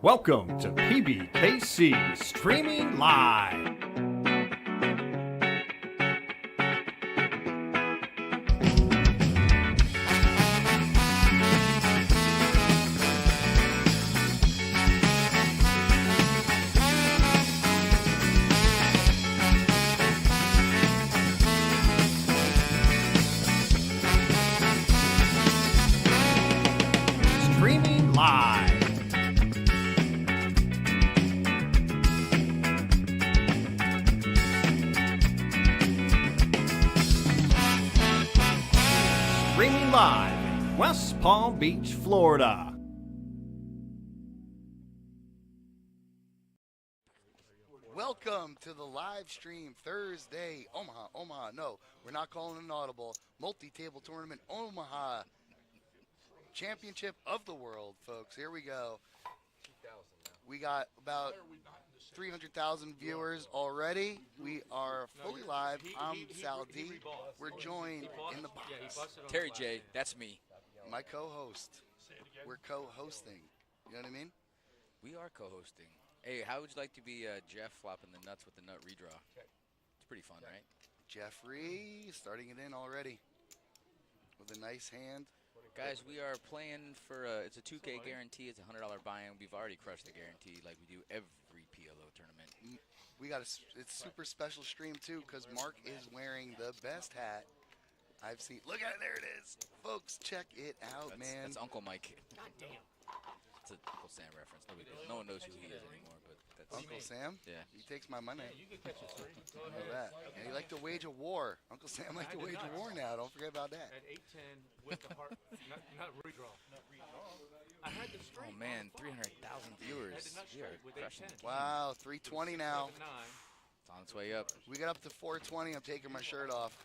Welcome to PBKC Streaming Live. Streaming Live. Streaming live in West Palm Beach, Florida. Welcome to the live stream Thursday, Omaha. No, we're not calling an audible. Multi-table tournament, Omaha. Championship of the world, folks. Here we go. We got about 300,000 viewers already. We are fully live. I'm Sal D. We're joined in the box. Terry J, that's me. My co-host. We're co-hosting. You know what I mean? We are co-hosting. Hey, how would you like to be Jeff flopping the nuts with the nut redraw? It's pretty fun, right? Jeffrey starting it in already with a nice hand. Guys, we are playing for it's a 2K guarantee. It's a $100 buy-in. We've already crushed the guarantee like we do every PLO tournament. We got it's super special stream too because Mark is wearing the best hat I've seen. Look at it, there it is, folks. Check it out, man. That's Uncle Mike. God damn. It's an Uncle Sam reference. No one knows who he is anymore, but that's Uncle Sam. Yeah. He takes my money. I know that. And he liked to wage a war. Uncle Sam liked to wage a war now. Don't forget about that. At 810 with the heart, not redraw. I had the straight. Oh man, 300,000 viewers. We are crushing it. Wow, 320 now. It's on its way up. We got up to 420. I'm taking my shirt off.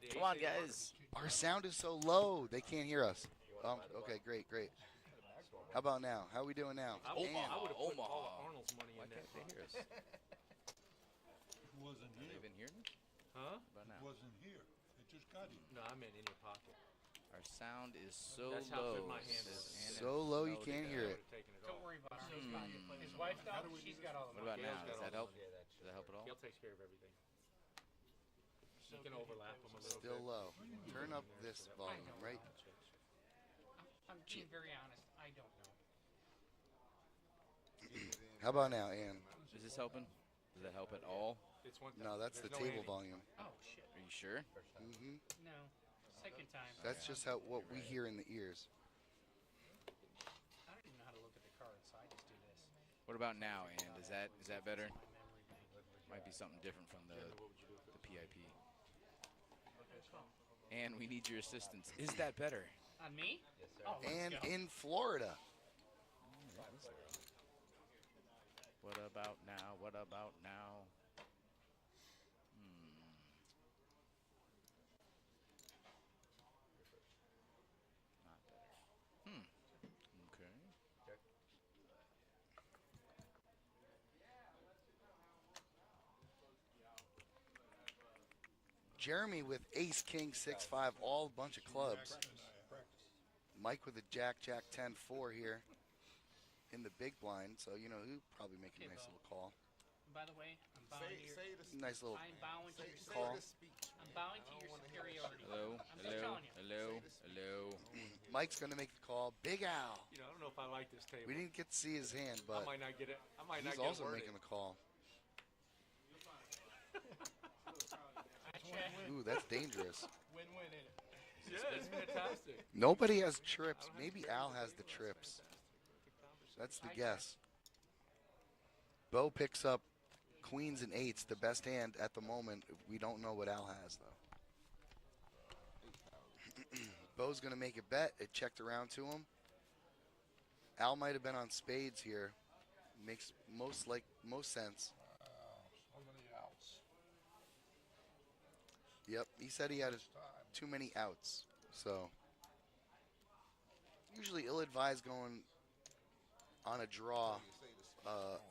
Come on, guys. Our sound is so low. They can't hear us. Okay, great. How about now? How are we doing now? I would have put Omaha. all Arnold's money Why in that. can't they hear us? Wasn't Have here. they been hearing me? Huh? About now. Wasn't here. It just got here. No, I meant in your pocket. Our sound is so That's how low. good my hand says is. Anna. So low you No, can't they hear don't. it. Taken it Don't all. worry about it. His wife, though, she's got all the What about Gail's now? got Does all that the help? money. Does that help at all? Gail takes care of everything. You can overlap them a little Still bit. low. Turn up this volume, right? I'm being very honest. I don't know. How about now, Ann? Is this helping? Does that help at all? It's one No, that's the There's no table Annie. volume. Oh, shit. Are you sure? hmm No. Second time. That's just what we hear in the ears. I don't even know how to look at the card, so I just do this. What about now, and is that better? My memory bank. Might be something different from the PIP. And we need your assistance. Is that better? On me? Oh, let's And go. in Florida. What about now? What about now? Not better. Okay. Jeremy with Ace King 6-5, all bunch of clubs. Mike with a Jack 10-4 here in the big blind, so you know he'll probably make a nice little call. By the way, I'm bowing to your. Nice little I'm bowing to your. call. I'm bowing to your superiority. Hello? I'm just Hello? telling you. Hello? Hello? Mike's gonna make the call. Big Al. You know, I don't know if I like this table. We didn't get to see his hand, I but might not get it. I might not he's get also worded. making the call. I check. Ooh, that's dangerous. Win-win in it. Yeah, it's fantastic. Nobody has trips. Maybe Al has the trips. That's the guess. Bo picks up queens and eights, the best hand at the moment. We don't know what Al has, though. Bo's going to make a bet. It checked around to him. Al might have been on spades here. Makes most sense. So many outs. Yep, he said he had too many outs. So usually ill-advised going on a draw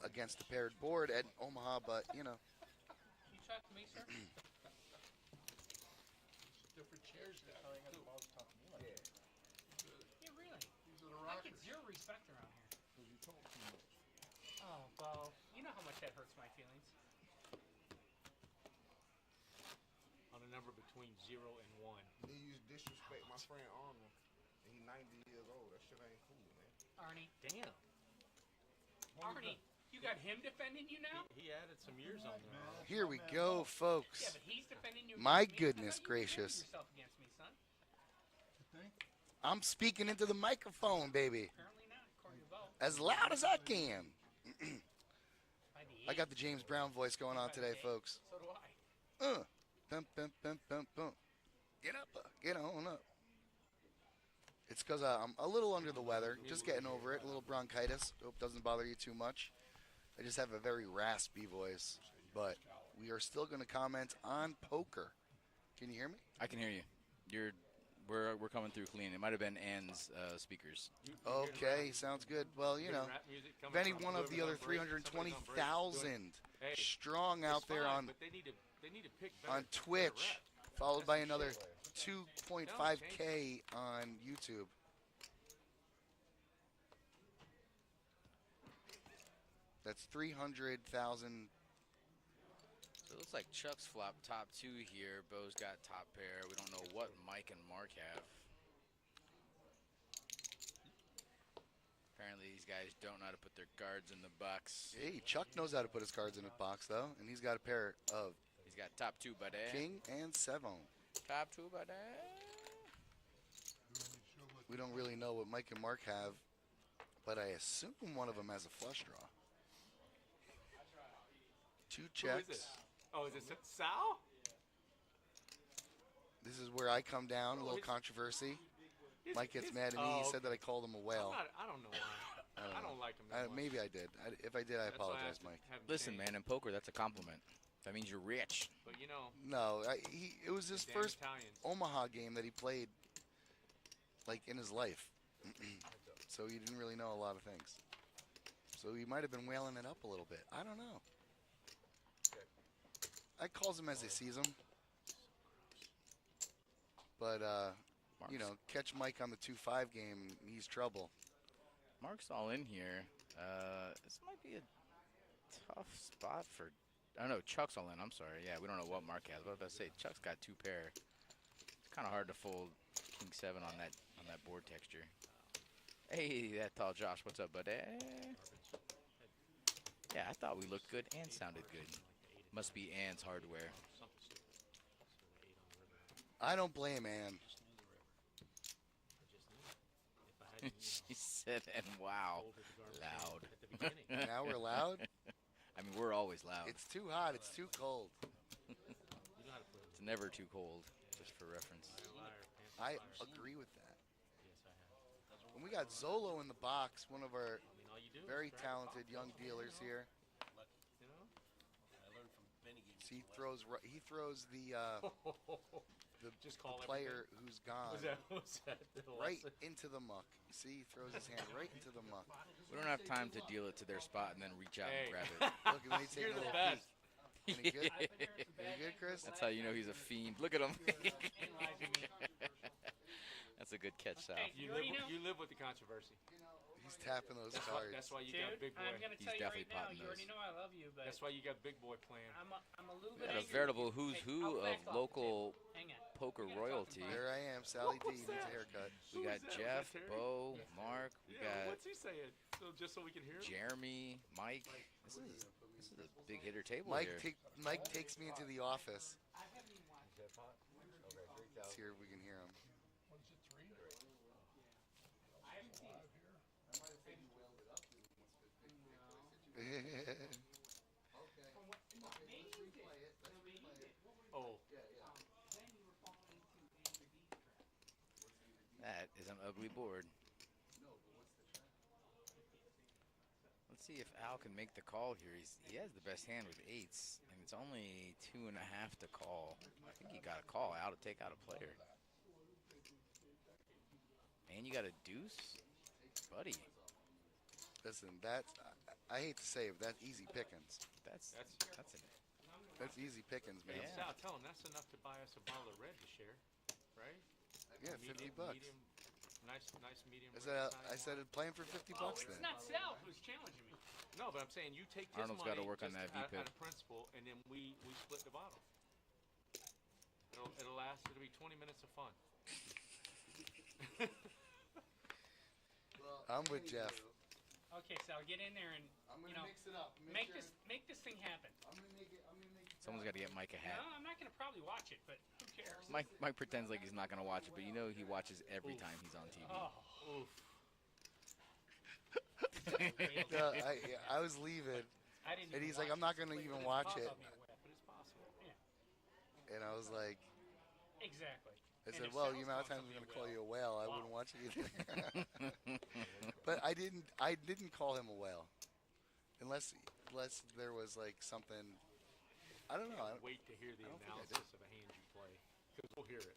against the paired board at Omaha, but you know. You talk to me, sir? Different chairs now. Yeah, really. I get zero respect around here. Because you told too much. Oh, well, you know how much that hurts my feelings. On a number between 0 and 1. Then you disrespect my friend Arnold. And he 90 years old. That shit ain't cool, man. Arnie. Damn. Arnie, you got him defending you now? He added some years on there. Here we go, folks. Yeah, but he's defending you. My against me. I goodness thought you defended gracious. yourself against me, son. I'm speaking into the microphone, baby. Apparently not, according to Bo. As loud as I can. By the I got the James Brown voice going on today, folks. So do I. Bum, bum, bum, bum, bum. Get up, get on up. It's because I'm a little under the weather. Just getting over it. A little bronchitis. Hope it doesn't bother you too much. I just have a very raspy voice. But we are still going to comment on poker. Can you hear me? I can hear you. We're coming through clean. It might have been Ann's speakers. Okay, sounds good. Well, you know, Rap music if coming any from one of whoever's the on other break, somebody's on break, 320,000 Hey, strong out it's there fine, on but they need to pick better, on better Twitch, rap. followed by That's the another shit. 2.5K on YouTube. That's 300,000. So it looks like Chuck's flop top 2 here. Bo's got top pair. We don't know what Mike and Mark have. Apparently these guys don't know how to put their cards in the box. Hey, Chuck knows how to put his cards in a box, though, and he's got a pair of He's got top 2 buddy. King and Seven. Top 2 buddy. We don't really know what Mike and Mark have, but I assume one of them has a flush draw. 2 Who is checks. it? Oh, is it Sal? This is where I come down, a Oh, little it's- controversy. His- Mike gets his- mad at me. oh, He said that I called him a whale. I don't know why. I don't like him that much. Maybe I did. If I did, I That's why apologize, have to Mike. have him Listen, change. man, in poker, that's a compliment. That means you're rich. But you know, No, it was his damn first Italians. Omaha game that he played, like, in his life. So he didn't really know a lot of things. So he might have been whaling it up a little bit. I don't know. I calls him as he sees him. But, you know, catch Mike on the 2-5 game, he's trouble. Mark's all in here. This might be a tough spot for. I don't know. Chuck's all in. I'm sorry. Yeah, we don't know what Mark has. What did I say? Chuck's got 2 pair. It's kind of hard to fold King 7 on that board texture. Hey, that tall Josh. What's up, buddy? Yeah, I thought we looked good and sounded good. Must be Ann's hardware. I don't blame Ann. She said, and wow, loud. Now we're loud? I mean, we're always loud. It's too hot. It's too cold. It's never too cold, just for reference. I agree with that. When we got Zolo in the box, one of our very talented young dealers here. So he throws the Just call player who's gone Was that the right lesson? into the muck. You see, he throws his hand right into the muck. We don't have time to deal it to their spot and then reach out Hey. and grab it. Look, and then he takes You're a the little best. peek. Any good? Any good, Chris? That's how you know he's a fiend. Look at him. That's a good catch, Sal. Hey, You already live, know? you live with the controversy. He's tapping those That's cards. why you Dude, got big boy. I'm going to He's tell you right definitely now, potting you already those. know I love you, but That's why you got big boy playing. I'm a little We bit got a angry veritable with you. who's Hey, who I'll of back off the local table. Hang on. poker We gotta talk royalty. about There I am, Sally D. What's Needs a that? haircut. We Who got was that? Jeff, Was that Terry? Bo, Mark. We Yeah, got what's he saying? So just so we can hear him? Jeremy, Mike. This is a big hitter table Mike here. takes me into the office. Let's hear if we can hear him. What is it, 3? Oh, That is an ugly board. Let's see if Al can make the call here. He has the best hand with 8s, and it's only 2.5 to call. I think he got a call out to take out a player. And you got a deuce, buddy. Listen, I hate to say it, but that's easy pickings. That's That's easy pickings, man. Yeah. Sal, tell him that's enough to buy us a bottle of red to share, right? Yeah, 50 bucks. Medium, Nice medium. I said playing for 50 bucks then. It's not Sal who's challenging me. No, but I'm saying you take his Arnold's got money to work on just that out VPIP. of principle, and then we split the bottle. It'll last. It'll be 20 minutes of fun. I'm with Jeff. Okay, Sal, get in there and mix it up. make this thing happen. I'm gonna make it. Someone's got to get Mike a hat. No, I'm not gonna probably watch it, but who cares? Mike pretends like he's not going to watch it, but you know he watches every time he's on TV. Oh, Oof. No, I was leaving, I didn't. and even he's like, watch "I'm not gonna even watch it." I'll be aware. But it's possible. Yeah, And I was like, exactly. I And said, if "Well, Sal's the amount of calling times I'm gonna somebody call you a whale, I Wow. wouldn't watch it either." But I didn't call him a whale, unless there was like something. I don't know. Wait to hear the I don't think I analysis of a hand you play, because we'll hear it.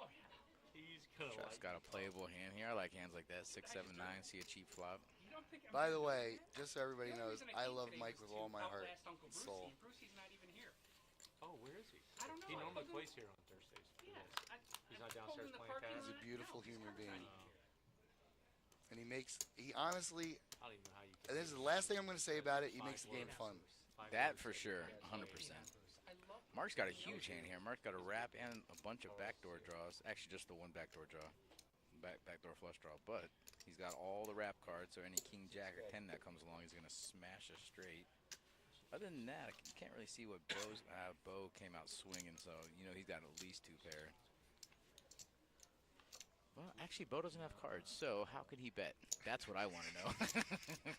Oh yeah. He's gonna Chuck's got a playable hand here. I like hands like that. 6, 7, 9. See a cheap flop. You don't think? By the way, just so everybody the only knows, reason I came love today Mike was with to all my heart outlast Uncle and Brucey, soul. and Brucey's not even here. Oh, where is he? I don't know. He I normally told him- plays here on Thursdays. for Yeah, this. He's not I told downstairs him the playing parking cards? He's a lot. beautiful No, human he's being. not even here. And he honestly, I don't even know how you. and this is the last thing I'm going to say about it, he makes the game fun. That for sure, 100%. I love Mark's got a huge hand here. Mark's got a wrap and a bunch of backdoor draws. Actually, just the one backdoor draw. Backdoor flush draw. But he's got all the wrap cards, so any king, jack, or 10 that comes along, he's going to smash a straight. Other than that, you can't really see what Bo's. Bo came out swinging, so you know he's got at least 2 pair. Well, actually, Bo doesn't have cards, so how could he bet? That's what I want to know. Can't do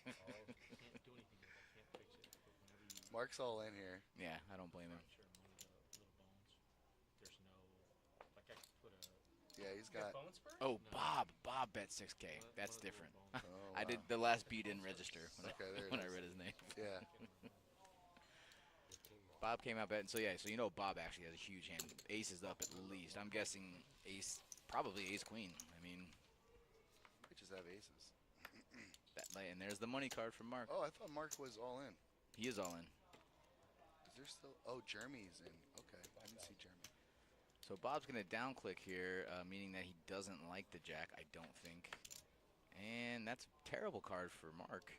anything with it. Can't fix it. But whenever you Mark's all in here. Yeah, I don't blame him. sure one of the little bones, there's no like I could put a. Yeah, he's You got got. bone spur? Oh, Bob bet 6K. That's one of the different. little bones. Oh, I did wow. the last beat didn't register Okay, there it when I is. read his name. Yeah. Bob came out betting, so yeah, so you know Bob actually has a huge hand. Ace is up at least. I'm guessing ace, probably ace queen. I mean, Bitches have aces. and there's the money card from Mark. Oh, I thought Mark was all in. He is all in. Is there still? Oh, Jeremy's in. Okay, I didn't see Jeremy. So Bob's gonna down click here, meaning that he doesn't like the jack. I don't think. And that's a terrible card for Mark.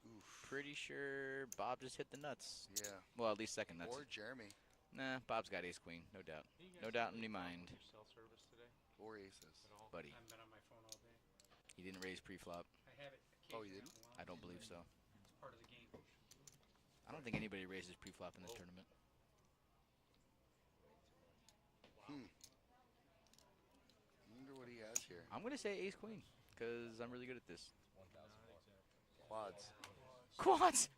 Oof. Pretty sure Bob just hit the nuts. Yeah. Well, at least second nuts. Or Jeremy. Nah, Bob's got ace queen, no doubt. You guys No have doubt in any my problem mind. with your cell service today Or aces. at all? Buddy, I've been on my phone all day. he didn't raise pre-flop. I have it. Oh, you occasionally didn't? on I don't Wednesday. believe so. It's part of the game. I don't think anybody raises pre-flop in this tournament. I wonder what he has here. I'm gonna say ace queen because I'm really good at this. Quads. Quads.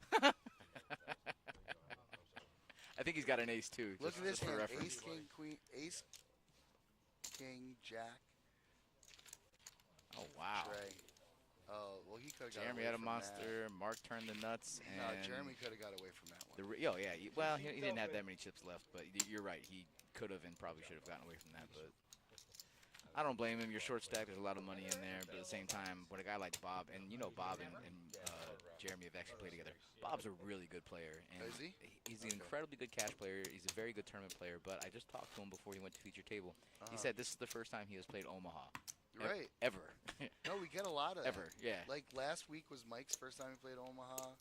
I think he's got an ace too. Look just- at this just for hand. reference. Ace, king, queen, ace, king, jack, Oh wow. Trey. Oh, well, he could have got Jeremy away had a from monster. Mark turned the nuts, That. and No, Jeremy could have got away from that one. oh yeah. Well, he didn't have that many chips left, but you're right. He could have and probably should have gotten away from that, but. I don't blame him. You're short stacked. There's a lot of money in there, but at the same time, when a guy like Bob, and you know Bob and Jeremy have actually played together. Bob's a really good player, and Is he? he's an incredibly good cash player. He's a very good tournament player. But I just talked to him before he went to feature table. He said this is the first time he has played Omaha. Right. Ever. No, we get a lot of Ever. that. Yeah. Like last week was Mike's first time he played Omaha.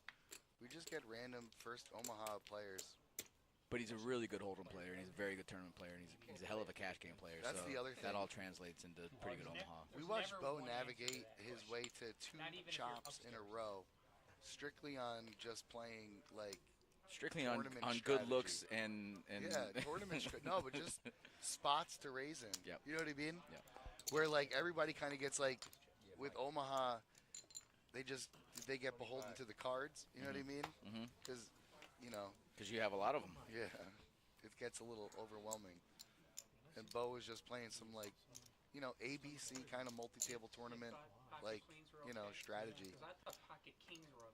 We just get random first Omaha players. But he's a really good Hold'em player, and he's a very good tournament player, and he's a hell of a cash game player. That's so the other that thing. all translates into pretty good Omaha. We There's watched never Bo one navigate answer to that his question. way to 2 Not even if you're chops in a upstairs. row, strictly on just playing like Strictly on Tournament good looks strategy. and yeah tournament. No, but just spots to raise in. Yep. You know what I mean? Yep. Where like everybody kind of gets like with Omaha, they get beholden to the cards. You know what I mean? Mhm. Because you know. because you have a lot of them. Yeah, it gets a little overwhelming. And Bo was just playing some like, ABC kind of multi-table tournament, Pocket like, queens were strategy. 'Cause I thought pocket kings were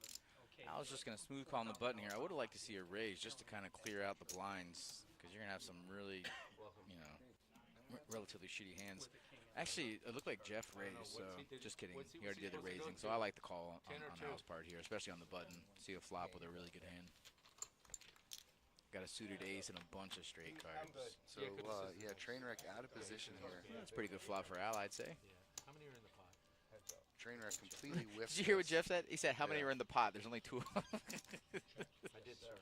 okay. I was just going to smooth call on the button here. I would have liked to see a raise just to kind of clear out the blinds because you're going to have some really, relatively shitty hands. With the king. Actually, it looked like Jeff raised, so just kidding. He already did the raising, so I like the call on Al's part here, especially on the button. See a flop with a really good hand. Got a suited ace and a bunch of straight cards. So, Trainwreck out of position here. That's a pretty good flop for Al, I'd say. Yeah. How many Trainwreck completely whiffed. Did you hear what this. Jeff said? He said, how many Yeah. are in the pot? There's only 2. I did, sir.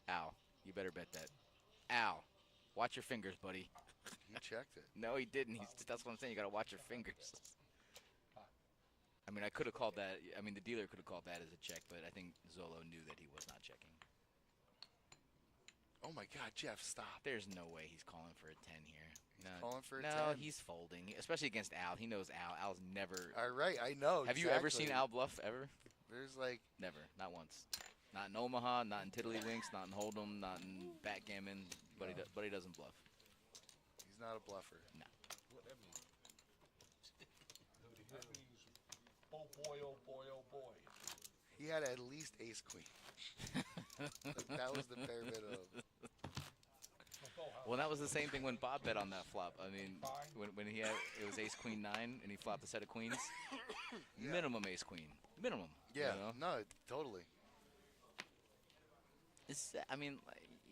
Al, you better bet that. Al, watch your fingers, buddy. He checked it. No, he didn't. That's what I'm saying. You got to watch your fingers. I mean, I could have called that. I mean, the dealer could have called that as a check, but I think Zolo knew that he was not checking. Oh my God, Jeff, stop. There's no way he's calling for a 10 here. He's calling for a no, 10. he's folding, especially against Al. He knows Al. Al's never. All right, I know. Have you ever seen Al bluff ever? There's like Never, not once. Not in Omaha, not in Tiddlywinks, not in Hold'em, not in backgammon. But he doesn't bluff. he's not a bluffer. What that means? That means, oh boy, oh boy, oh boy. He had at least ace queen. That was the bare minimum. Well, that was the same thing when Bob bet on that flop. I mean, when he had it was ace queen 9 and he flopped a set of queens. Yeah. Minimum ace queen. Minimum. Yeah, You know? no, totally. I mean,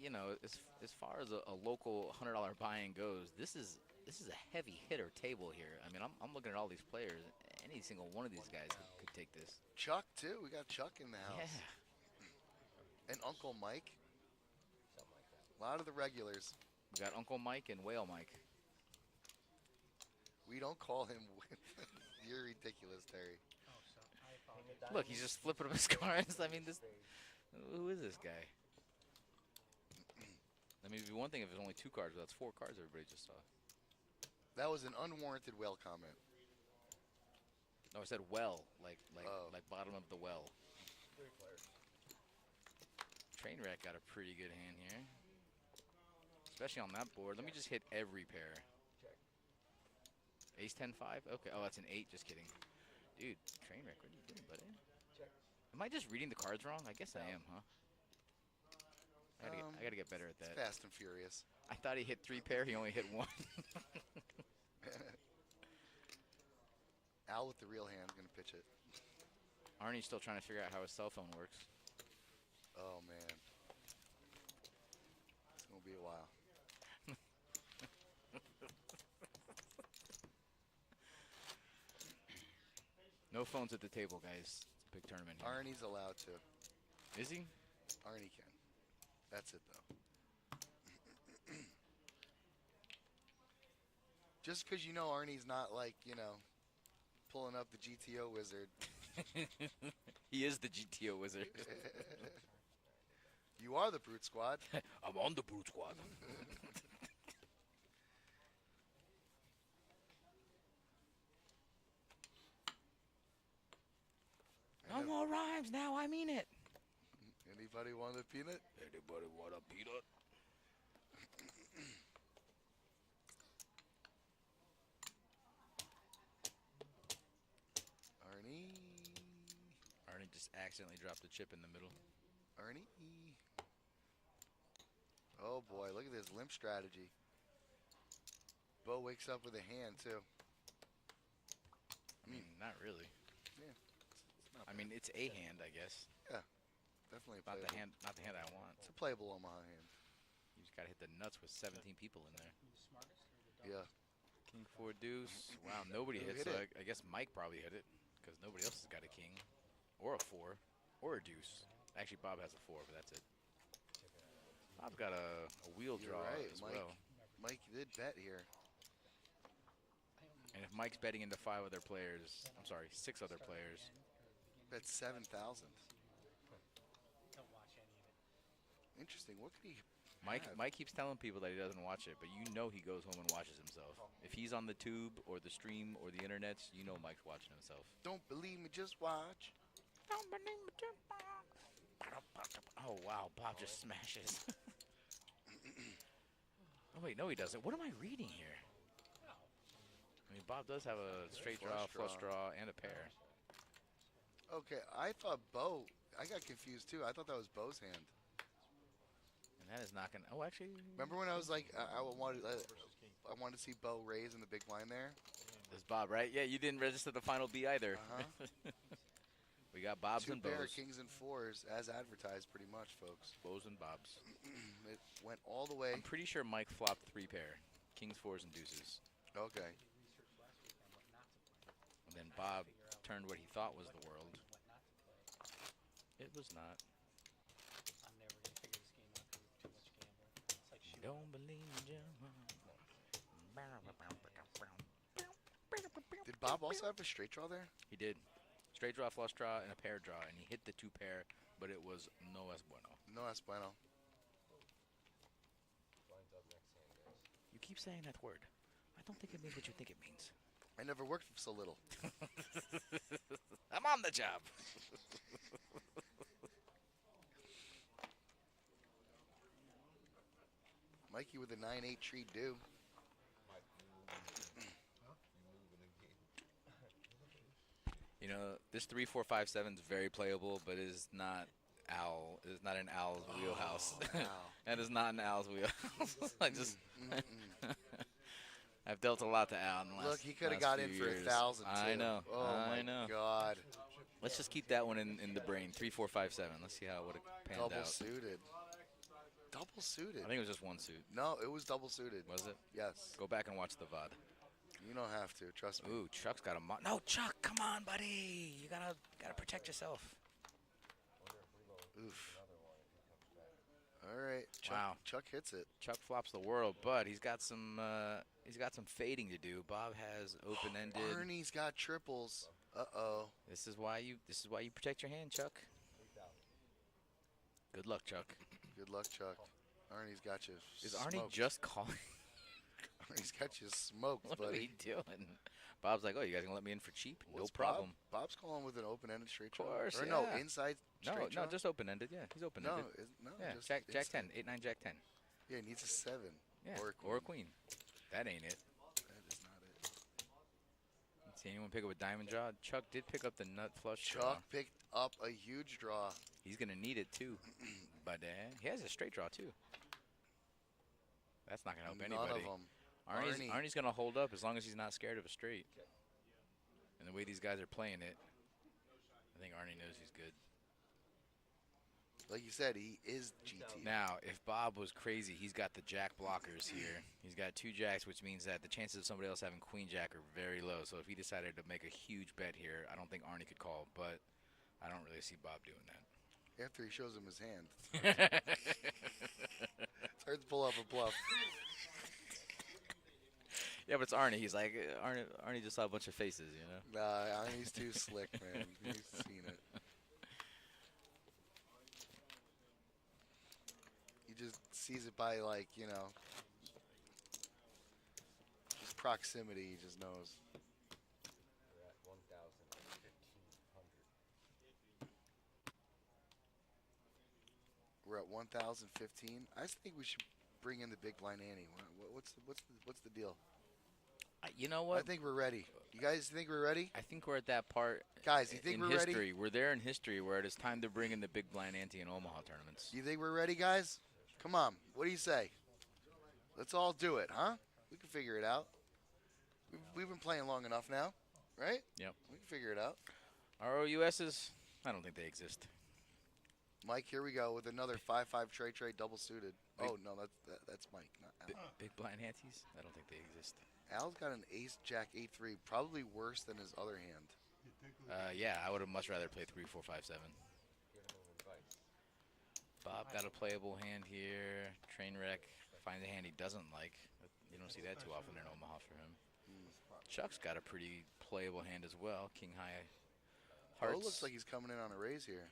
you know, as far as a local $100 buy-in goes, this is a heavy hitter table here. I mean, I'm looking at all these players. Any single one of these guys could take this. Chuck too. We got Chuck in the house. Yeah. And Uncle Mike. A lot of the regulars. We got Uncle Mike and Whale Mike. We don't call him. You're ridiculous, Terry. Oh, so I apologize. Look, he's just flipping up his cards. I mean, who is this guy? I mean, it'd be one thing if there's only 2 cards, but that's 4 cards everybody just saw. That was an unwarranted well comment. No, I said well, like Oh. bottom of the well. Trainwreck got a pretty good hand here, especially on that board. Let me just hit every pair. Ace 10 5. Okay. Oh, that's an 8. Just kidding, dude. Trainwreck, what are you doing, buddy? Am I just reading the cards wrong? I guess I am, huh? I gotta get better at that. Fast and Furious. I thought he hit 3 pair. He only hit 1. Al with the real hand gonna pitch it. Arnie's still trying to figure out how his cell phone works. Oh man, it's gonna be a while. No phones at the table, guys. It's a big tournament here. Arnie's allowed to. Is he? Arnie can. That's it though. Just because you know Arnie's not like, you know, pulling up the GTO wizard. He is the GTO wizard. You are the Brute Squad. I'm on the Brute Squad. No more rhymes now, I mean it. Anybody want a peanut? Anybody want a peanut? Arnie. Arnie just accidentally dropped a chip in the middle. Arnie. Oh boy, look at this limp strategy. Bo wakes up with a hand too. I mean, not really. Yeah, it's not I mean, it's a hand, I guess. definitely Not playable. the hand, not the hand I want. It's a playable Omaha hand. You just gotta hit the nuts with 17 people in there. Who's smartest or the dumb? Yeah. King 4 deuce. Wow, nobody Who hit. hit So it? I guess Mike probably hit it because nobody else has got a king, or a 4, or a deuce. Actually, Bob has a 4, but that's it. Bob's got a wheel You're draw right, as Mike. well. Mike did bet here. And if Mike's betting into 5 other players, I'm sorry, 6 other players, Bet 7,000. Don't watch any of it. Interesting. What could he? Mike have? Mike keeps telling people that he doesn't watch it, but you know he goes home and watches himself. If he's on the tube or the stream or the internet, you know Mike's watching himself. Don't believe me, just watch. Oh wow, Bob just smashes. Oh wait, no he doesn't. What am I reading here? I mean, Bob does have a straight draw, flush draw, and a pair. Okay, I thought Bo. I got confused too. I thought that was Bo's hand. And that is not gonna. Oh, actually, Remember when I was like, I wanted to see Bo raise in the big blind there. this is Bob, right? Yeah, you didn't register the final B either. We got Bobs 2 and pair Bows. kings and 4s as advertised, pretty much, folks. Bows and Bobs. It went all the way. I'm pretty sure Mike flopped 3 pair, kings, 4s, and deuces. Okay. And then Bob turned what he thought was the world. What not to play. It was not. I'm never gonna figure this game out because it's too much gambling. It's like shooting. Don't believe you. Did Bob also have a straight draw there? He did. Straight draw, flush draw, and a pair draw, and he hit the 2 pair, but it was no es bueno. No, that's bueno. You keep saying that word. I don't think it means what you think it means. I never worked for so little. I'm on the job. Mikey with a 9-8 treat due. You know, this 3, 4, 5, 7 is very playable, but it is not owl. It is not an owl's wheelhouse. Wow. That is not an owl's wheelhouse. I just, I've dealt a lot to Al in the last. Look, he could have last got few in for years. 1,000 too. I know. Oh I my know. God. Let's just keep that one in the brain. 3, 4, 5, 7. Let's see how it would have panned Double out. suited. Double suited. I think it was just one suit. No, it was double suited. Was it? Yes. Go back and watch the VOD. You don't have to. Trust me. Ooh, Chuck's got a no, Chuck, come on, buddy. You gotta protect yourself. Oof. All right. Chuck, Wow. Chuck hits it. Chuck flops the world, but he's got some fading to do. Bob has open-ended. Arnie's got triples. Uh-oh. This is why you protect your hand, Chuck. Good luck, Chuck. Good luck, Chuck. Arnie's got you Is Arnie smoked. just calling? Arnie's got you smoked, What buddy. are we doing? Bob's like, oh, you guys gonna let me in for cheap? What's No problem. Bob's calling with an open-ended straight Of course, draw. Or no, yeah. inside No, straight draw. no, just open-ended. Yeah, he's no, open-ended. no, Yeah, just Jack inside. 10, 8-9, Jack 10. Yeah, he needs a 7. Yeah, Or a queen. or a queen. That ain't it. That is not it. See anyone pick up a diamond draw? Chuck did pick up the nut flush draw. Chuck picked up a huge draw. He's gonna need it too, but he has a straight draw too. That's not gonna help None anybody. of them. Arnie's gonna hold up as long as he's not scared of a straight. And the way these guys are playing it, I think Arnie knows he's good. Like you said, he is GT. Now, if Bob was crazy, he's got the jack blockers here. He's got 2 jacks, which means that the chances of somebody else having queen jack are very low. So if he decided to make a huge bet here, I don't think Arnie could call, but I don't really see Bob doing that. After he shows him his hand. It's hard to pull off a bluff. Yeah, but it's Arnie. He's like, Arnie just saw a bunch of faces, you know? Nah, he's too slick, man. He's seen it. He just sees it by, like, you know, just proximity. He just knows. We're at 1,015. I think we should bring in the big blind ante. What's the deal? You know what? I think we're ready. You guys think we're ready? I think we're at that part. Guys, you think in we're history, ready? We're there in history where it is time to bring in the big blind ante in Omaha tournaments. You think we're ready, guys? Come on. What do you say? Let's all do it, huh? We can figure it out. We've been playing long enough now, right? Yep. We can figure it out. ROUSs, I don't think they exist. Mike, here we go with another 5-5 trade double suited. Oh, no, that's Mike, not Al. Big blind antes? I don't think they exist. Al's got an ace jack 8-3, probably worse than his other hand. Yeah, I would have much rather played 3, 4, 5, 7. Bob got a playable hand here. Trainwreck finds a hand he doesn't like. You don't see that too often in Omaha for him. Chuck's got a pretty playable hand as well. King high hearts. Oh, looks like he's coming in on a raise here.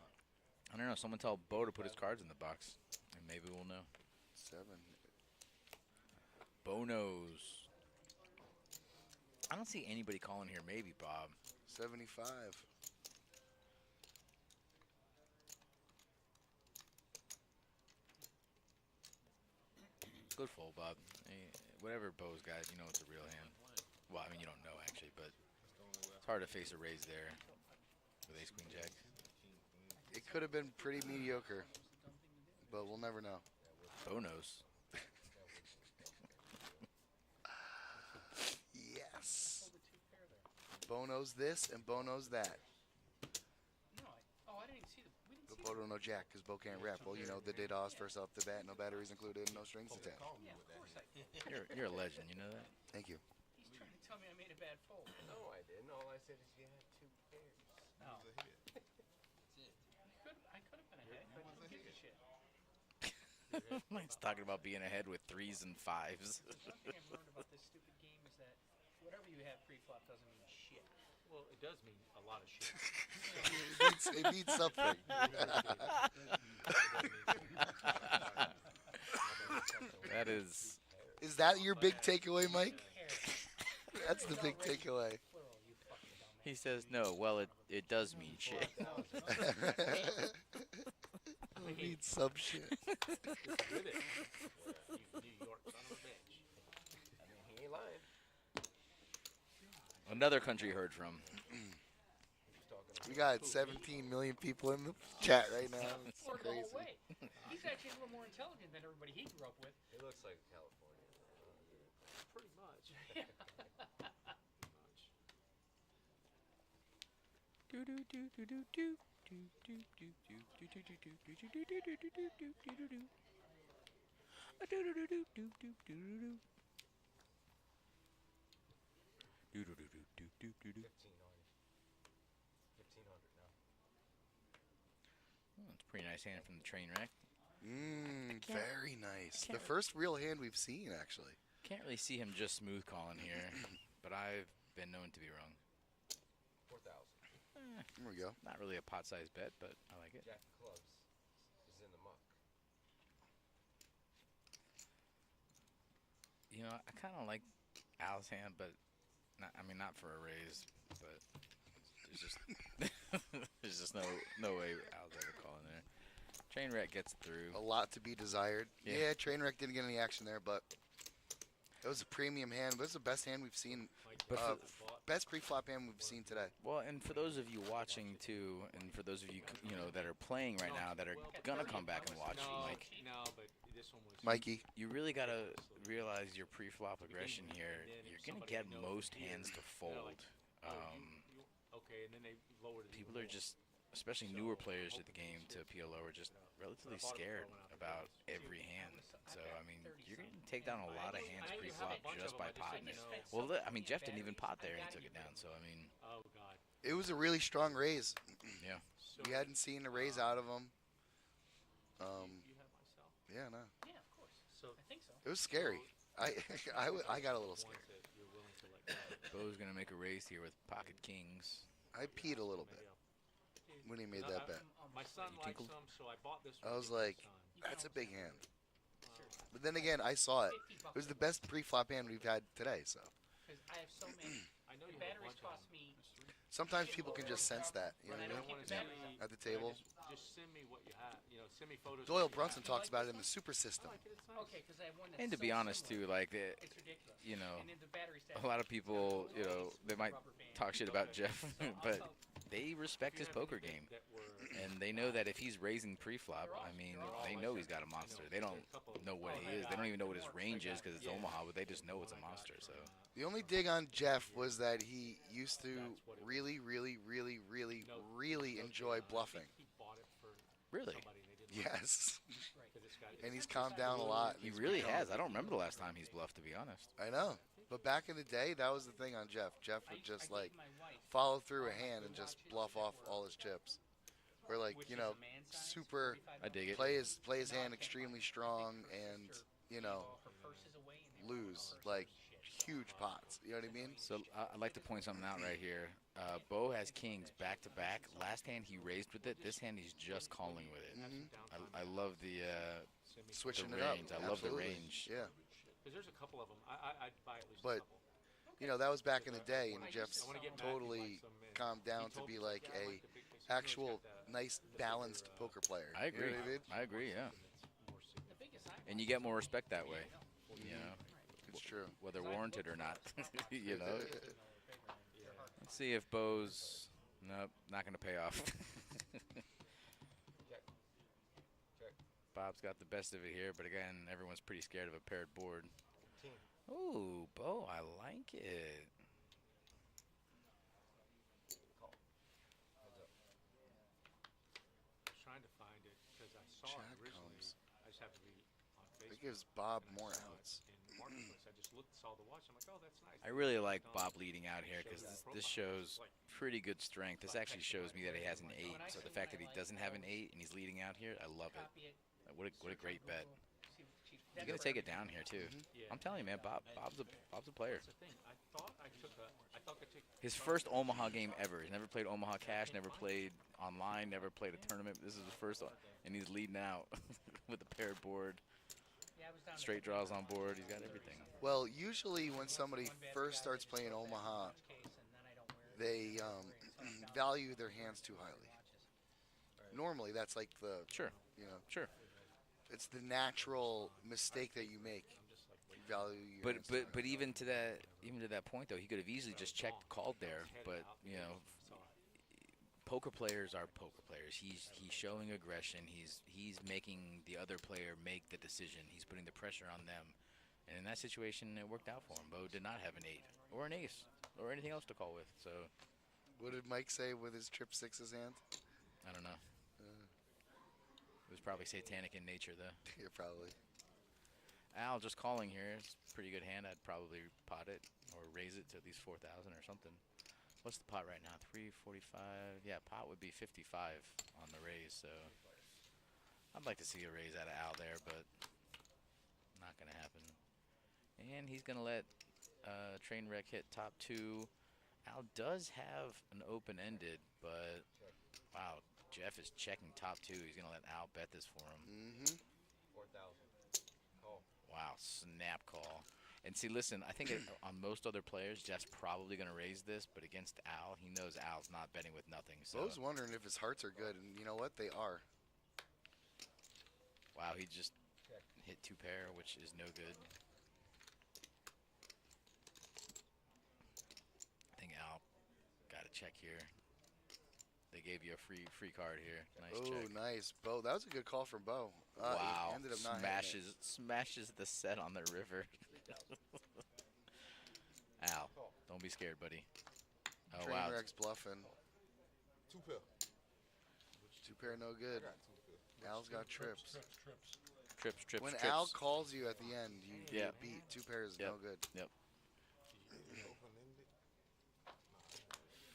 I don't know. Someone tell Bo to put his cards in the box, and maybe we'll know. 7. Bo knows. I don't see anybody calling here. Maybe Bob. 75. Good fold, Bob. Whatever Bo's got, you know it's a real hand. Well, I mean, you don't know, actually, but it's hard to face a raise there with ace, queen, jack. It could have been pretty mediocre, but we'll never know. Bo knows. Yes. Bo knows this and Bo knows that. No, I didn't even see the. We didn't But see Bo don't know jack because Bo can't rap. Well, you know, the DDoS first off the bat, no batteries included, no strings attached. Yeah, of course I. You're a legend, you know that? Thank you. He's trying to tell me I made a bad fold. No, I didn't. All I said is you had 2 pairs. No. It was a hit. I could have been ahead, but who gives a shit? He's talking about being ahead with 3s and 5s. One thing I've learned about this stupid game is that whatever you have pre-flop doesn't mean shit. Well, it does mean a lot of shit. It needs something. That is. Is that your big takeaway, Mike? Who cares? That's the big takeaway. Plural, you fucking dumbass. He says no. Well, it does mean shit. It needs some shit. With it. You New York son of a bitch. I mean, he ain't lying. Another country heard from. He's talking We got 17 million people in the chat right now. It's Florida the crazy. whole way. He's actually a little more intelligent than everybody he grew up with. It looks like California. Pretty much. It's a pretty nice hand from the train wreck. Very nice. The can't- first real hand we've seen, actually. Can't really see him just smooth calling here, but I've been known to be wrong. 4,000. There we go. Not really a pot-sized bet, but I like it. Jack of clubs is in the muck. You know, I kind of like Al's hand, but not for a raise, but there's just there's just no way Al's ever calling there. Trainwreck gets through. A lot to be desired. Yeah. Yeah, Trainwreck didn't get any action there, but it was a premium hand. It was the best hand we've seen. But Best pre-flop hand we've seen today. Well, and for those of you watching too, and for those of you that are playing right now that are gonna come back and watch, No, Mike, no, but this one was. Mikey. you really gotta realize your pre-flop aggression here. You're gonna get most hands to fold. Okay, and then they lowered it. People are just, especially newer players to the game, to PLO, are just relatively scared about every hand. So I mean, you're gonna take down a lot of hands pre-flop just by potting it. Well, Jeff didn't even pot there and he took it down. So I mean, Oh God. It was a really strong raise. yeah. So We hadn't seen a raise out of him. you have myself. Yeah, no. Yeah, of course. So I think so. It was scary. I got a little scared. ones that you're willing to let go. Bo's gonna make a raise here with pocket kings. I peed a little bit Maybe when he made I- that I- bet. My son You likes tinkled? them, so I bought this I one. was to give my like, son. that's a big hand. But then again, I saw it. It was the best pre-flop hand we've had today. So Because I have so many. I know The you have a batteries bunch of cost them. me. sometimes people can just sense that. You know But I what I don't mean? keep the batteries up. At the table. Just send me what you have. Send me photos. of Doyle what you Brunson have. talks about it in the super system. I like it, it's nice. Okay, because I have one that's And to so be honest similar. too, like It's ridiculous. know, And then the battery a lot of people, they might Rubber band. talk shit about Jeff, So I'll but tell- they respect his poker game, That were, and they know that if he's raising pre-flop, I mean, they know he's got a monster. They don't know what he is. They don't even know what his range is because it's Omaha, but they just know it's a monster. So The only dig on Jeff was that he used to really, really, really, really, really enjoy bluffing. he bought it for really, somebody and they didn't Yes. because it's got And he's calmed down a lot. he really has. I don't remember the last time he's bluffed, to be honest. I know. But back in the day, that was the thing on Jeff. Jeff would just I like gave my wife, follow through a hand and just bluff off all his chips. Or like, which you is know, a man size, super I dig it. play his hand extremely strong and, you know, her purse is away and they were lose her purse like was shit. huge pots. You know what I mean? So I'd like to point something out right here. Bo has kings back to back. Last hand he raised with it. This hand he's just calling with it. I love the Switching the it up. range. I love the Absolutely. range. Yeah. Because there's a couple of them. I'd buy at least But- a couple. You know, that was back in the day, and Jeff's I wanna get Matthew like totally some, man. calmed down He to told be me, like "Yeah, I a like the big things." He actual really got the- nice balanced poker player. I agree. You know what I mean? I agree. Yeah, More significant. The biggest I and you get more respect that way. You know, It's true. whether warranted or not. You know. Let's see if Bo's nope, not going to pay off. Check. Check. Bob's got the best of it here, but again, everyone's pretty scared of a paired board. 15. Ooh, Bo, I like it. Call. Heads up. I was trying to find it because I saw Jack it originally. comes. I just have to be on It Facebook. gives Bob and I more saw it outs. in marketplace. I just saw the watch. I'm like, oh, that's nice. I really like Bob leading out here because this shows pretty good strength. This actually shows me that he has an 8. So the fact that he doesn't have an 8 and he's leading out here, I love it. What a great bet. He's gonna take it down here too. I'm telling you, man, Bob's a player. That's the thing. I thought I took. His first Omaha game ever. He's never played Omaha Cash, never played online, never played a tournament. This is his first, and he's leading out with a paired board, straight draws on board. He's got everything. Well, usually when somebody first starts playing Omaha, they value their hands too highly. Normally, that's like the Sure. it's the natural mistake that you make. You value your hands too highly. But even to that point though, he could have easily just checked, called there. But poker players are poker players. He's showing aggression. He's making the other player make the decision. He's putting the pressure on them. And in that situation, it worked out for him. Bo did not have an 8 or an ace or anything else to call with. So What did Mike say with his trip 6's hand? I don't know. It was probably satanic in nature though. Yeah, probably. Al just calling here. It's a pretty good hand. I'd probably pot it or raise it to at least 4,000 or something. What's the pot right now? 345. Yeah, pot would be 55 on the raise. So I'd like to see a raise out of Al there, but not gonna happen. And he's gonna let Trainwreck hit top 2. Al does have an open-ended, but wow, Jeff is checking top 2. He's gonna let Al bet this for him. Mm-hmm. 4,000. Call. Wow, snap call. And see, listen, I think on most other players, Jeff's probably going to raise this, but against Al, he knows Al's not betting with nothing. So I was wondering if his hearts are good, and you know what? They are. wow, he just hit 2 pair, which is no good. I think Al got a check here. They gave you a free card here. Nice check. Nice. Bo, that was a good call from Bo. Wow, He ended up not hitting it. smashes the set on the river. Al, don't be scared, buddy. Oh, wow. Trainwreck's bluffing. 2 pair. 2 pair, no good. I got 2 pair. Al's got trips. Trips. When Al calls you at the end, you beat 2 pairs, Yep. no good. Yep.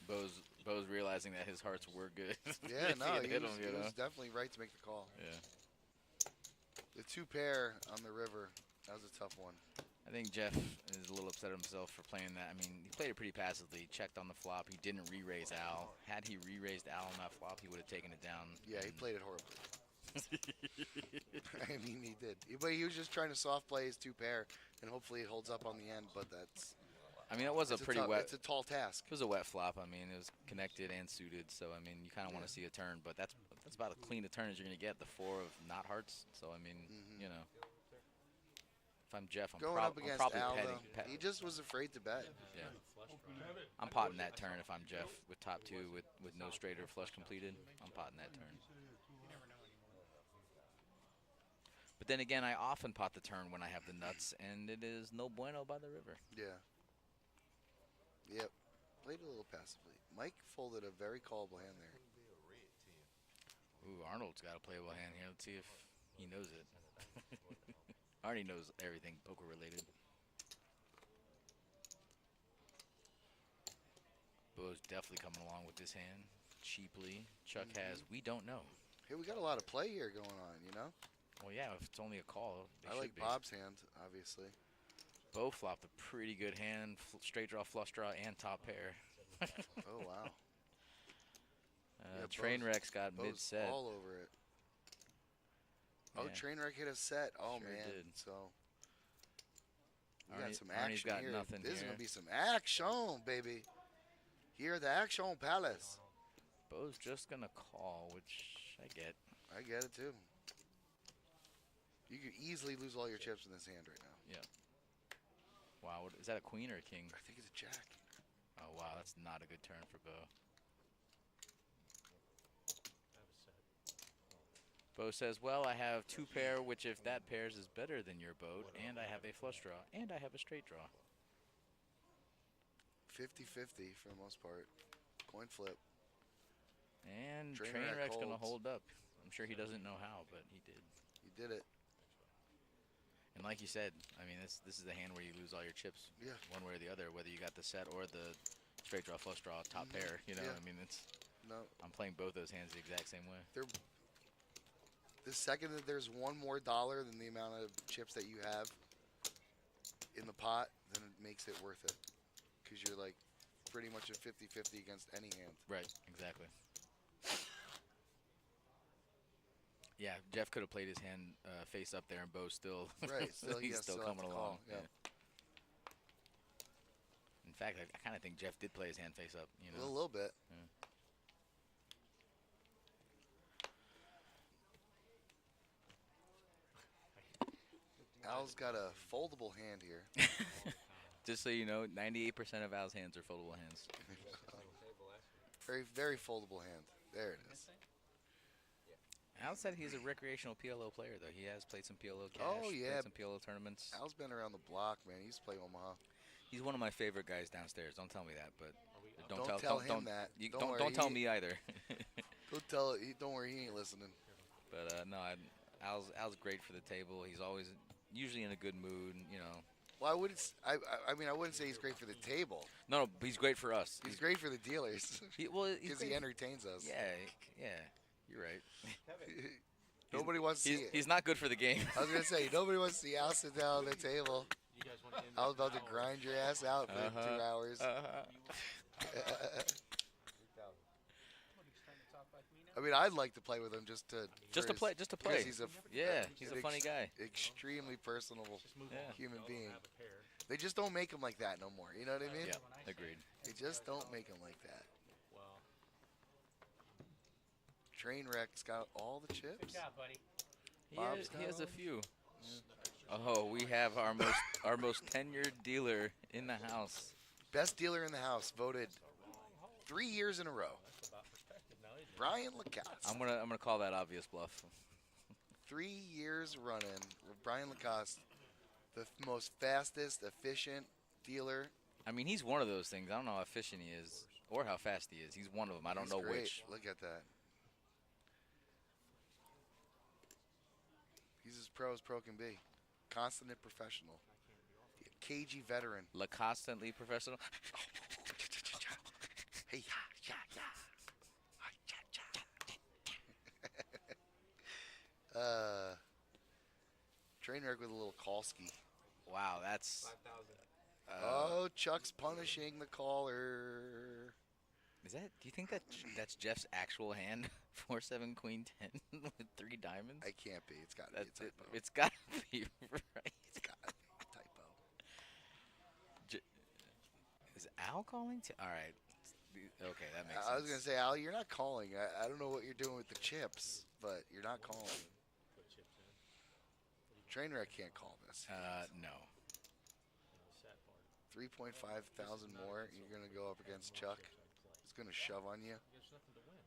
Open-ended. Bo's realizing that his hearts were good. Yeah, If no, had he hit was, him, he you know? was definitely right to make the call. Yeah. The 2 pair on the river, that was a tough one. I think Jeff is a little upset at himself for playing that. I mean, he played it pretty passively. He checked on the flop. He didn't re-raise Al. Had he re-raised Al on that flop, he would have taken it down. Yeah, he and- played it horribly. I mean, he did. But he was just trying to soft play his 2 pair, and hopefully it holds up on the end, but that's... I mean, it was a it's pretty tough, wet. It's a tall task. It was a wet flop. I mean, it was connected and suited. So I mean, you kind of want to see a turn, but that's about as clean a turn as you're gonna get. The 4 of not hearts. So I mean, you know, if I'm Jeff, I'm, Going up I'm against probably Al, petting. though, he just was afraid to bet. Yeah. I'm potting that turn if I'm Jeff with top 2 with no straight or flush completed. I'm potting that turn. But then again, I often pot the turn when I have the nuts, and it is no bueno by the river. Yeah. Yep. Played a little passively. Mike folded a very callable hand there. Ooh, Arnold's got a playable hand here. Let's see if he knows it. Arnie knows everything poker related. Bo's definitely coming along with this hand cheaply. Chuck has, we don't know. Hey, we got a lot of play here going on, you know? Well, yeah, if it's only a call, they I should like be. Bob's hand, obviously. Bo flopped a pretty good hand, straight draw, flush draw, and top pair. Oh, wow. Yeah, Trainwreck's got Bo's mid-set. all over it. Oh, Yeah. Trainwreck hit a set. Oh, Sure man. did. So, we got some Arnie's action got here. nothing This is here. going to be some action, baby. Here at the Action Palace. Bo's just going to call, which I get. I get it, too. You could easily lose all your chips in this hand right now. Wow, is that a queen or a king? I think it's a jack. Oh, wow, that's not a good turn for Bo. Bo says, well, I have 2 pair, which if that pairs is better than your boat, and I have a flush draw, and I have a straight draw. 50-50 for the most part. Coin flip. And Trainwreck Trainwreck's going to holds. hold up. I'm sure he doesn't know how, but he did. He did it. And like you said, I mean, this is the hand where you lose all your chips. Yeah. One way or the other, whether you got the set or the straight draw, flush draw, top pair. You know, Yeah. I mean, it's. No. I'm playing both those hands the exact same way. The second that there's one more dollar than the amount of chips that you have in the pot, then it makes it worth it. Because you're like pretty much a 50-50 against any hand. Right. Exactly. Yeah, Jeff could have played his hand face up there, and Bo's still. Right. Still, he's yeah, still have coming to along. call, yeah. In fact, I kind of think Jeff did play his hand face up. You know. A little bit. Al's got a foldable hand here. Just so you know, 98% of Al's hands are foldable hands. Very, very foldable hand. There it is. Al said he's a recreational PLO player, though. He has played some PLO cash. Oh, yeah. Played some PLO tournaments. Al's been around the block, man. He used to play Omaha. He's one of my favorite guys downstairs. Don't tell me that, but Don't tell him that. Don't worry, don't tell me either. Don't worry, he ain't listening. But no, Al's great for the table. He's always usually in a good mood. You know. Well, I wouldn't say he's great for the table. No, but he's great for us. He's great for the dealers. Because he entertains us. Yeah, you're right. Nobody wants to see it. He's not good for the game. I was gonna say nobody wants to see Al sit down on the table. You guys want to end I was this about to now, or- grind your ass out for 2 hours. I mean, I'd like to play with him just to play. because he's a He's a funny guy. extremely personable Just move Yeah. on. human Don't being. have a pair. They just don't make him like that no more. You know what I mean? Yeah, agreed. They just don't make him like that. Well, Trainwreck's got all the Good chips. job, buddy. He has a few. Oh, we have our most tenured dealer in the house. Best dealer in the house, voted 3 years in a row. that's about perspective now, isn't it? Brian Lacoste. I'm gonna call that obvious bluff. 3 years running. Brian Lacoste, the most fastest, efficient dealer. I mean, he's one of those things. I don't know how efficient he is or how fast he is. He's one of them. I don't He's know great. which. Look at that. He's as pro can be. Consummate professional. Cagey veteran. Constantly professional. Hey, yeah. Trainwreck with a little Kalski. Wow, that's. 5,000. Oh, Chuck's punishing the caller. Is that? Do you think that's Jeff's actual hand? 4-7 Queen 10 with 3 diamonds. I can't be. It's got to be a That's typo. It's gotta be right. It's got to be a typo. Is Al calling? All right. Okay, that makes sense. I was going to say, Al, you're not calling. I don't know what you're doing with the chips, but you're not calling. Put chips in. Trainwreck can't call this. No. Sat part. 3.5 thousand more. You're going to go up against Chuck. He's going to shove on you. There's nothing to win.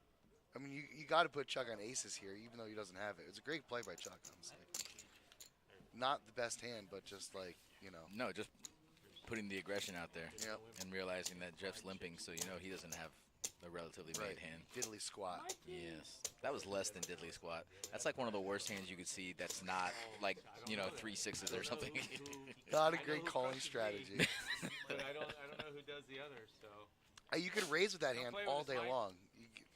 I mean, you got to put Chuck on aces here, even though he doesn't have it. It's a great play by Chuck, honestly. Not the best hand, but just like, you know. No, just putting the aggression out there. Yep. And realizing that Jeff's limping, so you know he doesn't have a relatively Right. made hand. Diddly squat. Yes. That was less than diddly squat. That's like one of the worst hands you could see that's not like, 3 6s or something. Not a great calling strategy. But I don't know who does the other. So You could raise with that hand play with all this day mic. long.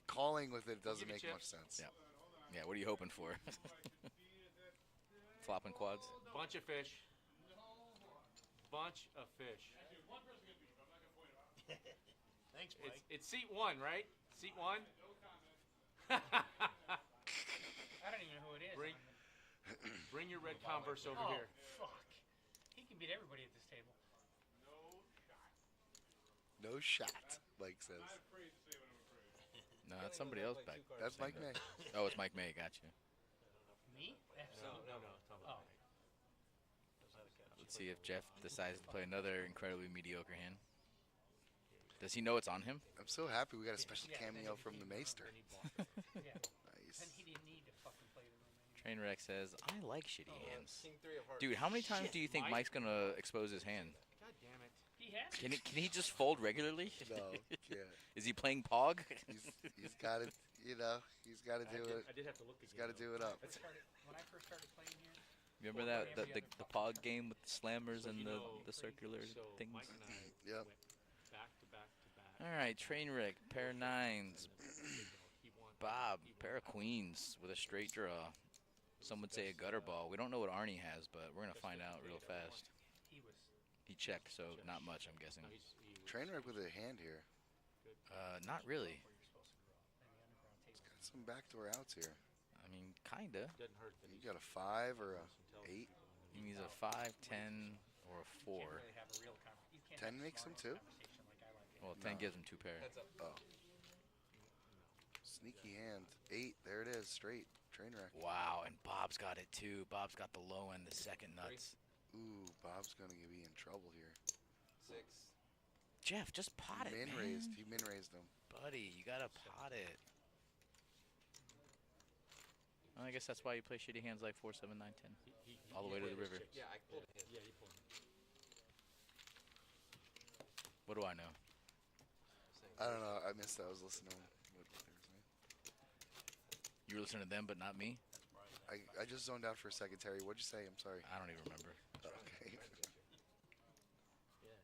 Calling with it doesn't give you make much chips. sense. Yeah. Yeah, what are you hoping for? Flopping quads? bunch of fish. Bunch of fish. Thanks, Mike. It's seat 1, right? Seat 1. I don't even know who it is. Bring your red Converse over Oh, here. fuck. He can beat everybody at this table. No shot, Mike says. No, that's somebody else back. That's Mike May. Oh, it's Mike May. Gotcha. Me? Absolutely. No. Talk about Oh. Let's see if Jeff decides to play another incredibly mediocre hand. Does he know it's on him? I'm so happy we got a special Yeah, cameo from the Maester. Yeah. Nice. Then he didn't need to fucking play the room anymore. Trainwreck says, I like shitty hands. King 3 of hearts. Dude, how many times Shit, do you think Mike. Mike's going to expose his hand? God damn it. He has. Can he just fold regularly? No, can't. Is he playing Pog? He's got to, he's got to do it. I did have to look again. He's got to do it up. When I first started playing here, Remember that the pog game with the slammers and the circular things? Mike and I Yep. went back to back to back. All right, Trainwreck, pair of nines. He won. Bob, pair of queens with a straight draw. Some would say a gutter ball. We don't know what Arnie has, but we're gonna find out real fast. He was. He checked, so not much, I'm guessing. No, he was Trainwreck with a hand here. Not really. Where you're supposed to draw. And the underground table. Got some backdoor outs here. I mean, kinda. doesn't hurt that You he's got a 5 or a 8. He needs a 5, 10, or a 4. You can't really have a real conversation. You can't 10 have a makes smart him 2? conversation like I like it. Well, 10 gives him 2 pair. Heads up. Oh. Sneaky hand. 8. There it is. Straight. Trainwreck. Wow, and Bob's got it too. Bob's got the low end, the second nuts. Ooh, Bob's gonna be in trouble here. 6. Jeff, just pot it, Min man. raised. He min raised him. Buddy, you gotta pot it. Well, I guess that's why you play shitty hands like 4, 7, 9, 10. All the way to the river. Yeah, I pulled a hand. Yeah, he pulled. What do I know? I don't know. I missed that. I was listening to what they were saying. You were listening to them, but not me? I just zoned out for a second, Terry. What'd you say? I'm sorry. I don't even remember. Okay. Yeah,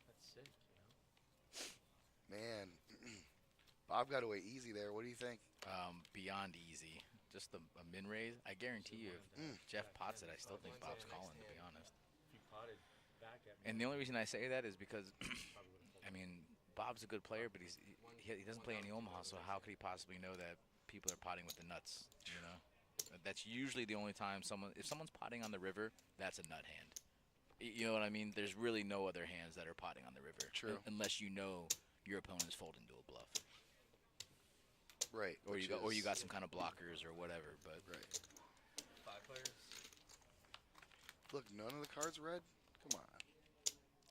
that's sick. Man. Bob got away easy there. What do you think? Beyond easy. Just a min raise. I guarantee you, if Jeff pots it, I still think Bob's calling, to be honest. If you potted back at me, And the only reason I say that is because, probably would've pulled. I mean, Bob's a good player, but he doesn't play any Omaha, so how could he possibly know that people are potting with the nuts, you know? That's usually the only time if someone's potting on the river, that's a nut hand. You know what I mean? There's really no other hands that are potting on the river. True. Unless you know your opponent is folding to a bluff. Right. Or which you is- got some kind of blockers or whatever, but Right. 5 players. Look, none of the cards red? Come on.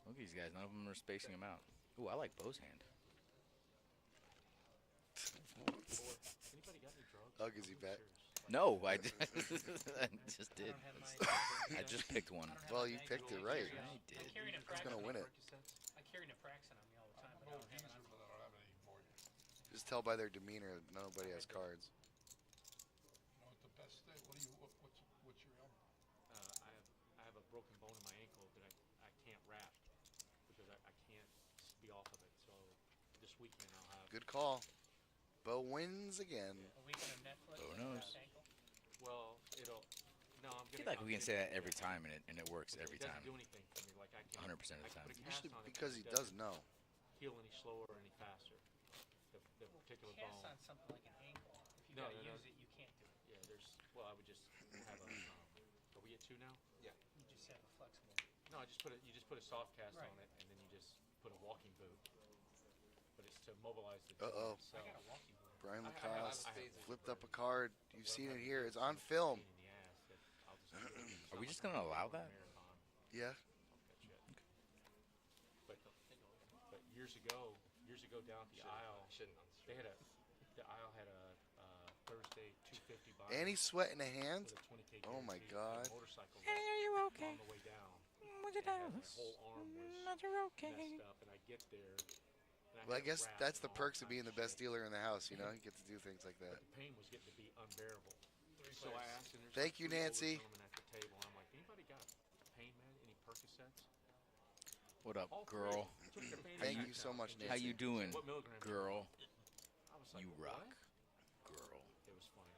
look at these guys, none of them are spacing them out. Ooh, I like Bo's hand. Anybody got any drugs? How is he bet? No, I just I did. don't have my. I just picked one. I don't have Well, my you bank picked it account. right. I I'm did. carrying a He's Praxis. gonna win it. I carry Naproxen on me all the time, but I don't have it on me. Just tell by their demeanor that nobody has cards. I have a broken bone in my ankle that I can't wrap because I can't be off of it. So this weekend I'll have. Good call. Bo wins again. A weekend of Netflix. Who and knows? that ankle. Well, it'll. No, I'm I feel gonna. like we can say that every time, and it works every It doesn't time. do anything for me. Like I can. 100% of the time. I can put a Usually cast on it, because but he it does doesn't know. heal any slower or any faster. The particular Cast bone. on something like an ankle. If you No, gotta no, no. use it, you can't do it. Yeah, there's. Well, I would just have a. Are we at 2 now? You just have a flexible. No, I just put you just put a soft cast Right. on it, and then you just put a walking boot. But it's to mobilize the. Uh-oh. joint itself. I got a walking boot. Brian I have Lacoste phases flipped up a card. You've seen it here. It's on film. Pain in the ass that I'll just Are we just gonna allow that? Marathon. Yeah. But years ago down at the aisle, Shouldn't on the they street. had the aisle had a Thursday 250 buy. And he's sweating a hand. with a 20K Oh my guarantee, God. a motorcycle Hey, are you wreck okay? on the way down. What's your And house? my whole arm was Not you're okay. messed up, and I get there. and Well, I had guess wraps that's and the all perks of kinds being the best shit. dealer in the house. You know, you get to do things like that. But the pain was getting to be unbearable. So I asked, and there's Thank like you, 3 older Nancy. gentlemen at the table, and I'm like, anybody got pain med? Any Percocets? What up, All 3 girl? took their pain Thank meds you so out much, and How just you said, doing, "What milligrams?" girl? I was like, You "What?" rock, girl. It was funny.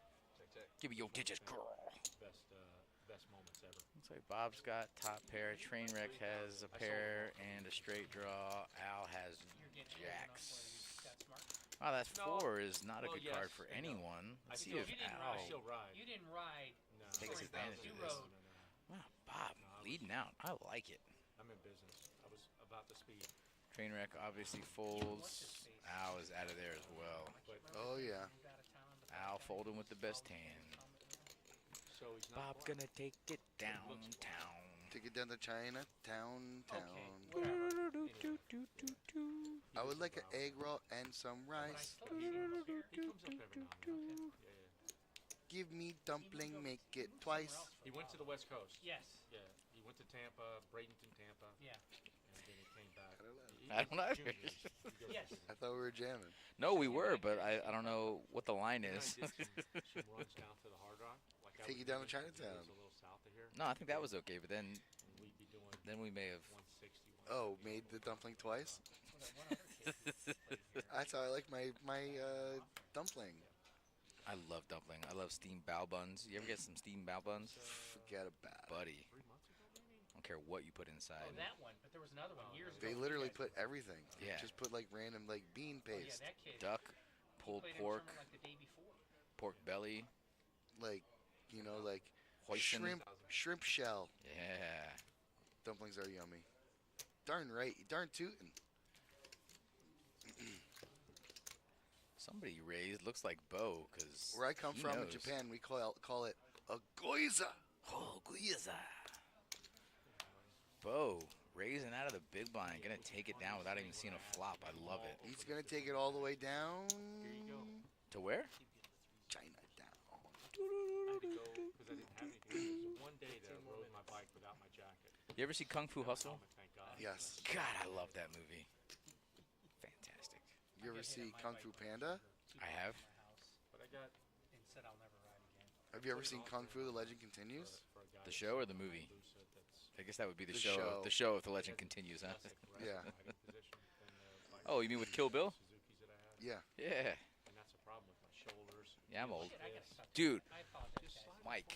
Check. Give me your digits, girl. Best moments ever. Looks like Bob's got top pair. Trainwreck has a pair and a straight draw. Al has You're getting old enough jacks. where you just got smart. Wow, that No. 4 is not a Well, good card yes for and no. anyone. I Let's see still, if You didn't Al. I still ride. You didn't ride. No. Takes Sorry, advantage of you this. rode. Wow, Bob No, I was- leading out. I like it. I'm in business. I was about to speed. Trainwreck obviously folds. Al is out of there as well. But Oh yeah. Moved out of town, but Al folding with the best hand. so he's not Bob blind. gonna take it downtown. Take it down to Chinatown. whatever. I would like an egg roll and some rice. He comes up every now and then. Yeah. Give me dumpling, make it twice. He went to the West Coast. Yes. Yeah. He went to Tampa, Bradenton, Tampa, Yeah. and then he came back. I don't know. Juniors, he goes Yes. to- I thought we were jamming. No, we were, but I don't know what the line Then I is. did some runs down to the Hard Rock. Like I take you down to It's Chinatown. a little south of here. No, I think that was okay, but then And we'd be doing we may have. 160. Oh, made the dumpling twice. What other kid played here? That's how I like my dumpling. I love dumpling. I love steamed bao buns. You ever get some steamed bao buns? Forget about it. Buddy, 3 months ago, maybe? I don't care what you put inside. Oh, that one. But there was another one years ago. They you literally guys put did. everything. Yeah. Just put like random like bean Oh, yeah, paste. that kid. Duck, he pulled played in a pork, tournament like the day before. pork belly, Like, you know, like hoisin. shrimp shell. Yeah. Dumplings are yummy. Darn right. Darn tootin'. Somebody raised looks like Bo, because Where I come from in Japan, we call it a goiza. Oh, guiza. Bo raising out of the big blind, gonna take it down without even seeing a flop. I love it. He's gonna take it all the way down. Here you go. To where? Chinatown. I had to go because I didn't have anything. There was one day that I rode my bike without my jacket. You ever see Kung Fu Hustle? Helmet, thank God. Yes. God, I love that movie. Fantastic. You ever see Kung Fu Panda? I have. But I got And said I'll never ride again. Have you ever seen Kung Fu: The Legend Continues? for a guy The show or the movie? lucid that's I guess that would be the The show. show. The show if the legend continues, huh? less aggressive Yeah. riding position than the bike Oh, you mean with Kill Bill? Suzukis that I have. Yeah. Yeah. And that's a problem with my shoulders. Yeah, I'm old. Shit, I gotta stop. Dude, I apologize, guys. Mike.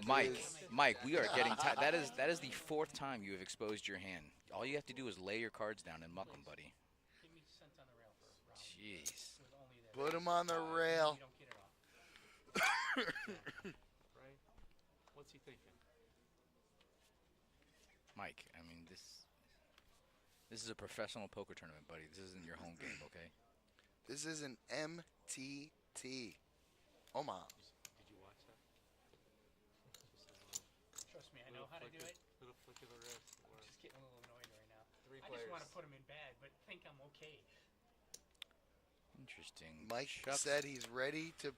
Mike. Mike, we are getting tired. That is the fourth time you have exposed your hand. All you have to do is lay your cards down and muck them, buddy. Give me cents on the rail for a round. Jeez. With only that. Put him on the rail. You don't get it off. Right? What's he thinking? Mike, I mean this is a professional poker tournament, buddy. This isn't your home game, okay? This is an MTT. Omaha. Did you watch that? Trust me, I know how to do it. Little flick of the wrist. I'm just getting a little annoyed right now. 3 I players. just want to put him in bad, but think I'm okay. Interesting. Mike Shucks. said he's ready to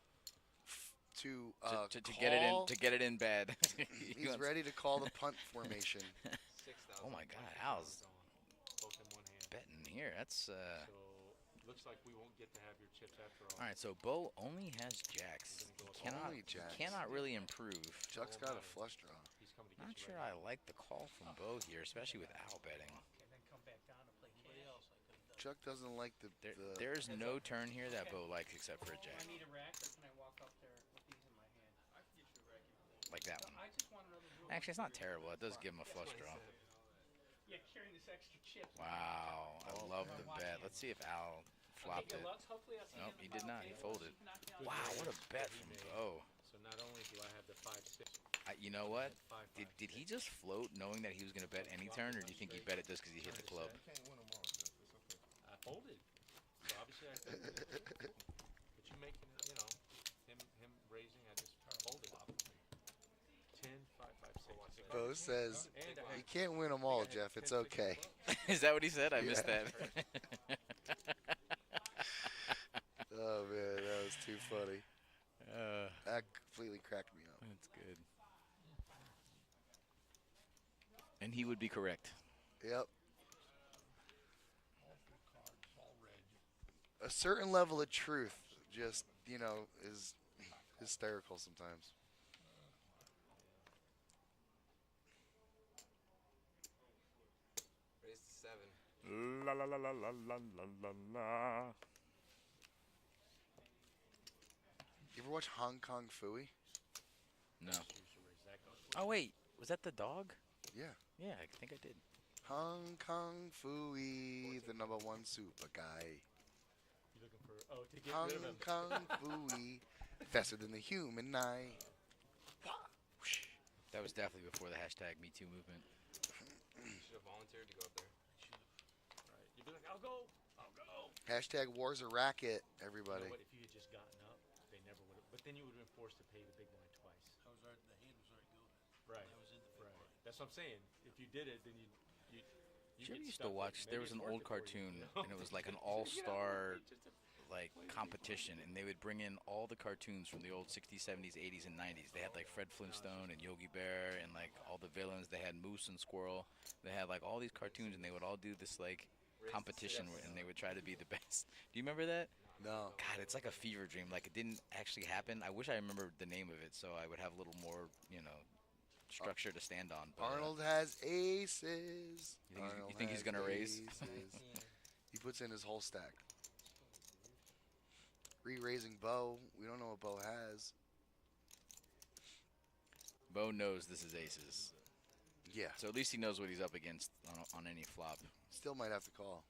to get it in call- to get it in bad. He's ready to call the punt formation. 6,000. Oh my God, Al's Both in one hand. betting here. That's So looks like we won't get to have your chips after all. all right. So Bo only has jacks. He cannot Only jacks. cannot really improve. Chuck's got a flush draw. He's coming to get Not you sure right I like the call from Bo here, especially with Al betting. And then come back down and play cash. Chuck doesn't like the There's no turn here that Bo likes except for a Do jack, I need a rack, or can I walk up there with these in my hand? I can get you a rack. like that one. I just want another rule. Actually, it's not terrible. It does give him a flush draw. Yeah, carrying this extra chips. Wow, I love the bet. Let's see if Al flopped Okay, it. good luck. Hopefully I'll see you Nope, in he the did final not. He table. folded. You can knock me out. Wow, what a bet from Bo. So not only do I have the 5-6, You know what? five, Did he just float knowing that he was going to bet any turn, or do you think he bet it just because he hit the club? You can't win them all, Jeff. It's okay. I folded. So obviously I folded. But you making it, you know, him raising, I just folded. 10, 5, 5, 6. Bo says And I you had can't win them all, Jeff. It's okay. Is that what he said? I missed Yeah. that. Oh man, that was too funny. uh, That completely cracked me up. that's good. And he would be correct. Yep. A certain level of truth just, is hysterical sometimes. Raise to 7. La la la la la la la la la. You ever watch Hong Kong Phooey? No. Oh wait, was that the dog? Yeah. Yeah, I think I did. Hong Kong Phooey, the #1 super guy. You looking for, to get Hong rid of him. Kong Phooey, faster than the human eye. That was definitely before the hashtag #MeToo movement. You should have volunteered to go up there. Right. You'd be like, I'll go. Hashtag war's a racket, everybody. You know what? If you had just gotten up, they never would have. But then you would have been forced to pay the big blind twice. The hand was already good. Right. I was in the big Right. blind. That's what I'm saying. If you did it, then you Did you ever get used stuck to with watch? it. There Maybe was an it's old worth it for you, cartoon, you know? and it was like an You know, all-star just to- like competition, and they would bring in all the cartoons from the old 60s, 70s, 80s, and 90s. They had like Fred Flintstone and Yogi Bear, and like all the villains. They had Moose and Squirrel. They had like all these cartoons, and they would all do this like Raise to competition, 6. and they would try to be the best. Do you remember that? No. God, it's like a fever dream. Like, it didn't actually happen. I wish I remembered the name of it so I would have a little more, structure to stand on. But, Arnold has aces. you think he's going to raise? Aces. He puts in his whole stack. Re-raising Bo. We don't know what Bo has. Bo knows this is aces. Yeah. So at least he knows what he's up against on any flop. Still might have to call.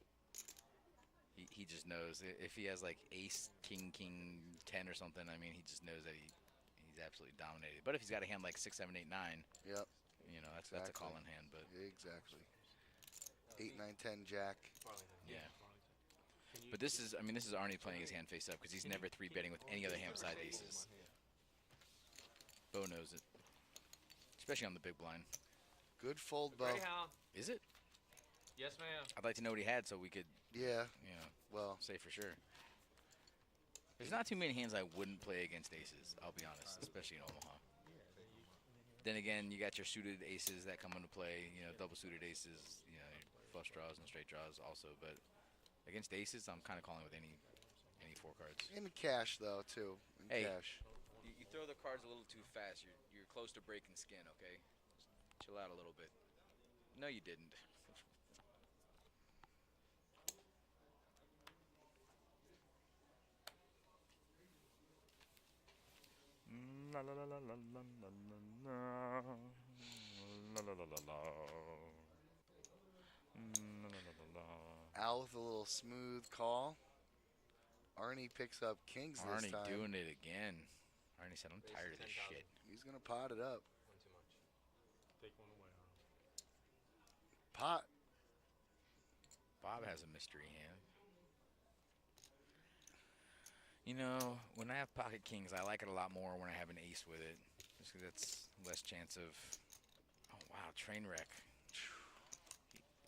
He just knows. If he has like ace, king, 10 or something, I mean, he just knows that he's absolutely dominated. But if he's got a hand like 6, 7, 8, 9, Yep. That's a calling hand. But Exactly. 8, 9, 10, Jack. yeah. But this is Arnie playing his hand face up because he's never 3-betting with any other hand besides aces. Bo knows it, especially on the big blind. Good fold, Bo. Ready, Hal? Is it? Yes, ma'am. I'd like to know what he had so we could, Yeah. Well, say for sure. There's not too many hands I wouldn't play against aces, I'll be honest, especially in Omaha. Then again, you got your suited aces that come into play, double suited aces, flush draws and straight draws also. But against aces, I'm kind of calling with any 4 cards. in cash, though, too. In Hey. cash. You throw the cards a little too fast. You're close to breaking skin, okay? Just chill out a little bit. No, you didn't. La la la la la la la la la la la la. Al with a little smooth call. Arnie picks up kings this Arnie time. doing it again. Arnie said, "I'm tired of this shit." He's going to pot it up. One too much. Take one away, Arnold. Pot. Bob has a mystery hand. When I have pocket kings, I like it a lot more when I have an ace with it. Just because it's less chance of... Oh, wow, train wreck.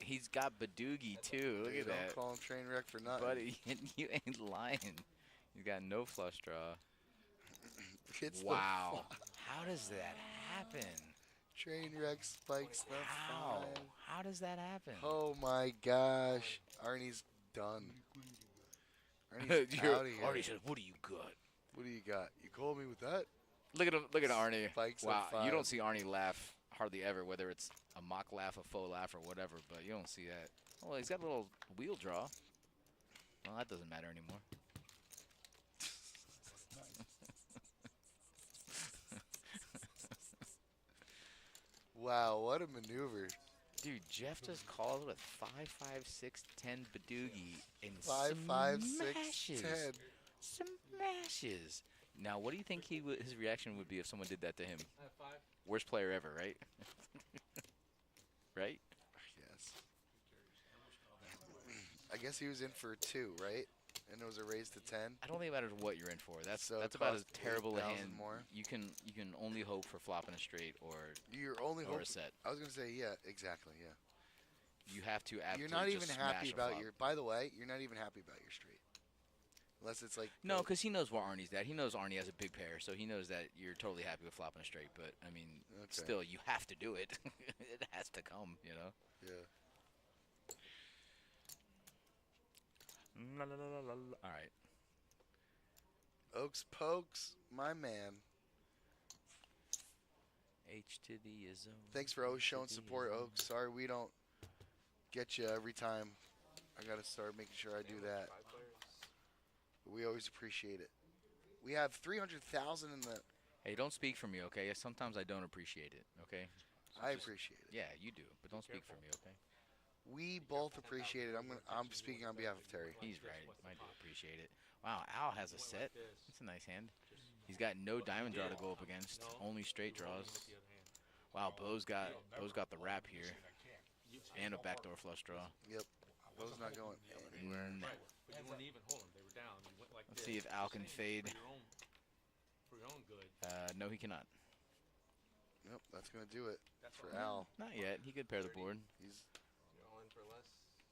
He's got Badoogie, too. Look at Don't that. call him train wreck for nothing. Buddy, you ain't lying. He's got no flush draw. It's the Wow. How does that happen? train wreck spikes the How? 5. How does that happen? Oh my gosh. Arnie's done. Arnie's out of here. Arnie said, "What do you got?" What do you got? You called me with that? Look at him. Look at Arnie. Spikes Wow, up 5. you don't see Arnie laugh hardly ever, whether it's a mock laugh, a faux laugh, or whatever. But you don't see that. Oh, well, he's got a little wheel draw. Well, that doesn't matter anymore. Wow, what a maneuver. Dude, Jeff just calls with 5, 5, 6, 10 Badoogie and 5, 5, 6, smashes. 10. Smashes. Now, what do you think his reaction would be if someone did that to him? I have 5. Worst player ever, right? Right? Yes. I guess he was in for 2, right? And it was a raise to 10. I don't think it matters what you're in for. That's So it about as cost terrible a 8,000 hand. more? You can only hope for flopping a straight or You're only or hoping. a set. I was going to say, yeah, exactly, yeah. You have to absolutely You're not even just happy smash a about flop. your. By the way, you're not even happy about your straight, unless it's like. No, because he knows where Arnie's at. He knows Arnie has a big pair, so he knows that you're totally happy with flopping a straight. But I mean, Okay. still, you have to do it. It has to come, Yeah. All right. Oaks pokes, my man. H to the is over. Thanks for always showing support, Oaks. Sorry we don't get you every time. I gotta start making sure I do that. 5 players. But we always appreciate it. We have 300,000 in the. Hey, don't speak for me, okay? Sometimes I don't appreciate it, okay? I appreciate it. Yeah, you do, but don't speak for me, okay? We both appreciate it. I'm speaking on behalf of Terry. He's right. I do appreciate it. Wow, Al has a set. That's a nice hand. He's got no diamond draw to go up against, only straight draws. Wow, Bo's got the wrap here, and a backdoor flush draw. Yep. Bo's not going anywhere. No. But you weren't even holding. They were down. You went like Let's this. see if Al can fade. For your own good. No, he cannot. Yep, that's gonna do it That's for all. Al. Not yet. He could pair the board. He's All in for less.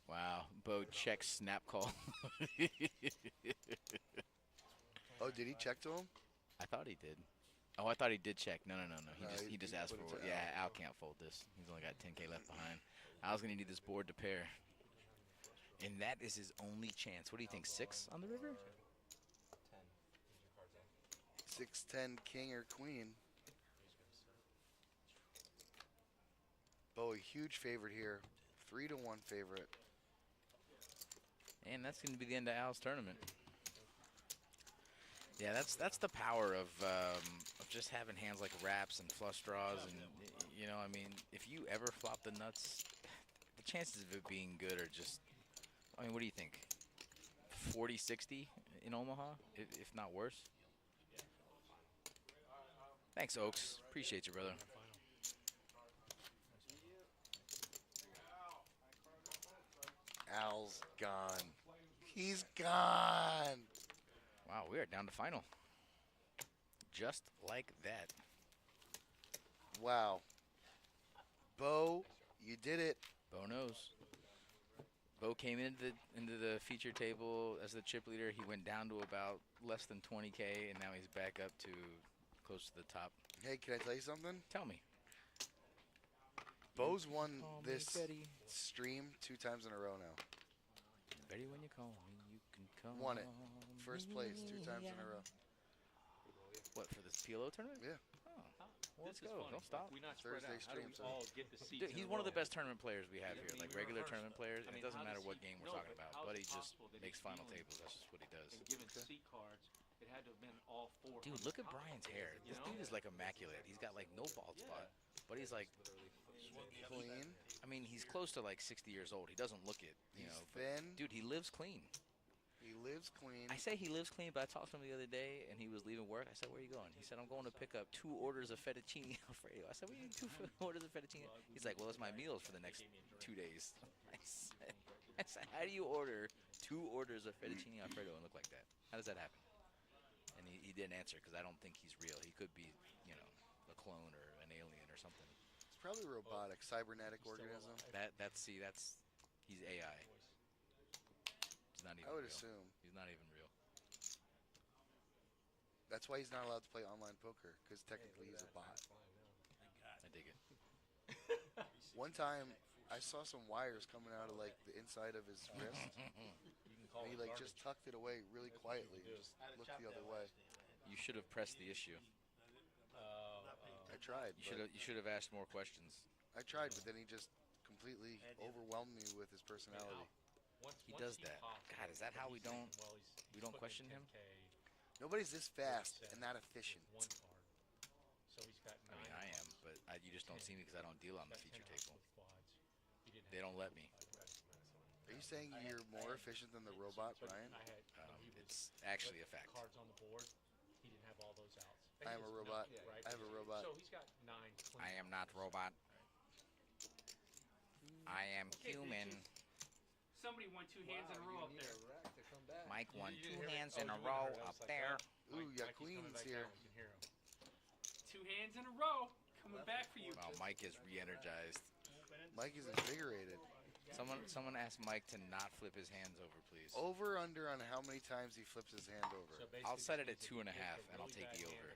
Wow, Bo checks snap call. Oh, did he check to him? I thought he did. Oh, I thought he did check. No. No, He just he asked put for it it. to Yeah, Al can't fold this. He's only got 10K left behind. Al's gonna need this board to pair, and that is his only chance. What do you think? 6 on the river? 6-10 king or queen. Bo, a huge favorite here. 3-1 favorite. And that's going to be the end of Al's tournament. Yeah, that's the power of just having hands like wraps and flush draws, and you know, I mean, if you ever flop the nuts, the chances of it being good are just, I mean, what do you think? 40-60 in Omaha, if not worse. Thanks, Oaks. Appreciate you, brother. Al's gone. He's gone. Wow, we are down to final. Just like that. Wow. Bo, you did it. Bo knows. Bo came into the feature table as the chip leader. He went down to about less than 20K, and now he's back up to close to the top. Hey, can I tell you something? Tell me. Bo's won Call me this Betty. stream 2 times in a row now. Betty, when you call me, you can call. Won it. First place 2 times in a row. What, for this PLO tournament? Yeah. Oh, well, let's This is go. funny. Don't stop. We not spread Thursday out. How do stream, we so- all get the seats Dude, in he's a one of the row? best tournament players we have Yeah, here, I mean, like we're regular rehearsed. tournament players. I And it mean, doesn't how matter does what he- game we're no, talking but about. how is Buddy it just possible that makes he's final dealing tables. That's just what he does. And given seat cards, it had to have been all 4. Dude, look at Brian's hair. This dude is like immaculate. He's got like no bald spot. But he's like, Clean. I mean, he's close to like 60 years old. He doesn't look it, you He's know. thin. Dude, he lives clean. He lives clean. I say he lives clean, but I talked to him the other day, and he was leaving work. I said, "Where are you going?" He said, "I'm going to pick up 2 orders of fettuccine alfredo." I said, "What do you need 2 orders of fettuccine?" He's like, "Well, it's my meals for the next 2 days." I said, "How do you order 2 orders of fettuccine alfredo and look like that? How does that happen?" And he didn't answer because I don't think he's real. He could be, you know, a clone or an alien or something. It's probably a robotic, cybernetic organism. That's he's AI. He's not even I would real. assume. He's not even real. That's why he's not allowed to play online poker, because technically he's a bot. I dig it. One time, I saw some wires coming out of like the inside of his wrist, and he like just tucked it away really quietly and just looked the other way. You should have pressed the issue. I tried. You should have asked more questions. I tried, but then he just completely overwhelmed me with his personality. He does that. God, is that how we don't question him? Nobody's this fast and that efficient. So he's got I mean, I am, but you just don't see me because I don't deal on the feature table. They don't let me. Are you saying you're more efficient than the robot, Brian? It's actually a fact. Cards on the board. He didn't have all those outs. I am a robot. I have a robot. So he's got 9 clean. I am not robot. I am human. Somebody won 2 hands in a row up there. Mike won 2 hands in a row up there. Ooh, yeah, Queen's here. 2 hands in a row. Coming back for you. Wow, Mike is re-energized. Mike is invigorated. Someone asked Mike to not flip his hands over, please. Over under on how many times he flips his hand over. I'll set it at 2.5, and I'll take the over.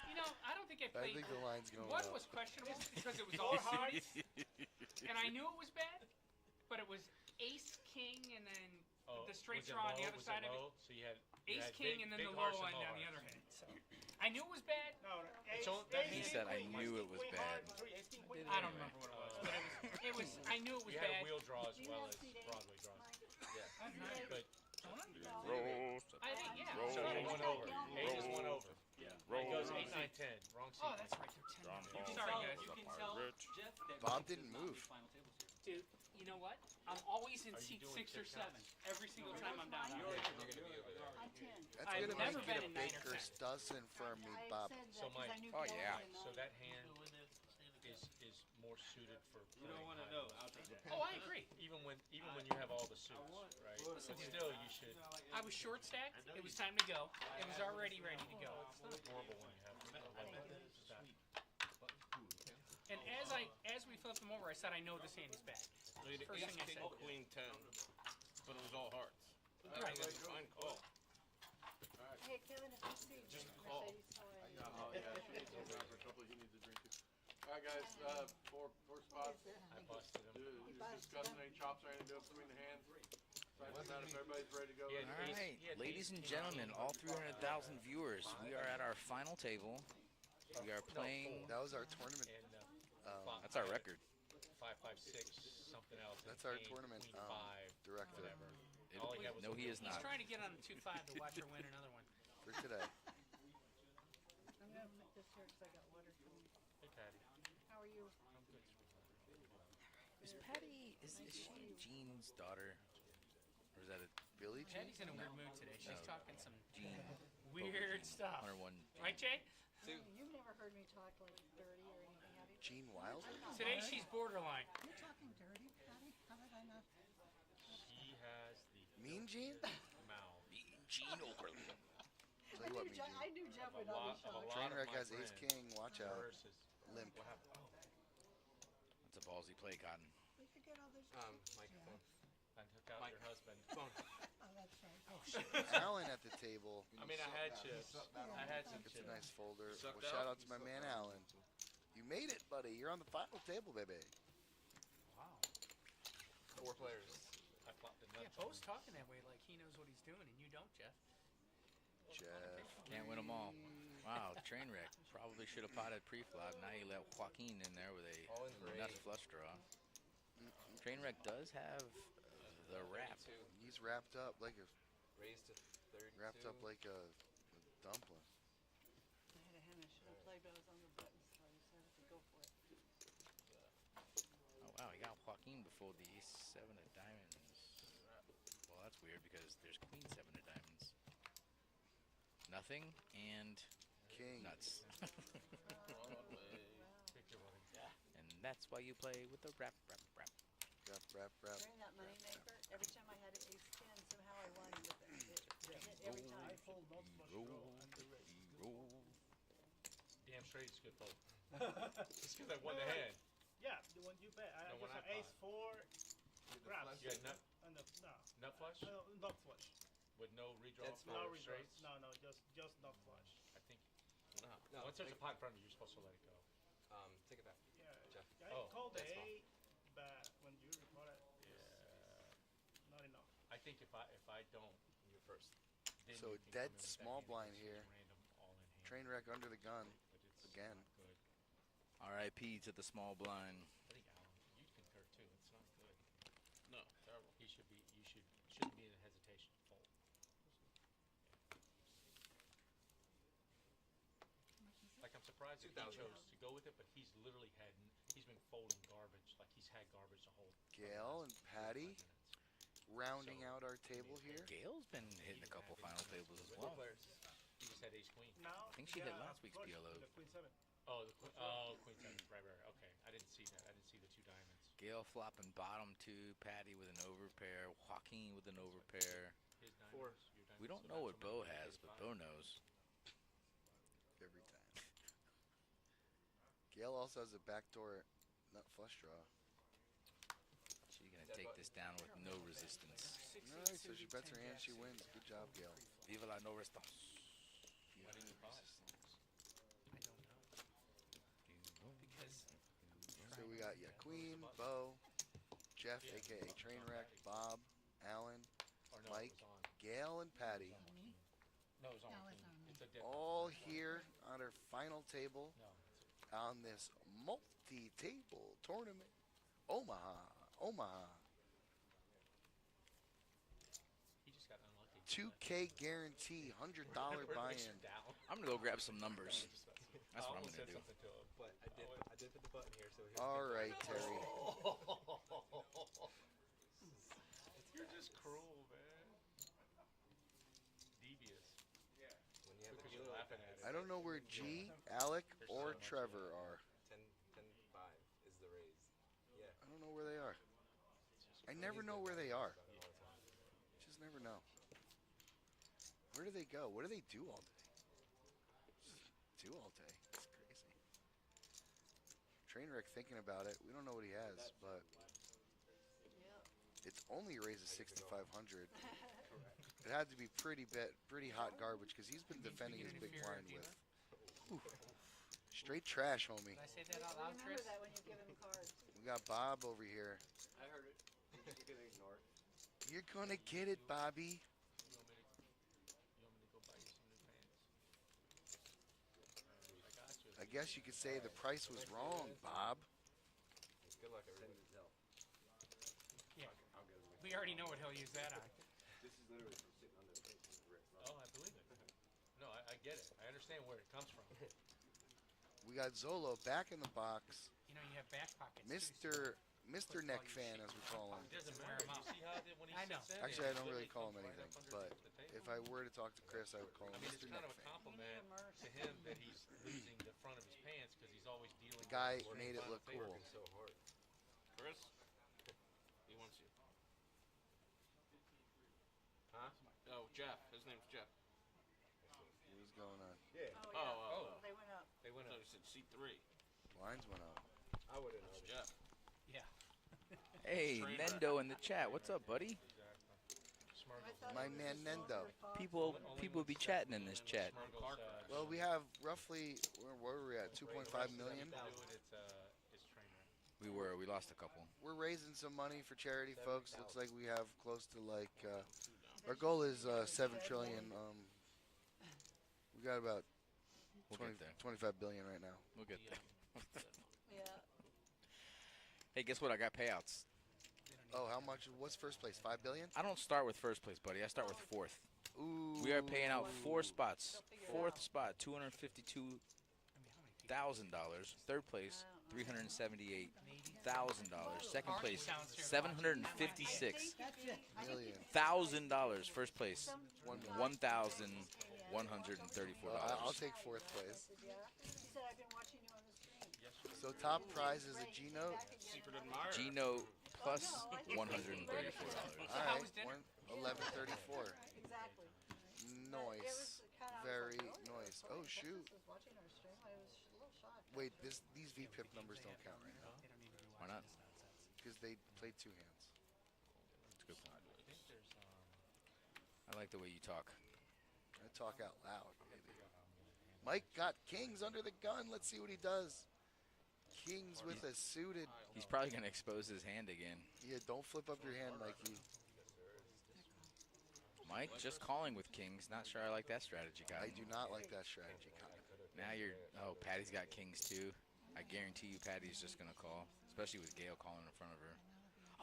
You know, I don't think I I played. think the line's going One up. was questionable because it was all hearts, and I knew it was bad, but it was ace, king, and then the straight draw on the other side of it. So you had Ace, king, and then the low one on the other hand. So I knew it was bad. He said, "I knew it was bad." I don't remember what it was, but it was. I knew it was You had a bad. wheel draw as well as Broadway draws. But I think yeah. so he went over. Ace is 1 over. He goes 8, 9, 10. Wrong seat. Oh, that's right. They're 10. Sorry, guys. You can tell Jeff that Bob we didn't will not move. be final tables here. Dude, you know what? I'm always in Are you seat doing 6 or 7 TikToks? every single time I'm down there. That's I've gonna never make been it a in 9 or Baker's 10. dozen for me, Bob. So Mike, Oh yeah. so that hand is more suited for You don't playing want to high know. roll. I'll take it. Oh, I agree. Even when you have all the suits, right? But still, you should. I was short stacked. It was time to go. It was already ready to go. It's not horrible when you have 11 stack. And as we flipped them over, I said, I know this hand is bad. Ace, First thing I king, said. queen, 10. But it was all hearts. Right. That's a fine call. Hey, Kevin, if you see Just a call. Oh, yeah, she needs to grab her a couple. He needs a drink too. All right, guys, four spots. I busted him. Discussing any chops or anything to do between the hands. Doesn't matter if everybody's ready to go. Yeah, All right, ladies and gentlemen, all 300,000 viewers, we are at our final table. We are playing. That was our tournament. That's our record. 5, 5, 6, something else. and That's our King, tournament Queen 5, director whatever. It- All he had was no, a he is He's not. trying to get on the 2-5 to watch her win another one. for today. I'm gonna make this here because I got water coming. Hey, Patty. How are you? I'm good, sweetheart. Is Patty, is she Jean's daughter? Or is that a Billy Jean? Patty's in a weird mood today. She's No. talking some Jean? weird stuff. 101. Right, Jay? You've never heard me talk like dirty or anything, have you? Gene Wilder? Today she's borderline. You're talking dirty, Patty? How did I not? He has the Mean Gene? mouth. Gene Okerlund. Tell you what, Mean I Gene. knew Jeff Of would a not lot, be of a shocked. lot Trainwreck of my has Ace friends. King. Watch out. Hers is Limp. what happened? Oh, That's a ballsy play, Cotton. We could get all this. Microphone. I took out your husband. Phone. Oh, that's right. Oh, shit. Alan at the table. I mean, I had chips. I had some It's chips. a nice folder. Sucked Well, shout out? out to my man Alan. You made it, buddy. You're on the final table, baby. Wow. 4 players. I flopped the Yeah, nuts. Bo's talking that way like he knows what he's doing, and you don't, Jeff. Jeff. Can't win them all. Wow, train wreck. Probably should have potted pre-flop. Now you let Joaquin in there with All a in nut gray. flush draw. Train wreck does have the wrap. 32. He's wrapped up like a Raised to 32. wrapped up like a dumpling. I had a hand I should have played, but I was on the button, so I decided to go for it. Oh wow, he got Joaquin before the ace 7 of diamonds. Well, that's weird because there's queen 7 of diamonds. Nothing and King. nuts. Picture one. And that's why you play with the wrap. Wrap. During that money maker, every time I had an ace 10, somehow I won with it. It hit every time. Damn straight, it's good fold. It's because I won the hand. Yeah, the one you bet. I No, when just I ace 4, wraps. You had nut, And no, nut flush not flush. with no redraw That's for No straights. redraws. No, just not flush. I think No, once there's a take, pot in front of you, you're supposed to let it go. take it back. Yeah, Jeff. I Oh, called the that's small. 8, but when you report it, not enough. I think if I don't, You're first. then So you can dead come in with that small hand blind because it's here. Random all in hand. Train wreck under the gun. But it's again. not good. R.I.P. to the small blind. I think Alan, you concur too. It's not good. No, terrible. He should be. You shouldn't be in hesitation. Fold. Like I'm surprised that he 2,000. chose to go with it, but he's literally he's been folding garbage. Like he's had garbage the whole. Gail and Patty 5 minutes. rounding So, out our table here. Gail's been hitting a couple final tables as 4 well. players. He just had ace queen. Now, I think she hit yeah, last week's flush, PLO. The queen 7. Oh, queen 7. Right. Okay, I didn't see that. I didn't see the 2 diamonds. Gail flopping bottom 2, Patty with an overpair, Joaquin with an overpair. His Four. diamonds. Your diamonds. We don't So know that's what Bo makes it has, but 5. Bo knows. Every time. Gail also has a backdoor nut flush draw. She's gonna take this down with no resistance. Alright, so she bets her hand, she wins. Good job, Gail. Viva la no resistance. Why didn't you buy it? I don't know. Because So we got Queen, Bo, Jeff, aka Trainwreck, Bob, Alan, or no, Mike, it was on. Gail, and Patty No, it was on. No, king. it's on me. It's a different. all here on our final table No. on this multi-table tournament. Omaha. He just got unlucky. 2K guarantee, $100 buy-in. Down. I'm gonna go grab some numbers. That's I what I'm almost gonna said do. something to him. But I did put the button here, so here's All the right, Terry. You're just cruel, man. Devious. when you have Because a you're dealer laughing at it. I don't know where G, Alec, or Trevor are. 10, 10, 5 is the raise. Yeah. I don't know where they are. I never know where they are. Just never know. Where do they go? What do they do all day? Just do all day. It's crazy. Trainwreck thinking about it. We don't know what he has, but Yep. it's only raises 6,500. It had to be pretty hot garbage because he's been defending his big blind with. Whew. Straight trash, homie. Did I say that out loud, Remember Chris? that when you give him cards. We got Bob over here. I heard it. You're going to ignore it. You're gonna get it, Bobby. You want me to go buy you some new pants? I got you. I guess you could say the price was wrong, Bob. Good luck, everybody. Yeah. We already know what he'll use that on. This is literally from sitting on the wrist. Oh, I believe it. No, I get it. I understand where it comes from. We got Zolo back in the box. You know, you have back pockets. Too, Mr. Neck Fan, as we call him. It doesn't Wear matter. 'em You out. see how when he I know. sits in, Actually, I it don't really literally call him comes right anything, up but underneath the if table. I were to talk to Chris, I would call I him mean, it's Mr. kind Neck of a Fan. compliment to him that he's losing the front of his pants because he's always dealing The guy with made it look cool. So hard. Chris? He wants you. Huh? Oh, Jeff. His name's Jeff. What's going on? Yeah. Oh, yeah. Oh. They went up. They went So up. he said C3. Lines went up. I wouldn't know. That's Jeff. Yeah. Hey, Trainer. Nendo in the chat. What's up, buddy? I thought My it was man just Nendo. Walter Fox. People be chatting in this chat. Well, we have roughly, where were we at? 2.5 million. It's trainer. We lost a couple. We're raising some money for charity, folks. Looks like we have close to like, our goal is 7 trillion. We got about We'll 20, get there. 25 billion right now. We'll get there. Yeah. Hey, guess what? I got payouts. Oh, how much? What's first place? 5 billion? I don't start with first place, buddy. I start with fourth. Ooh. We are paying out 4 spots. Fourth spot, $252,000. Third place, $378,000. Second place, $756,000. First place, $1,134. I'll take fourth place. He said, I've been watching you on the stream. So top prize is a G Note. Secret admirer. Gino plus $134. All how right, was dinner? 1134. Exactly. Noise. Very noise. Oh shoot. I was watching our stream. I was a little shocked. Wait, these VPIP numbers don't count right now They don't need to be Why watching not? this nonsense. because they played 2 hands. That's a good point. I like the way you talk. I talk out loud, baby. Mike got kings under the gun. Let's see what he does. Kings with a suited. He's probably going to expose his hand again. Yeah, don't flip up your hand, Mikey. Mike, just calling with kings. Not sure I like that strategy, guy. I do not like that strategy, Kyle. Now you're... Oh, Patty's got kings, too. I guarantee you Patty's just going to call. Especially with Gail calling in front of her.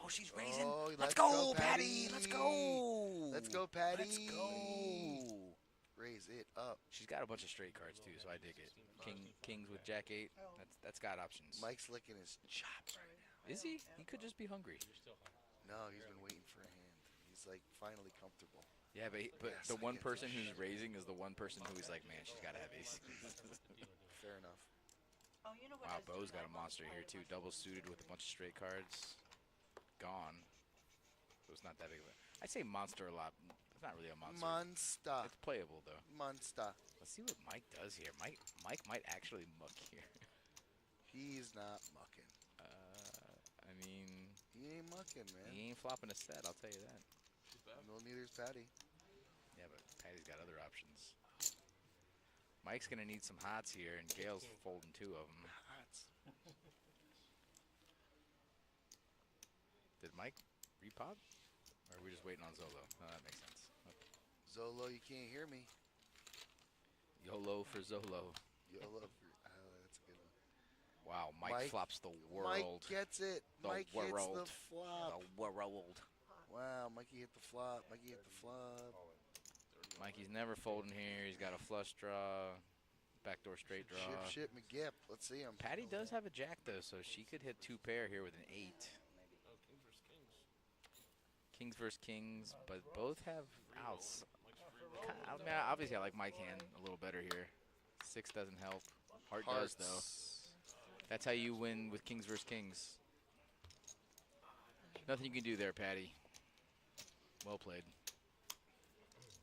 Oh, she's raising. Oh, Let's let's go, go, Patty. Patty. Let's go. Let's go, Patty. Let's go. Raise it up. She's got a bunch of straight cards, too, so I dig it. Kings with Jack 8. That's got options. Mike's licking his chops right now. Is he? He could just be hungry. No, he's been waiting for a hand. He's like finally comfortable. Yeah, but Yes, the I one get person that. who's raising is the one person who he's like, man, she's got to have ace. Fair enough. Oh, you know what? Wow, I was Bo's doing? got a I watched monster my here, too. mushroom Double suited with a bunch of straight cards. Gone. So it's not that big of a... I'd say monster a lot. It's not really a monster. Monster. It's playable, though. Monster. Let's see what Mike does here. Mike might actually muck here. He's not mucking. I mean, He ain't mucking, man. he ain't flopping a set, I'll tell you that. No, neither's Patty. Yeah, but Patty's got other options. Mike's going to need some hots here, and Gail's folding 2 of them. Hots. Did Mike repop? Or are we just waiting on Zolo? No, that makes sense. Okay. Zolo, you can't hear me. YOLO for Zolo. YOLO. That's a good one. Wow, Mike flops the world. Mike gets it. The Mike hits the world. flop. The world. Wow, Mikey hit the flop. Mikey hit the flop. Mikey's never folding here. He's got a flush draw. Backdoor straight draw. Ship, McGip. Let's see him. Patty does have a jack, though, so she could hit 2 pair here with an 8. Oh, King versus Kings. Kings versus Kings, but both have outs. I mean, obviously, I like Mike hand a little better here. 6 doesn't help. Heart does, though. That's how you win with Kings versus Kings. Nothing you can do there, Patty. Well played.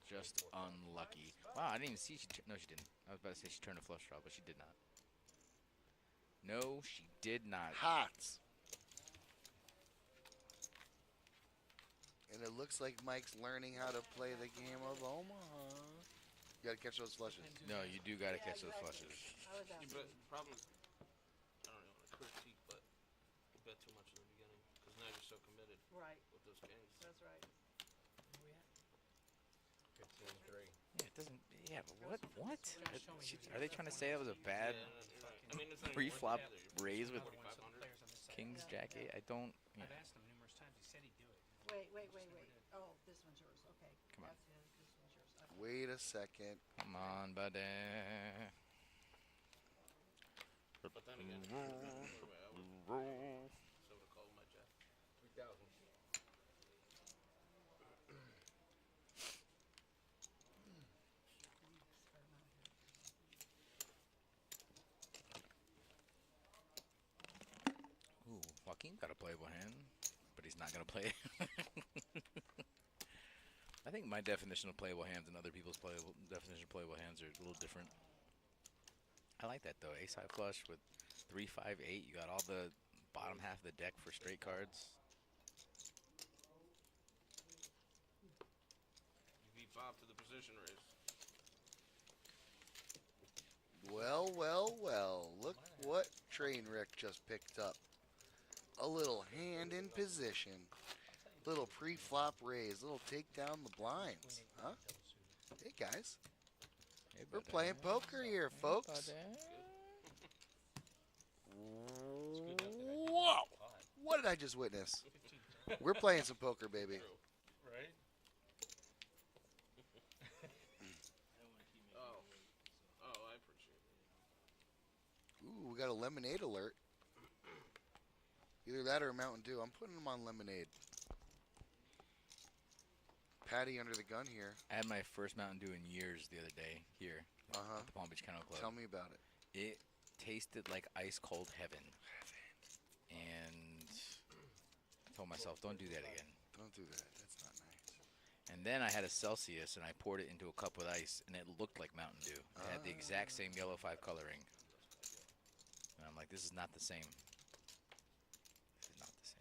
Just unlucky. Wow, I didn't even see she... No, she didn't. I was about to say she turned a flush draw, but she did not. No, she did not. Hots. And it looks like Mike's learning how to play the game of Omaha. You gotta catch those flushes. No, you do got to catch those flushes. I was Yeah, out. but the problem is, I don't know, critique, but you bet too much in the beginning because now you're so committed Right. with those kings. That's right. 15-3. Yeah, it doesn't. Yeah, but what? What? Are they trying to say that was a bad I mean, it's not even pre-flop worth it either. raise with 4,500. King's Jack 8? I don't. Yeah. I've asked him numerous times. He said he'd do it. Wait. Oh, this one's yours. Okay. Come on. That's his. This one's yours. Okay. Wait a second. Come on, buddy. But then again, so would have called my Jeff. 3,000. Ooh, Joaquin got a playable hand, but he's not gonna play. I think my definition of playable hands and other people's definition of playable hands are a little different. I like that though. Ace high flush with 3, 5, 8. You got all the bottom half of the deck for straight cards. You beat Bob to the position raise. Well. Look what Trainwreck just picked up. A little hand in position. Little pre-flop raise. Little take down the blinds. Huh? Hey, guys. Hey, We're buddy. playing poker here, folks. Buddy. Whoa! What did I just witness? We're playing some poker, baby. Right? Oh, I appreciate it. Ooh, we got a lemonade alert. Either that or a Mountain Dew. I'm putting them on lemonade. Patty under the gun here. I had my first Mountain Dew in years the other day here Uh-huh. at the Palm Beach Kennel Club. Tell me about it. It tasted like ice cold heaven. And I told myself, don't do that again. Don't do that. That's not nice. And then I had a Celsius and I poured it into a cup with ice and it looked like Mountain Dew. It had the exact same yellow 5 coloring. And I'm like, this is not the same. This is not the same.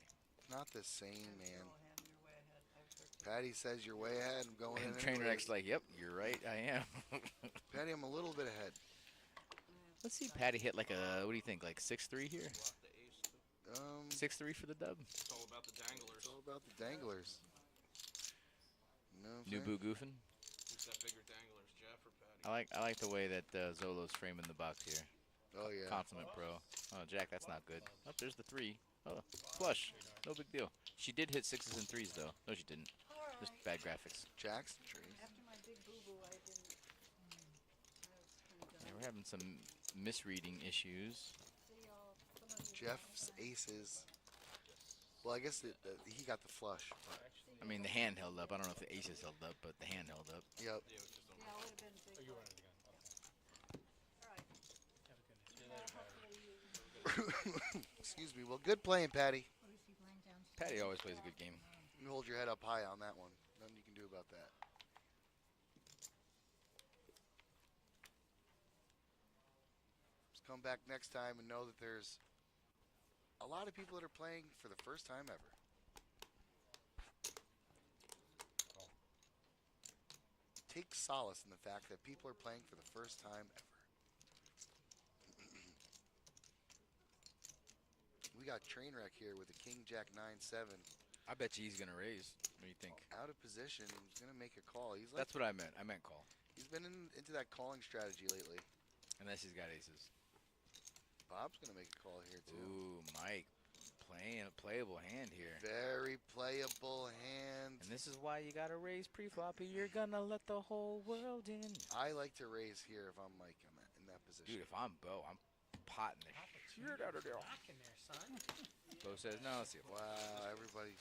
Not the same, man. Girl hand, you're way ahead. I have 13. Patty says you're way ahead. I'm going in And anyways. Trainwreck's like, yep, you're right, I am. Patty, I'm a little bit ahead. Let's see Patty hit like a, what do you think, like 6-3 here? Block the ace, too. 6-3 for the dub? It's all about the danglers. It's all about the danglers. You know what I'm New saying? Boo Goofing? Who's got bigger danglers, Jeff or Patty? I like the way that Zolo's framing the box here. Oh, yeah. Consummate pro. Oh, Jack, that's not good. Oh, there's the 3. Oh, flush. No big deal. She did hit 6s and 3s, though. No, she didn't. Just bad graphics. Jackson trees. After my big boo-boo, I didn't. I was kind of done. Yeah, we're having some misreading issues. See y'all. Some of you Jeff's aces. Well, I guess he got the flush. But I mean, the hand held up. I don't know if the aces held up, but the hand held up. yep. Yeah, it would have been big. Oh, you were fun. running the gun. Okay. All right. Have a good night. Hopefully you. Excuse me. Well, good playing, Patty. What is he playing downstairs? Patty always plays a good game. You hold your head up high on that one. Nothing you can do about that. Just come back next time and know that there's a lot of people that are playing for the first time ever. Take solace in the fact that people are playing for the first time ever. We got Trainwreck here with a King Jack 9-7. I bet you he's going to raise. What do you think? Out of position. He's going to make a call. He's like, That's what I meant. I meant call. he's been into that calling strategy lately. Unless he's got aces. Bob's going to make a call here, too. Ooh, Mike. Playing a playable hand here. Very playable hand. And this is why you got to raise pre-floppy. You're going to let the whole world in. I like to raise here if I'm Mike. I'm in that position. Dude, if I'm Bo, I'm potting the shit out of there. Back in there, son. Bo says, no, let's see. Wow, everybody's.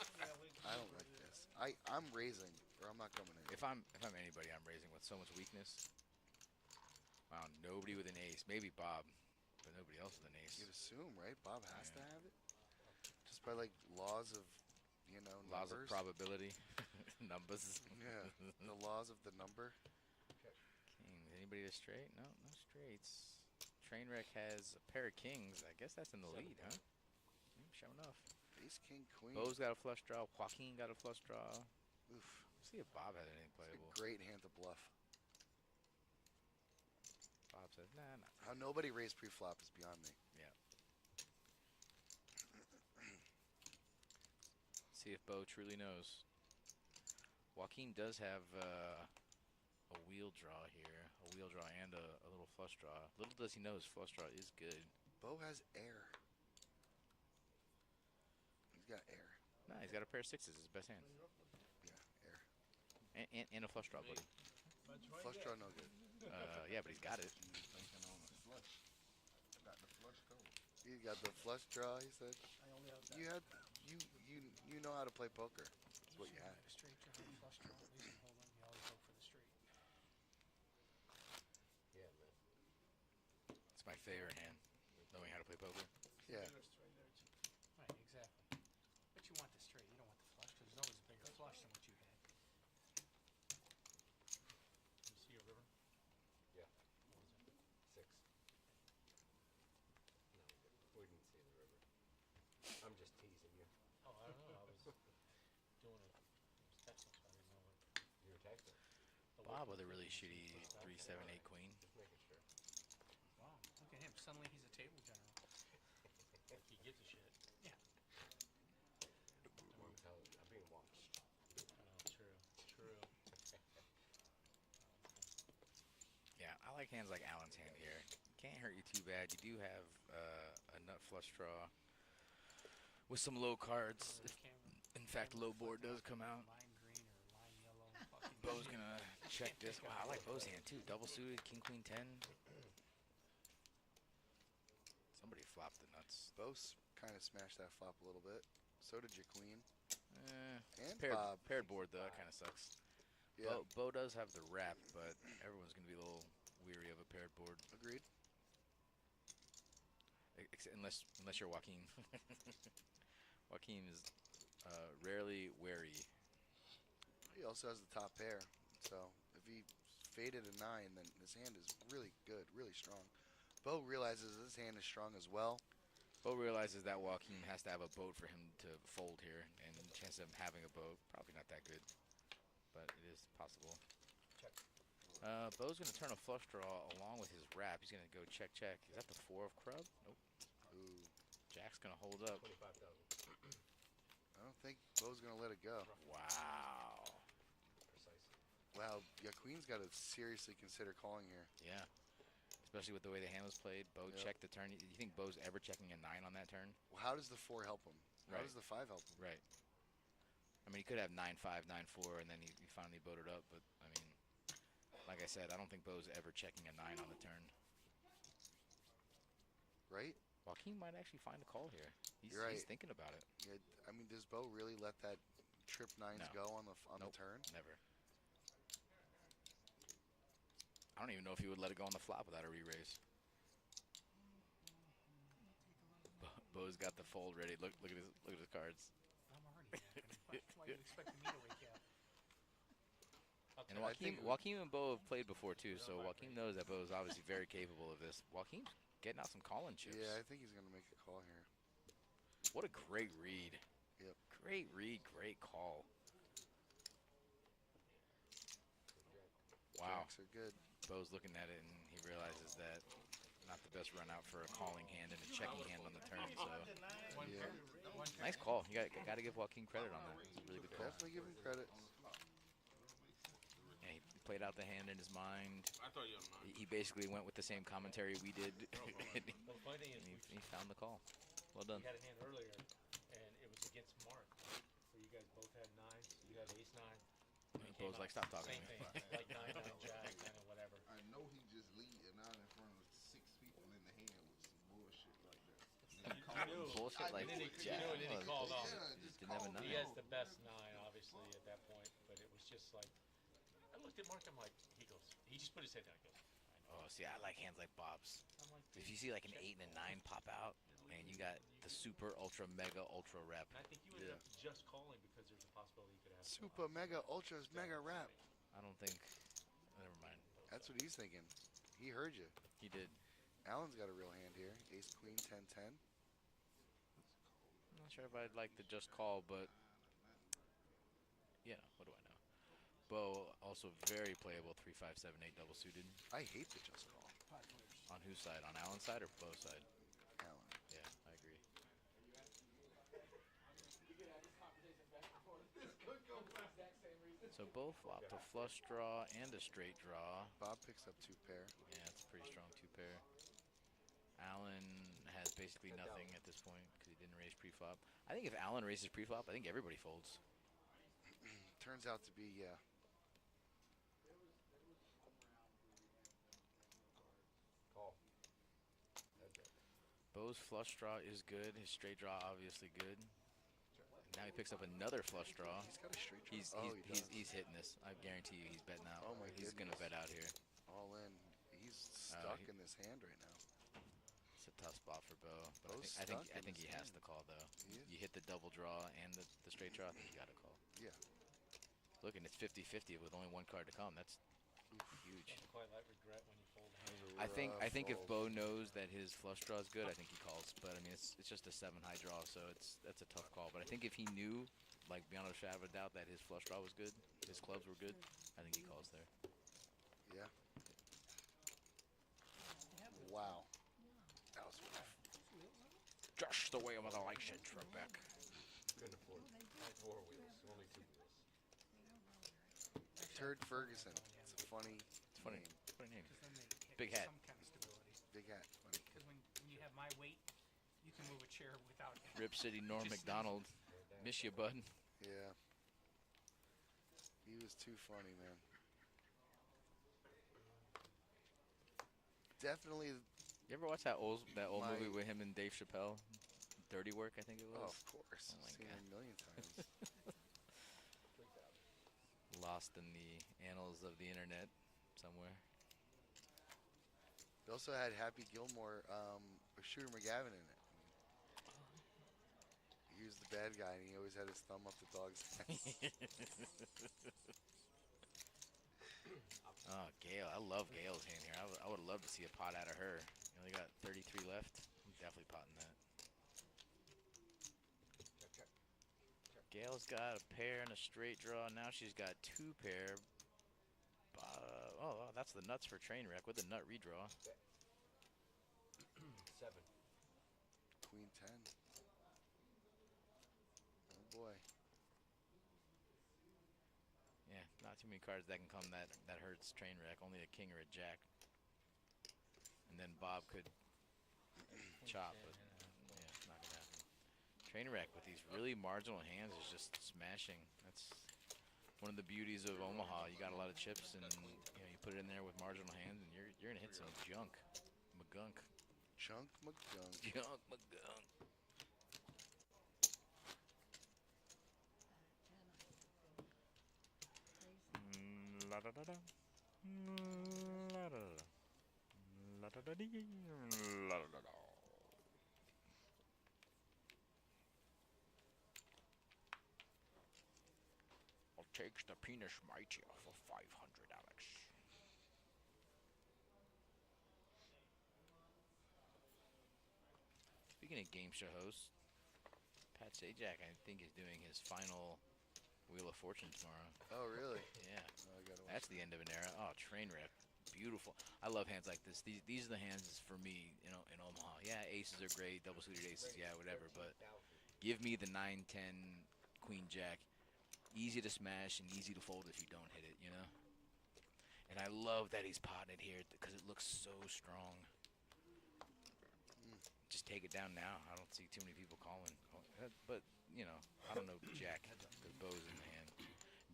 I don't like this. I'm raising, or I'm not coming in. If I'm anybody, I'm raising with so much weakness. Wow, nobody with an ace. Maybe Bob, but nobody else with an ace. You'd assume, right? Bob has to Yeah. have it, just by like laws of, you know, Laws of numbers. probability. Numbers. Yeah, the laws of the number. Kings. Anybody to straight? No, no straights. Trainwreck has a pair of kings. I guess that's in the lead, huh? Sure enough. Ace, king, queen. Bo's got a flush draw. Joaquin got a flush draw. Oof. See if Bob had anything It's playable. a great hand to bluff. Bob says, nah, nah. How nobody raised pre-flop is beyond me. Yeah. See if Bo truly knows. Joaquin does have a wheel draw here. A wheel draw and a little flush draw. Little does he know his flush draw is good. Bo has air. He's got air. Nah, he's got a pair of sixes. His best hand. Yeah, air. And a flush draw, buddy. Flush draw no good. Yeah, but he's got it. Flush. Got the flush code. He got the flush draw. He said. I only have that. You know how to play poker. That's what you had. A straight draw, flush draw, at least hold on. You always go for the straight. Yeah, man. It's my favorite hand, knowing how to play poker. Yeah. Fingers right there, too. Right, exactly. But you want the straight. You don't want the flush because there's always a bigger flush than what you had. You see a river? Yeah. What was it? 6. No, we didn't see the river. I'm just teasing you. Oh, I don't know. I was doing it. I was texting, so I didn't know what. You were texting. Bob with a really shitty 3-7-8 queen. Just making sure. Wow, look at him. Suddenly he's a table general. He gives a shit. Yeah. I'm being watched. I know, true. True. Yeah, I like hands like Alan's hand here. Can't hurt you too bad. You do have a nut flush draw with some low cards. On the camera. In fact, low board does come out. Lime green or lime yellow. Fucking Bo's gonna check this. Wow, I like Bo's hand too. Double suited, king, queen, 10. Somebody flopped the nuts. Bo kind of smashed that flop a little bit. So did your queen. And Paired, Bob. paired board though, that kind of sucks. Yeah. Bo does have the wrap, but everyone's gonna be a little weary of a paired board. Agreed. Unless you're Joaquin. Joaquin is rarely wary. He also has the top pair. So if he faded a 9, then his hand is really good, really strong. Bo realizes his hand is strong as well. Bo realizes that Joaquin has to have a boat for him to fold here, and the chance of him having a boat, probably not that good, but it is possible. Check. Bo's going to turn a flush draw along with his wrap. He's going to go check, check. Is that the 4 of club? Nope. Ooh. Jack's going to hold up. 25,000. I don't think Bo's going to let it go. Wow. Precisely. Wow, your queen's got to seriously consider calling here. Yeah. Especially with the way the hand was played. Bo Yep. checked the turn. You think Bo's ever checking a 9 on that turn? Well, how does the 4 help him? How Right. does the 5 help him? Right. I mean, he could have 9-5, 9-4, and then he finally boated up. But, I mean, like I said, I don't think Bo's ever checking a 9 on the turn. Right? Joaquin might actually find a call here. You're right. He's thinking about it. Yeah, I mean, does Bo really let that trip 9s No. go on the Nope. turn? Never. I don't even know if he would let it go on the flop without a re-raise. Bo's got the fold ready. Look at his cards. I'm already yapping. Why are you expecting me to wake you up? And I think- Joaquin and Bo have played before too, so Joaquin knows that Bo is obviously very capable of this. Joaquin's getting out some calling chips. Yeah, I think he's going to make a call here. What a great read. Yep. Great read, great call. Wow. Jacks are good. Bo's looking at it and he realizes that not the best run out for a calling hand and a checking hand on the turn. So Yeah. nice call. You got to give Joaquin credit on that. It's a really good call. Definitely give him credit. Yeah, he played out the hand in his mind. I thought you were mine. He basically went with the same commentary we did, and Well, the funny thing is, he found the call. Well done. we had a hand earlier, and it was against Mark, where you guys both had 9s. You had ace 9. And Bo's like, stop talking Same to me. thing, like 9, 9, jack, 9, whatever. I know he just lead and out in front of 6 people in the hand with some bullshit like that. You knew. Bullshit like And then he- Jack. you knew, and then he called off. Yeah, Just just didn't have a call nine. He has the best 9, obviously, at that point, but it was just like, I looked at Mark, I'm like, he just put his head down, he goes, I know. Oh, see, I like hands like Bob's. I'm like, If you see like an 8 and a 9 pop out, and you got the super, ultra, mega, ultra rep. I think you ended up just calling because there's a possibility you could have Super, mega, ultras, mega wrap. I don't think. Never mind. That's what he's thinking. He heard you. He did. Alan's got a real hand here. Ace, queen, 10, 10. I'm not sure if I'd like to just call, but yeah, what do I know? Bo also very playable 3, 5, 7, 8 double suited. I hate the just call. On whose side? On Alan's side or Bo's side? Alan. Yeah, I agree. So Bo flopped a flush draw and a straight draw. Bob picks up 2 pair. Yeah, it's a pretty strong 2-pair. Allen has basically nothing at this point because he didn't raise pre-flop. I think if Allen raises pre-flop, I think everybody folds. Turns out to be, yeah. Call. Heads up. Bo's flush draw is good. His straight draw obviously good. Now he picks up another flush draw. He's got a straight draw. He's hitting this. I guarantee you he's betting out. Oh my He's gonna bet out here. All in. He's stuck in this hand right now. It's a tough spot for Bo. But Bo's I stuck think in he this has hand. to call though. He is. You hit the double draw and the straight draw. I think you got to call. Yeah. Look, and it's 50-50 with only 1 card to come. That's huge. Don't quite like regret when you fold a hand. I think if Bo knows that his flush draw is good, I think he calls. But I mean, it's just a 7 high draw, so that's a tough call. But I think if he knew, like beyond a shadow of a doubt, that his flush draw was good, his clubs were good, I think he calls there. Yeah. Wow. That was rough. Just the way I'm gonna like it, Trebek. Couldn't afford 4 wheels. Only 2 wheels. Turd Ferguson. It's a funny. It's funny. name. Funny name. Because then they hit Big hat. some kind of stability. Big hat. Funny. Because when you have my weight, you can move a chair without. Rip City Norm McDonald. Miss you, bud. Yeah. He was too funny, man. Definitely. You ever watch that old My- movie with him and Dave Chappelle? Dirty Work, I think it Oh, was. of course. Oh my I've seen God. it a million times. Lost in the annals of the internet somewhere. They also had Happy Gilmore with Shooter McGavin in it. He was the bad guy, and he always had his thumb up the dog's ass. Oh, Gail. I love Gail's hand here. I would love to see a pot out of her. You only got 33 left. I'm definitely potting that. Check. Gail's got a pair and a straight draw. Now she's got 2 pair. Oh, that's the nuts for train wreck with a nut redraw. 7. Queen 10. Oh, boy. Yeah, not too many cards that can come that hurts train wreck. Only a king or a jack. And then Bob could chop, but yeah, it's not gonna happen. Train wreck with these really marginal hands is just smashing. That's one of the beauties of Omaha. You got a lot of chips, and you put it in there with marginal hands, and you're gonna hit some junk, magunk, Chunk McGunk. junk, magunk. La da da da. La da da da. La da da dee. La da da da. I'll take the penis mighty for 500, Alex. Speaking of game show hosts, Pat Sajak, I think, is doing his final Wheel of Fortune tomorrow. Oh, really? Yeah. Oh, I gotta watch That's the end of an era. Oh, train wreck. Beautiful. I love hands like this. These are the hands for me, in Omaha. Yeah, aces are great, double suited aces, yeah, whatever. But give me the 9, 10, queen, jack. Easy to smash and easy to fold if you don't hit it, And I love that he's potting it here because it looks so strong. Just take it down now. I don't see too many people calling. But, I don't know jack because Bo's in the hand.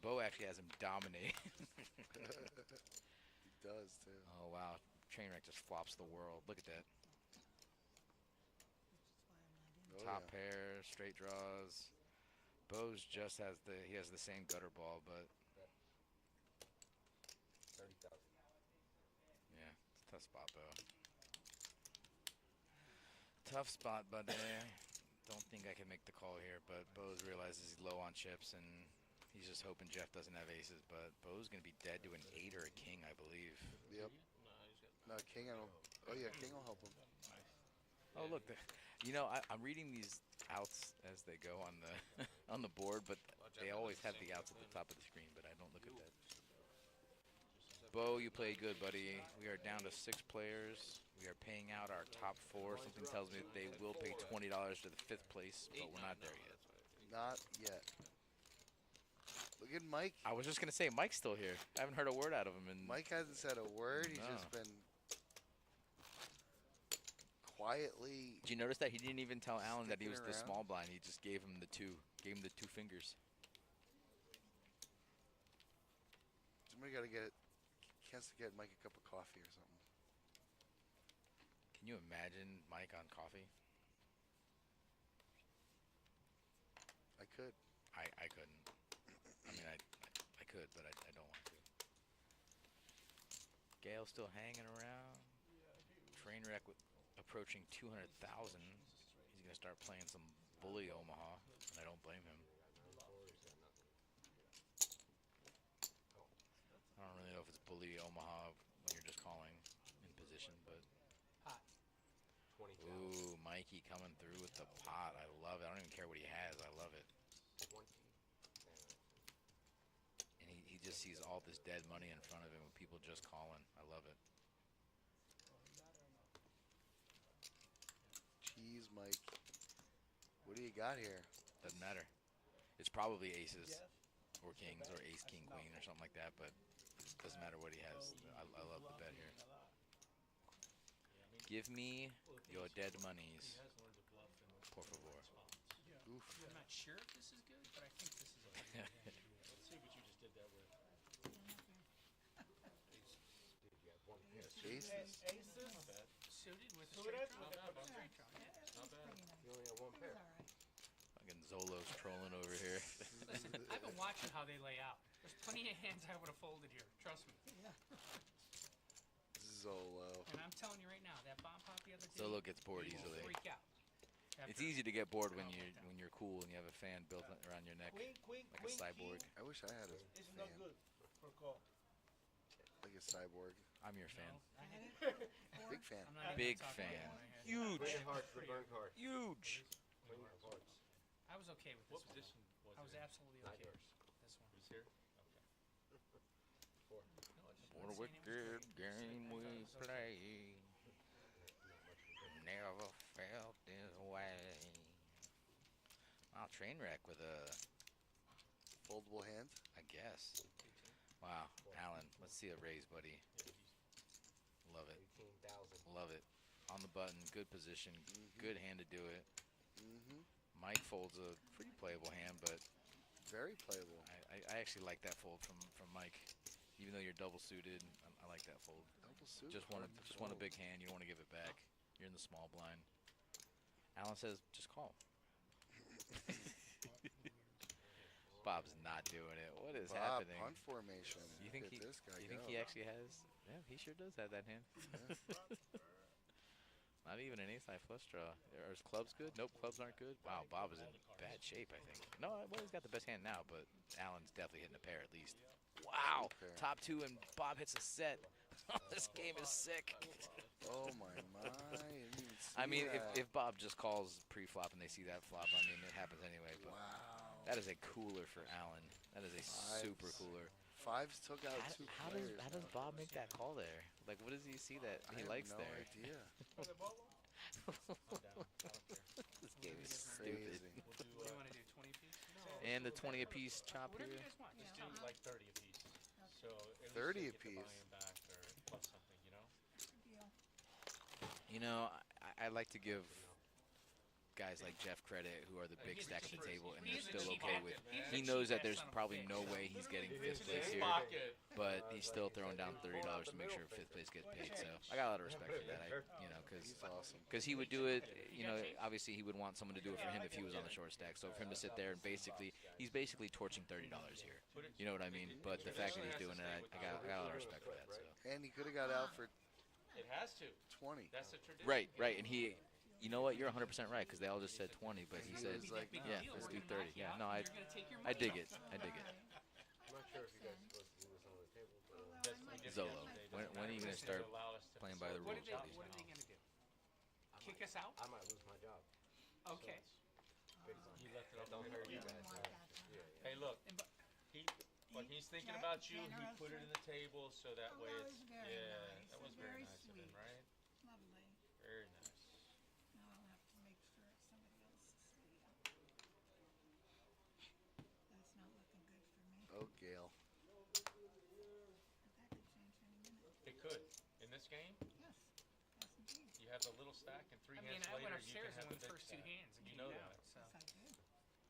Bo actually has him dominate. He does, too. Oh, wow. Trainwreck just flops the world. Look at that. Oh, Top yeah. pair, straight draws. Bo's just has the same gutter ball, but 30,000. yeah, it's a tough spot, Bo. Tough spot, but don't think I can make the call here. But Bo's realizes he's low on chips, and he's just hoping Jeff doesn't have aces. But Bo's gonna be dead to an 8 or a king, I believe. Yep. No, King, I don't. Oh, yeah, King will help him. Oh, look, I'm reading these outs as they go on the on the board, but they always have the outs at the top of the screen. But I don't look at that. Bo, you play good, buddy. We are down to 6 players. We are paying out our top 4. Something tells me that they will pay $20 to the 5th place, but we're not there yet. Not yet. Look at Mike. I was just gonna say Mike's still here. I haven't heard a word out of him. And Mike hasn't said a word. He's No. just been quietly. Did you notice that he didn't even tell Alan that he was Sticking the around. small blind? He just gave him the two fingers. Somebody got to get. Has to get Mike a cup of coffee or something. Can you imagine Mike on coffee? I could. I couldn't. I mean, I could, but I don't want to. Gail's still hanging around. Trainwreck with approaching 200,000. He's gonna start playing some bully Omaha, and I don't blame him. I don't really know if it's bully Omaha when you're just calling in position, but. Pot. 20,000. Ooh, Mikey coming through with the pot. I love it. I don't even care what he has. I love it. 20. And he just sees all this dead money in front of him with people just calling. I love it. Jeez, Mike. What do you got here? Doesn't matter. It's probably aces or kings or ace, king, queen or something like that, but it doesn't matter what he has. I love the bet here. Give me your dead monies, por favor. Oof. I'm not sure if this is good, but I think this is okay. Let's see what you just did that with. Dude, you got one pair. Aces. Suited with a Suited? straight draw. Not bad. Straight draw. Yeah. Not bad. You only have one pair. Fucking Zolo's trolling over here. Listen, I've been watching how they lay out. There's plenty of hands I would have folded here. Trust me. Zolo. And I'm telling you right now, that bomb pop the other day. Zolo gets bored you will easily. Freak out. It's easy to get bored when you're cool and you have a fan built around your neck Queen, like a cyborg. I wish I had a It's not fan. good for call. Like a cyborg. I'm your fan. Big fan. I'm not even Big talking fan. about my head. Huge. Queen of hearts, the burn card. Huge. Queen of hearts. I was okay with What this one. position was I was it in? absolutely Not okay yours. with this one. It was here? Okay. Four. No, I just What a wasn't saying it was wicked great. I'm just saying game I thought we it was okay. play. Never felt this way. Wow, train wreck with a, Foldable hand. I guess. Wow, Alan, let's see a raise, buddy. Love it. 18,000. Love it. On the button, good position, good hand to do it. Mm-hmm. Mike folds a pretty playable hand, but Very playable. I actually like that fold from Mike. Even though you're double suited, I like that fold. Double suit. Just want hard to a fold. big hand. You don't want to give it back. You're in the small blind. Alan says, just call. Bob's not doing it. What is Bob, happening? punt formation. You think Look at he? this guy You think go. he actually has? Yeah, he sure does have that hand. Not even an ace-high flush draw. Are his clubs good? Nope, clubs aren't good. Wow, Bob is in bad shape, I think. No, well, he's got the best hand now, but Alan's definitely hitting a pair at least. Wow, Pair. top two, and Bob hits a set. This game is sick. Oh my my! I didn't even see I mean, that. if Bob just calls pre-flop and they see that flop, I mean, it happens anyway. But Wow. that is a cooler for Alan. That is a super cooler. Fives took out two players. How does Bob make that call there? Like, what does he see that I he have likes no there? idea. This game is Crazy. stupid. What do you want to do? 20 piece? And the 20 apiece chop Whatever here. you guys want. Just Just do tell me. like 30 apiece. So at least 30 they get the apiece. volume back or plus something, you know? You know, I like to give guys like Jeff credit who are the big He's stack the at the cheap- table and he's they're the still cheap okay pocket, with. man. He He's the knows that cheap there's son of a probably bitch. no way he's getting fifth It's place his here, pocket. but he's still throwing down $30 to make sure fifth place gets paid. So I got a lot of respect for that. He's awesome. Because he would do it, you know, obviously he would want someone to do it for him if he was on the short stack. So for him to sit there and he's basically torching $30 here. You know what I mean? But the fact that he's doing it, I got a lot of respect for that. So. And he could have got out for It has to. 20. That's the tradition. Right, and he, you know what? You're 100% right because they all just said 20, but he says, was like, yeah, let's do 30. Yeah, no, I dig it. I dig it. I'm not sure if you guys are supposed to do this on the table, but That's pretty different. Zolo, when are you gonna start Allow us to playing by the What rules? are buddy? they going to do? Kick us out? I might lose my job. Okay. Based on You left it up don't to hurt him. you guys. Hey, look. And bu- When he's thinking about you, he put it in the table so that way that it's was very nice. that was Very very nice of him, sweet. right? Lovely. Very nice. Now I'll have to make sure somebody else is That's not looking good for me. game? Yes. Yes, indeed. You have the little stack, and three I mean, hands I later went you can upstairs and have won the the big first two stack. hands and You beat know it that, out. So. Yes, I do.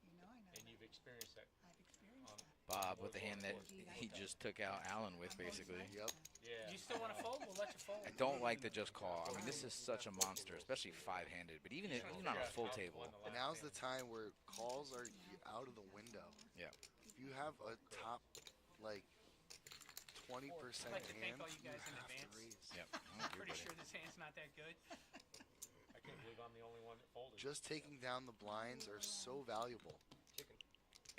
You know I know and that. you've experienced that. I've experienced Um, that. Bob with the hand that he just took out Allen with, basically. Yep. Yeah. You still want to fold? We'll let you fold. I don't like the just call. I mean, this is such a monster, especially five-handed. But even on a full table, Now's the time where calls are out of the window. yeah. If you have a top, like, 20% I'd like to thank hand, all you you guys in have to advance. raise. Yep. I'm pretty sure this hand's not that good. I can't believe I'm the only one that folded. Just taking down the blinds are so valuable.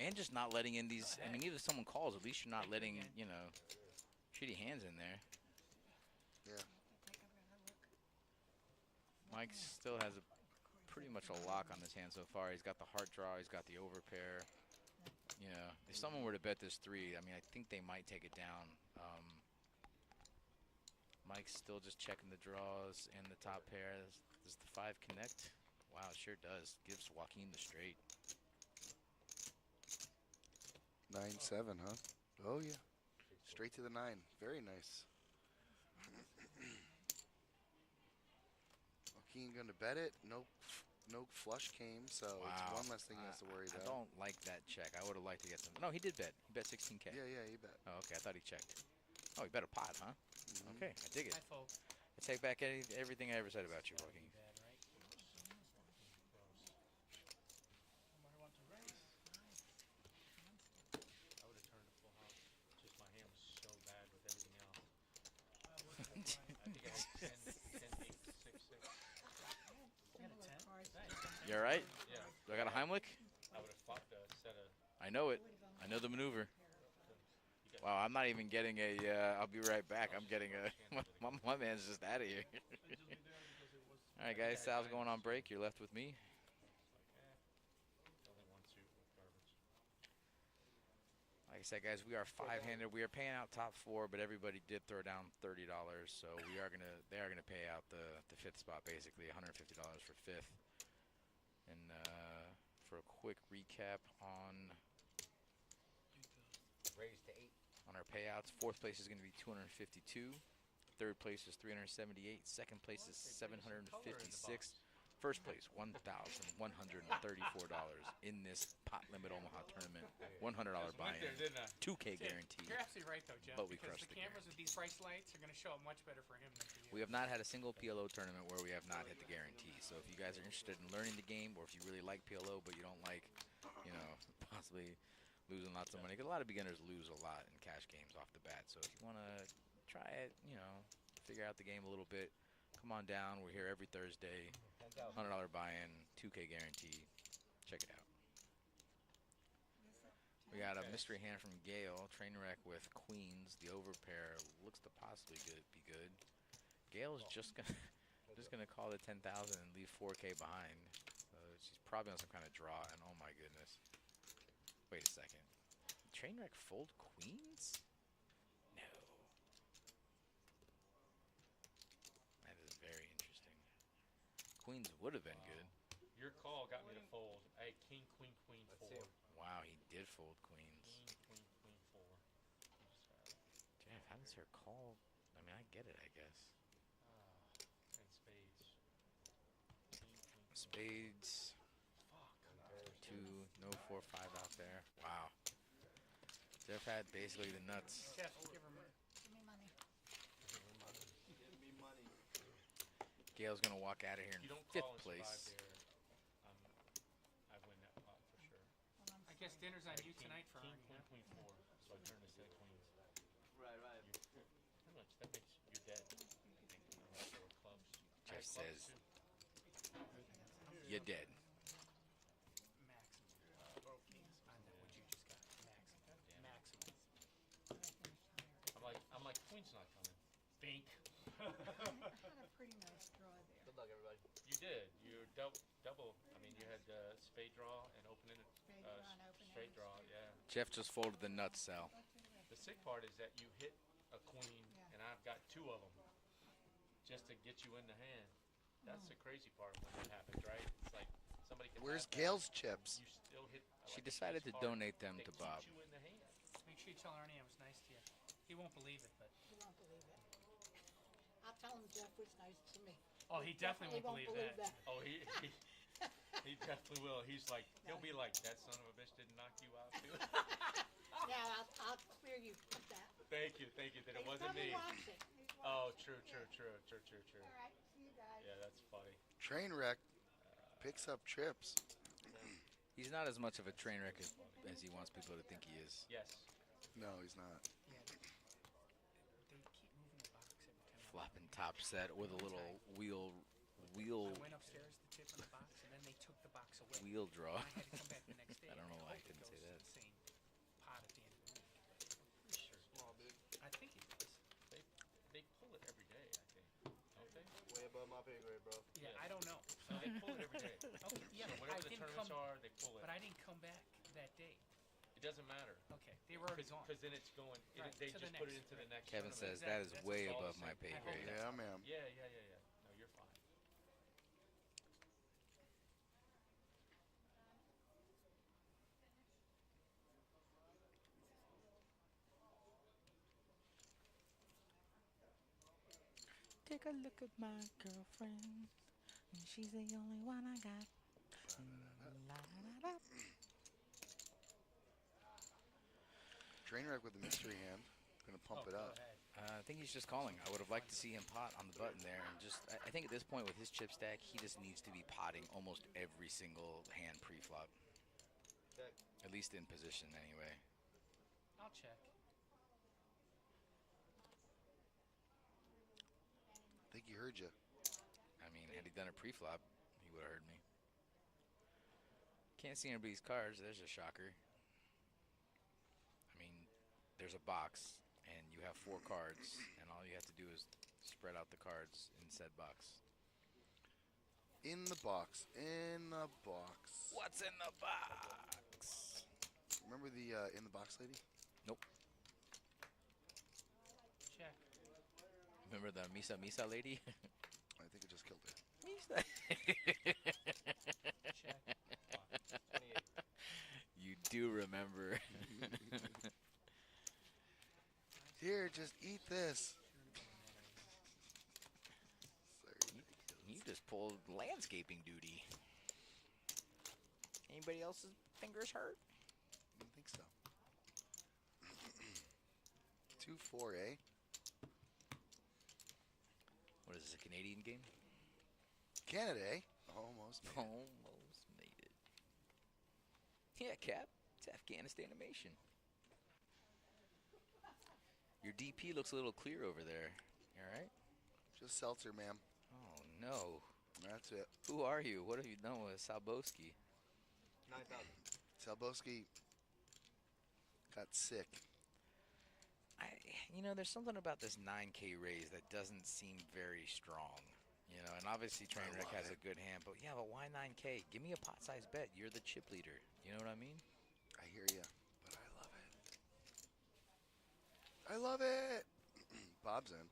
And just not letting in these. I mean, even if someone calls, at least you're not Thank you letting again. shitty hands in there. Yeah. Take a better look. Mike still has pretty much a lock on this hand so far. He's got the heart draw. He's got the overpair. If someone were to bet this 3, I mean, I think they might take it down. Mike's still just checking the draws and the top pair. Does the 5 connect? Wow, it sure does. Gives Joaquin the straight. 9-7, huh? Oh, yeah. Straight to the 9. Very nice. Joaquin going to bet it. No flush came, so Wow. it's one less thing he has to worry I about. don't like that check. I would have liked to get some. No, he did bet. He bet 16K. Yeah, he bet. Oh, okay. I thought he checked. Oh, he bet a pot, huh? Mhm. Okay, I dig it. I fold. I take back everything I ever said about you, Joaquin. Bad, right? Somebody want to raise? I would have turned a full house. Just my hand was so bad with everything else. What's the I think I had 10, 8, 6, 6. Similar cards. You all right? Yeah. Do I got a Heimlich? I would have fought the set of. I know it. I know the maneuver. Wow, I'm not even getting a. I'll be right back. I'm getting a. My man's just out of here. All right, guys. Sal's going on break. You're left with me. Only one suit with garbage. Like I said, guys, we are 5-handed. We are paying out top 4, but everybody did throw down $30, so they are gonna pay out the 5th spot, basically $150 for 5th. And for a quick recap on Raise to 8. our payouts, 4th place is going to be 252. 3rd place is 378. 2nd place is 756. 1st place, $1,134 in this pot limit Omaha tournament. $100 buy-in, There, didn't I? 2K Tim, guarantee. You're absolutely right, though, Jeff. But we because crushed the the game. cameras with these price lights are going to show up much better for him than for you. We have not had a single PLO tournament where we have not hit the guarantee. So if you guys are interested in learning the game, or if you really like PLO but you don't like, possibly losing lots of money, because a lot of beginners lose a lot in cash games off the bat. So if you want to try it, figure out the game a little bit, come on down. We're here every Thursday. $100 buy-in, 2K guarantee. Check it out. We got a mystery hand from Gale. Train wreck with queens. The overpair looks to possibly be good. Gale's just gonna call it 10,000 and leave 4K behind. So she's probably on some kind of draw. And oh my goodness. Wait a second. Train wreck fold queens? No. That is very interesting. Queens would have been good. Your call got me to fold. Hey, king, queen, 4. Wow, he did fold queens. King, queen, 4. Jeff, how does her call? I mean, I get it, I guess. And spades. King, queen, Spades. fuck. 2, no 4, 5 out there. Wow. Jeff had basically the nuts. Jeff, give her money. Give me money. Gail's gonna walk out of here If in you don't 5th call and place. survive there, I win that pot for sure. Hold on. I guess dinner's on you King, tonight, Ferrari. king, queen, 4. So I turn this to queens. Right. Pretty much, that makes you're dead. Unless there were clubs. I Jeff had clubs, says, too. you're dead. Maximum. I know what you just got. Maximum. I'm like, queen's not coming. Bink. I had a pretty nice draw there. Good luck, everybody. You did. You double. I mean, you had spade draw and open-ended, Spade draw and open-ended. straight draw. Yeah. Jeff just folded the nuts, Sal. The sick part is that you hit a queen, Yeah. and I've got 2 of them, just to get you in the hand. That's the crazy part when that happens, right? It's like somebody can. Where's have that, Gail's chips? You still hit. She like, a decided ace to card donate them that to Bob. keeps you in the hand. Make sure you tell Ernie I was nice to you. He won't believe it, but You won't believe it. I'll I'll tell him Jeff was nice to me. Oh, he definitely won't believe that. Oh, he definitely will. He's like, he'll be like, that son of a bitch didn't knock you out too. Yeah, I'll clear you with that. Thank you. That it He's wasn't probably me. watching. He's Oh, watching. true. All right, see you guys. Yeah, that's funny. Trainwreck picks up trips. He's not as much of a train wreck as he wants people to think he is. Yes. No, he's not. Yeah, they keep moving the box every time. Flopping top set with a little wheel I went upstairs to tip in the box, and then they took the box away. wheel draw. And I had to come back the next day. I don't know and why I hope it couldn't say goes to that. the same pot at the end of the week. Pretty sure. Small, big. I think it does. They pull it every day, I think. Don't they? Way above my pay grade, bro. Yeah, I don't know. So they pull it every day. Okay, yeah, So but whenever I the didn't tournaments come. are, they pull it. But I didn't come back that day. It doesn't matter. Okay, they were already gone. Because then it's going. Right, they to just the put it next, into the next. Kevin tournament. says that is That's way all the above my same. pay I hope grade. Yeah, ma'am. Yeah. No, you're fine. Take a look at my girlfriend. She's the only one I got. La-da-da-da. Trainwreck with the mystery hand. Gonna pump it Go up. ahead. I think he's just calling. I would have liked to see him pot on the button there, and I think at this point with his chip stack, he just needs to be potting almost every single hand pre-flop. Check. At least in position, anyway. I'll check. I think he heard you. I mean, had he done a pre-flop, he would have heard me. Can't see anybody's cards. There's a shocker. I mean, there's a box, and you have 4 cards, and all you have to do is spread out the cards in said box. In the box. In the box. What's in the box? Remember the in the box lady? Nope. Check. Remember the Misa Misa lady? I think I just killed her. Misa. Check. 28. You do remember. Here, just eat this. You just pulled landscaping duty. Anybody else's fingers hurt? I don't think so. 2-4, eh? What is this, a Canadian game? Canada, eh? Almost. Made it. Almost made it. Yeah, Cap. It's Afghanistan animation. Your DP looks a little clear over there. You alright? Just seltzer, ma'am. Oh, no. That's it. Who are you? What have you done with Salboski? 9,000. Salboski got sick. There's something about this 9K raise that doesn't seem very strong. And obviously Trainwreck has a good hand, but yeah, but why 9K? Give me a pot size bet. You're the chip leader. You know what I mean? I hear you, but I love it. I love it. Bob's in.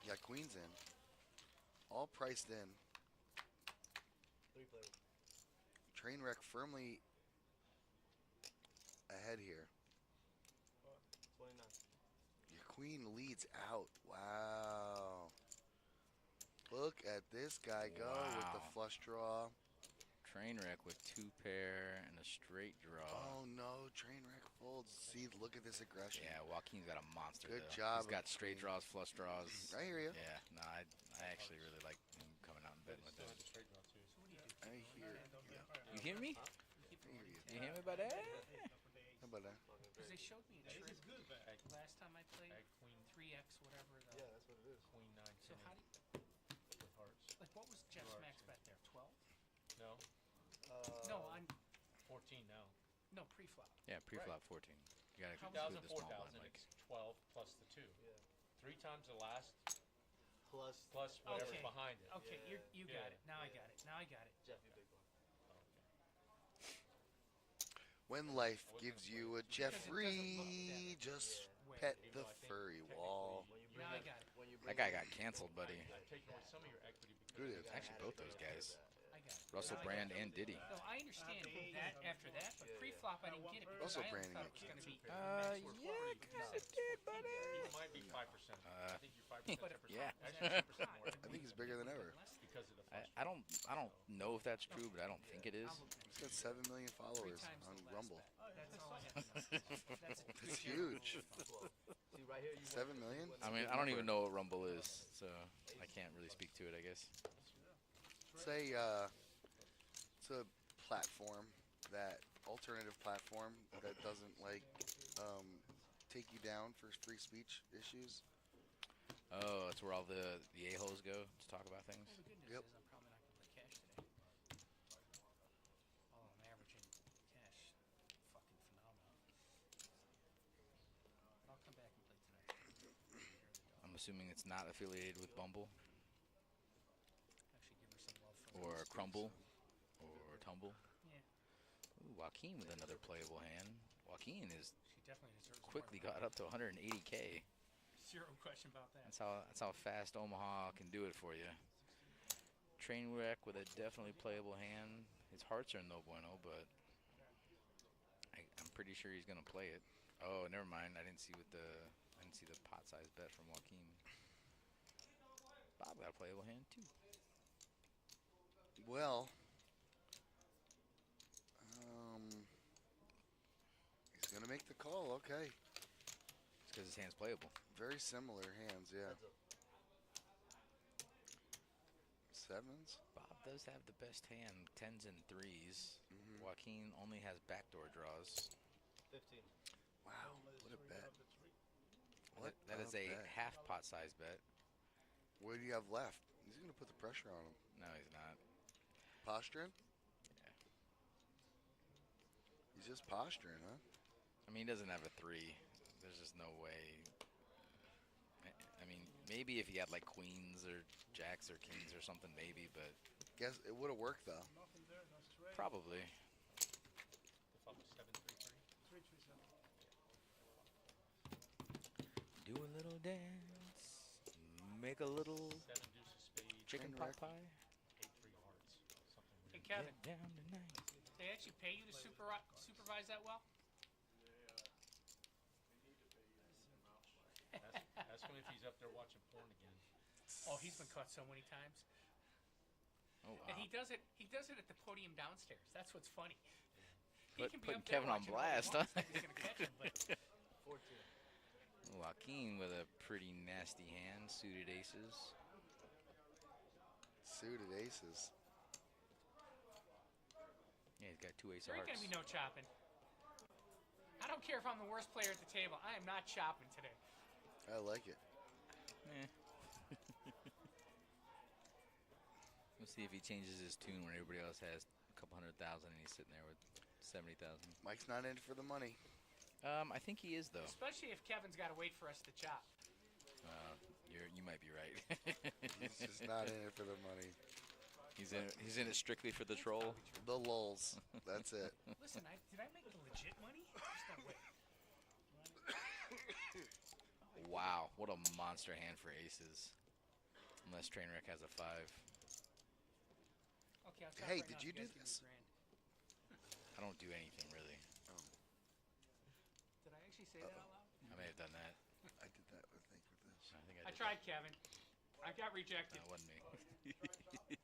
You got queens in. All priced in. 3 players. Trainwreck firmly ahead here. 29. Your queen leads out. Wow. Look at this guy go with the Wow. flush draw. Trainwreck with 2 pair and a straight draw. Oh no, Trainwreck folds. See, look at this aggression. Yeah, Joaquin's got a monster. Good though. job He's got of straight Queen. draws, flush draws. I hear you. Yeah, no, I actually really like him coming out and betting with that. Straight draw too. So what do you do? I hear you. You hear me? You keep I hear you. You hear me about that? How about that? Because they showed me a trick last time I played. Ag queen 3x, whatever. The, Yeah, that's what it is. queen 9 So 10 how do you, with hearts. like, what was Jeff's Right. max bet there? 12? No, No, on 14 now. no pre-flop. Yeah, pre-flop 14. You gotta How include 2,000, the small blind, 4,000, Mike. it's 12 plus the 2. Yeah. 3 times the last Plus plus whatever's Okay. behind it. Okay, Yeah. you Yeah. got it. Now I got it. Now I got it. Jeff, you big one. When life I wasn't gives gonna you play a it. Jeffrey, just Wait, pet Even the though I think furry technically wall. When you Now I got it. when you That bring guy in- got canceled, buddy. I've taken away some of your equity because Good of is. that. Actually, both those guys. I Russell Brand and Diddy. No, I understand that after that, but pre-flop I didn't get it because Russell I Brand thought and it was going to be. Yeah, kind of did, buddy. You might be 5%. I think you're 5%, 10%. Yeah. Actually, 10% more. I think he's bigger than ever. Because of the I don't know if that's true, but I don't think it is. He's got 7 million followers on Rumble. That's all I have. That's huge. 7 million? I mean, I don't even know what Rumble is, so I can't really speak to it, I guess. Say it's a platform, that alternative platform that doesn't like take you down for free speech issues. Oh, it's where all the a-holes go to talk about things? Well, the good news Yep. is I'm probably not going to play cash today. Although I'm averaging cash fucking phenomenal. I'll come back and play tonight. I'm assuming it's not affiliated with Bumble Actually, give her some love from or Crumble or Tumble. Yeah, Ooh, Joaquin with another playable hand. Joaquin is she definitely deserves quickly more got up to 180K. Zero question about that. That's how fast Omaha can do it for you. Trainwreck with a definitely playable hand. His hearts are no bueno, but I'm pretty sure he's gonna play it. Oh, never mind. I didn't see the pot size bet from Joaquin. Bob got a playable hand too. Well, he's gonna make the call. Okay, It's because his hand's playable. very similar hands. Yeah. Sevens. Bob does have the best hand, 10s and 3s. Mhm. Joaquin only has backdoor draws. 15. Wow, what a bet! That is a bet. half pot size bet. What do you have left? He's gonna put the pressure on him. No, he's not. Posturing? Yeah. He's just posturing, huh? I mean, he doesn't have a 3. There's just no way. I mean, maybe if he had like queens or jacks or kings or something, maybe, but Guess it would have worked though. Nothing there, no straight. probably. The flop was 7-3-3. 3-3-7. Do a little dance, make a little 7 deuces spade. chicken Train pot wreck. pie. 8-3 hearts. Something Hey, weird. Kevin, Get down tonight. they actually pay you to supervise that well? Ask him if he's up there watching porn again. Oh, he's been caught so many times. Oh wow. And he does it at the podium downstairs. That's what's funny. He Put- can be putting up there Kevin on watching all he blast, wants, huh? like he's gonna catch him, but 14. Joaquin with a pretty nasty hand, suited aces. Suited aces. Yeah, he's got 2 ace there of ain't hearts. gonna be no chopping. I don't care if I'm the worst player at the table. I am not chopping today. I like it. Eh. We'll see if he changes his tune when everybody else has a couple 100,000 and he's sitting there with 70,000. Mike's not in it for the money. I think he is though. Especially if Kevin's got to wait for us to chop. You might be right. He's just not in it for the money. He's in it strictly for the troll. The lulls. That's it. Listen, did I make the legit money? There's no way. Wow, what a monster hand for aces. Unless Trainwreck has a 5. Okay, I'll chop Hey, right did now you if do guys give me this? a grand. I don't do anything really. Did I actually say that out loud? I may have done that. I did that, I think, with this. I think I did tried, Kevin. I got rejected. That. No, it wasn't me.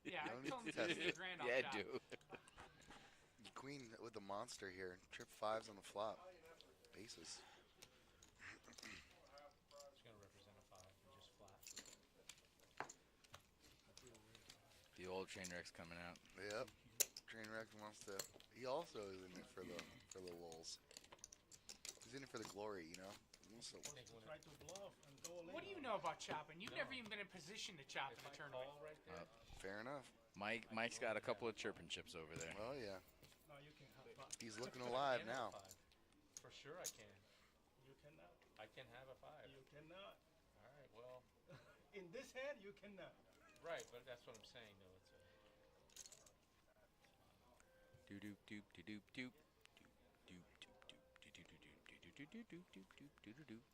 Yeah, I You told him don't to need to give me a grand. I'll Yeah, I chop. do. The queen with the monster here. Trip 5s on the flop. Aces. It's going to represent a 5 and just flat. The old Trainwreck's coming out. Yep. Trainwreck wants to. He also is in it for the lulls. He's in it for the glory, you know. He wants to- Try to bluff and go all in. What do you know about chopping? You've never even been in position to chop in a tournament. Call right there. Fair enough. Mike's got a couple of chirping chips over there. Oh yeah. No, you can have five. He's looking I alive can have now. a 5. For sure I can. You cannot. I can have a 5. You cannot. All right, well, In this hand, you cannot. right, but that's what I'm saying, though. It's Doop doop doop doop doop doop doop doop doop doop doop doop doop doop doop doop doop.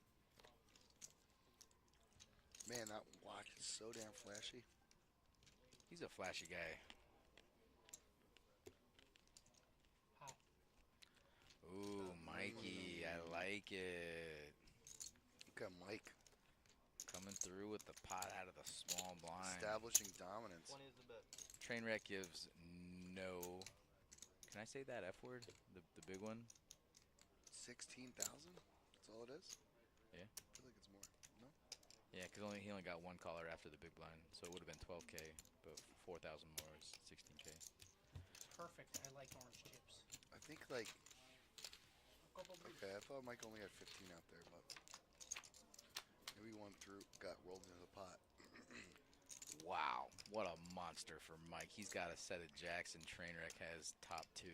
Man, that watch is so damn flashy. He's a flashy guy. Ooh, Mikey, I like it. Look at Mike Coming through with the pot out of the small blind. establishing dominance. 20 is the bet. Trainwreck gives no. Can I say that F word? The big one? 16,000? That's all it is? Yeah. I feel like it's more. No? Yeah, because he only got one caller after the big blind, so it would have been 12K, but 4,000 more is 16K. Perfect. I like orange chips. I think like. Okay, I thought Mike only had 15 out there, but maybe one through got rolled into the pot. Wow, what a monster for Mike. He's got a set of jacks, and Trainwreck has top 2.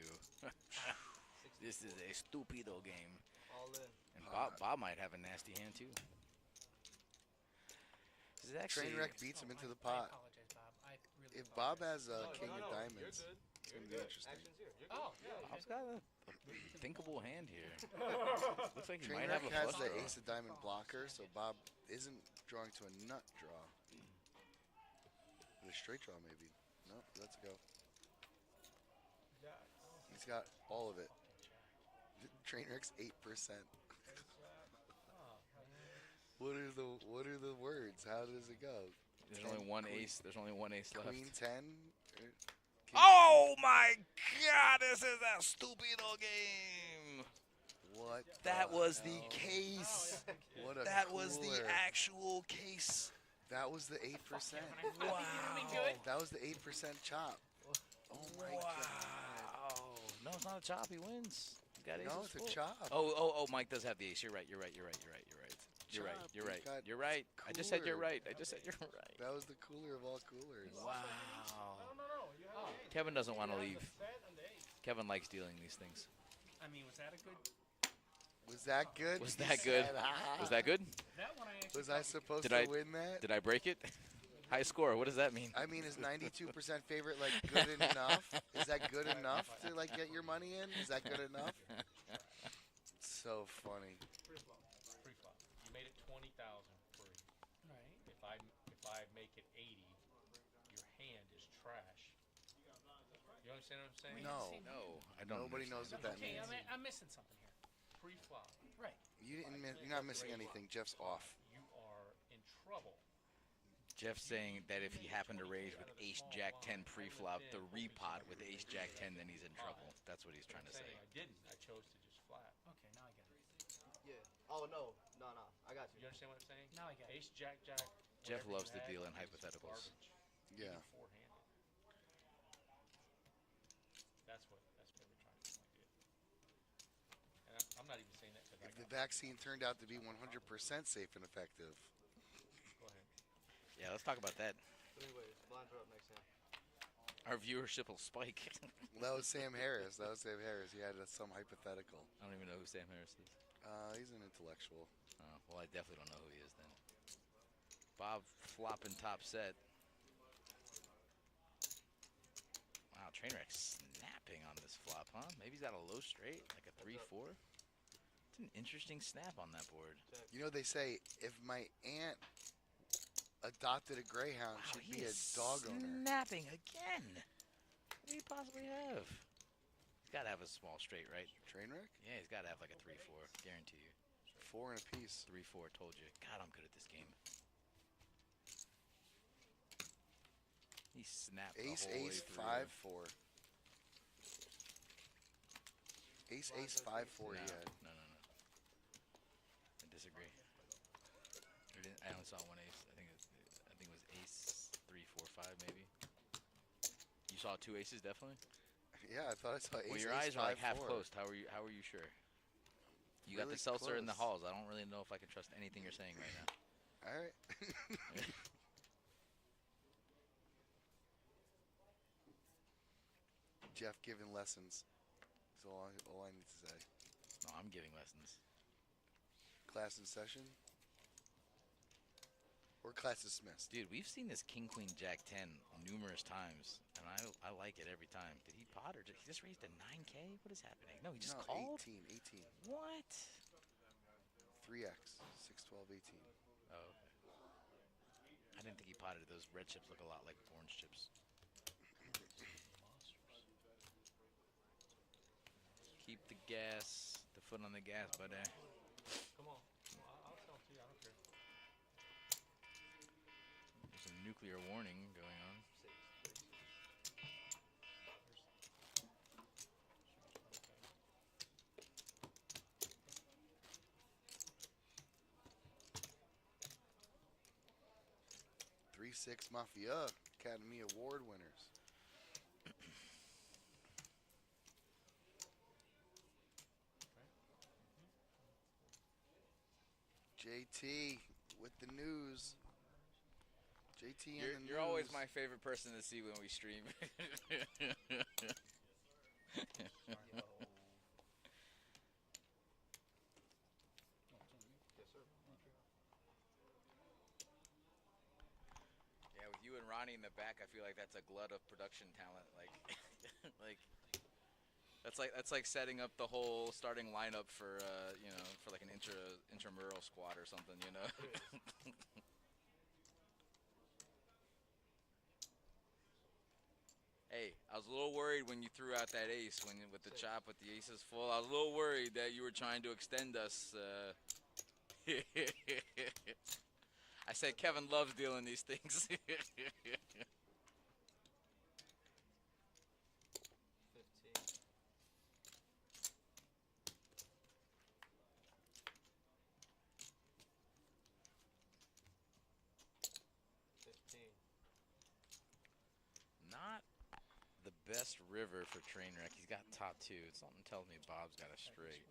This is a stupido game. All in. And Bob might have a nasty hand, too. This is actually, Trainwreck beats him into the I pot. apologize, Bob. I really If Bob has No, king no, of no, diamonds, You're good. it's You're going to be good. interesting. Action's here. You're good. Oh, yeah. Bob's got a thinkable hand here. Looks like he might Trainwreck have a has flush the draw. ace of diamond blocker, so Bob isn't drawing to a nut draw. But a straight draw, maybe. No, let's go. He's got all of it. Trainwreck's 8%. What are the words? How does it go? There's only one ace. There's only one ace left. Queen 10. Oh my God! This is a stupido game. What? That was the hell? case. What a That was the cooler. actual case. That was the 8%. Wow. That was the 8% chop. Oh my god. Wow. No, it's not a chop. He wins. He's got aces No, it's a full. chop. Oh, Mike does have the ace. You're right. You're right. You're right. Chop. You're He's right. got You're right. I just said you're cooler. right. I just said you're right. That was the cooler of all coolers. Wow. No. You have the ace. Kevin doesn't want to You have leave. the set and the ace. Kevin likes dealing these things. I mean, was that a good? Was that good? Was He that good? said, "Ah." Was that good? That one I actually. Was I supposed Did to I- win that? Did I break it? High score. What does that mean? I mean, is 92% favorite like good enough? Is that good enough to like get your money in? Is that good enough? So funny. Pre-flop. You made it 20,000 free. Right. If I make it 80, your hand is trash. You understand what I'm saying? No. No, I don't. Nobody knows what that Okay, means. I'm missing something here. Pre-flop. Right. You're not missing anything. Jeff's off. You are in trouble. Jeff saying that if he happened to raise with Ace Jack 10 pre-flop, the repot with Ace Jack 10, then he's in trouble. That's what he's trying to say. I didn't. I chose to just flat. Okay, now I get it. Yeah. Oh, no. I got you. You understand what I'm saying? Now I get it. Ace Jack. Jeff whatever loves you to had deal in is hypotheticals. garbage. Yeah. Even four-handed. That's what we're trying to do. And I'm not even saying that because I If the got. vaccine turned out to be 100% safe and effective, Go ahead. Yeah, let's talk about that. But anyways, blinds are up next hand. Our viewership will spike. that was Sam Harris. He had some hypothetical. I don't even know who Sam Harris is. He's an intellectual. Oh, well, I definitely don't know who he is then. Bob flopping top set. Wow, Trainwreck snapping on this flop, huh? Maybe he's got a low straight, like a 3-4. It's an interesting snap on that board. You know, they say if my aunt adopted a greyhound, Wow, she'd he be a is dog owner. snapping again. What do you possibly have? He's got to have a small straight, right? Trainwreck? Yeah, he's got to have like a 3-4. Guarantee you. 4 and a piece. 3-4, told you. God, I'm good at this game. He snapped Ace, the whole ace, way through. 5-4. Ace, ace, 5-4 he had. No. I disagree. I only saw one ace. I think it was ace 3, 4, 5 maybe. You saw two aces definitely. Yeah, I thought I saw ace. Well, your ace, eyes are like 5-4. half closed. How are you sure? You got Really the seltzer in the close. halls. I don't really know if I can trust anything you're saying right now. All right. Jeff giving lessons. That's all I need to say. No, I'm giving lessons. Class in session? Or class dismissed? Dude, we've seen this King Queen Jack 10 numerous times, and I like it every time. Did he pot or did he just raised a 9K? What is happening? No, he just No, called. 18. What? 3x. 6, 12, 18. Oh, okay. I didn't think he potted. Those red chips look a lot like orange chips. Keep the gas. foot on the gas, but Come on. I'll sell to you. I don't care. there's a nuclear warning going on. 3-6 Mafia Academy Award winners. JT with the news. JT and the news. You're always my favorite person to see when we stream. Yeah, with you and Ronnie in the back, I feel like that's a glut of production talent. Like, like that's like setting up the whole starting lineup for you know, for like an intramural squad or something, you know. Hey, I was a little worried when you threw out that ace with the chop with the aces full. I was a little worried that you were trying to extend us. I said Kevin loves dealing these things. 15. Not the best river for Trainwreck. He's got top two. Something tells me Bob's got a straight.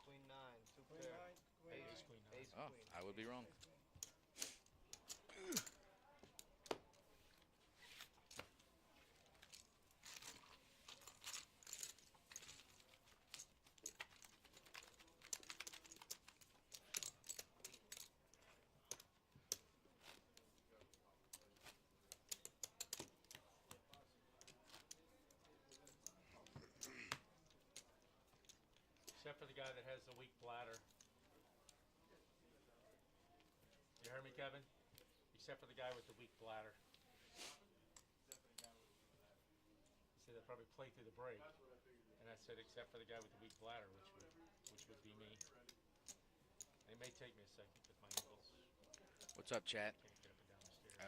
Queen 9, 2 Queen pair. 9, Queen Ace, 9. ace, Oh, queen. I would be wrong. Except for the guy that has the weak bladder. You heard me, Kevin? Except for the guy with the weak bladder. He said they'll probably play through the break. And I said, except for the guy with the weak bladder, which would be me. And it may take me a second because my ankles What's up, chat? can't get up and down the stairs.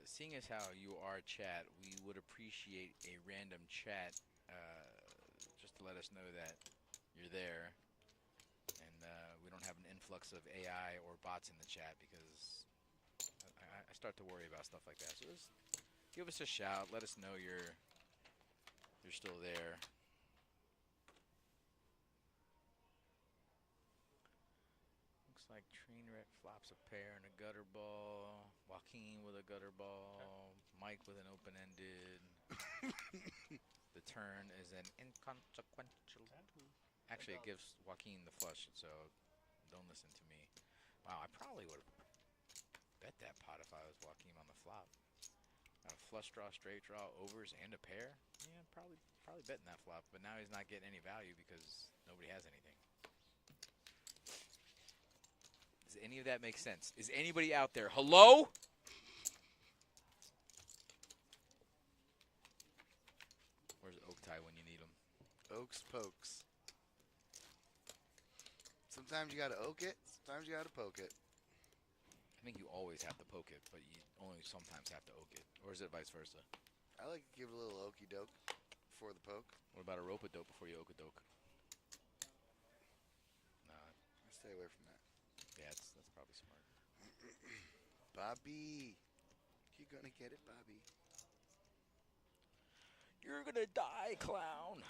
Seeing as how you are chat, we would appreciate a random chat just to let us know that you're there. And we don't have an influx of AI or bots in the chat because I start to worry about stuff like that. So just give us a shout. Let us know you're still there. Looks like Trainwreck flops a pair and a gutter ball. Joaquin with a gutter ball. Mike with an open-ended. The turn is an inconsequential. Actually, it gives Joaquin the flush, so don't listen to me. Wow, I probably would have bet that pot if I was Joaquin on the flop. Got a flush draw, straight draw, overs, and a pair. Yeah, probably betting that flop, but now he's not getting any value because nobody has anything. Does any of that make sense? Is anybody out there? Hello? Where's Oaktie when you need him? Oaks pokes. Sometimes you gotta oak it, sometimes you gotta poke it. I think you always have to poke it, but you only sometimes have to oak it. Or is it vice versa? I like to give it a little okey doke before the poke. What about a rope-a-dope before you oak-a-doke? Nah. I stay away from that. Yeah, that's probably smart. Bobby. You're gonna get it, Bobby. You're gonna die, clown.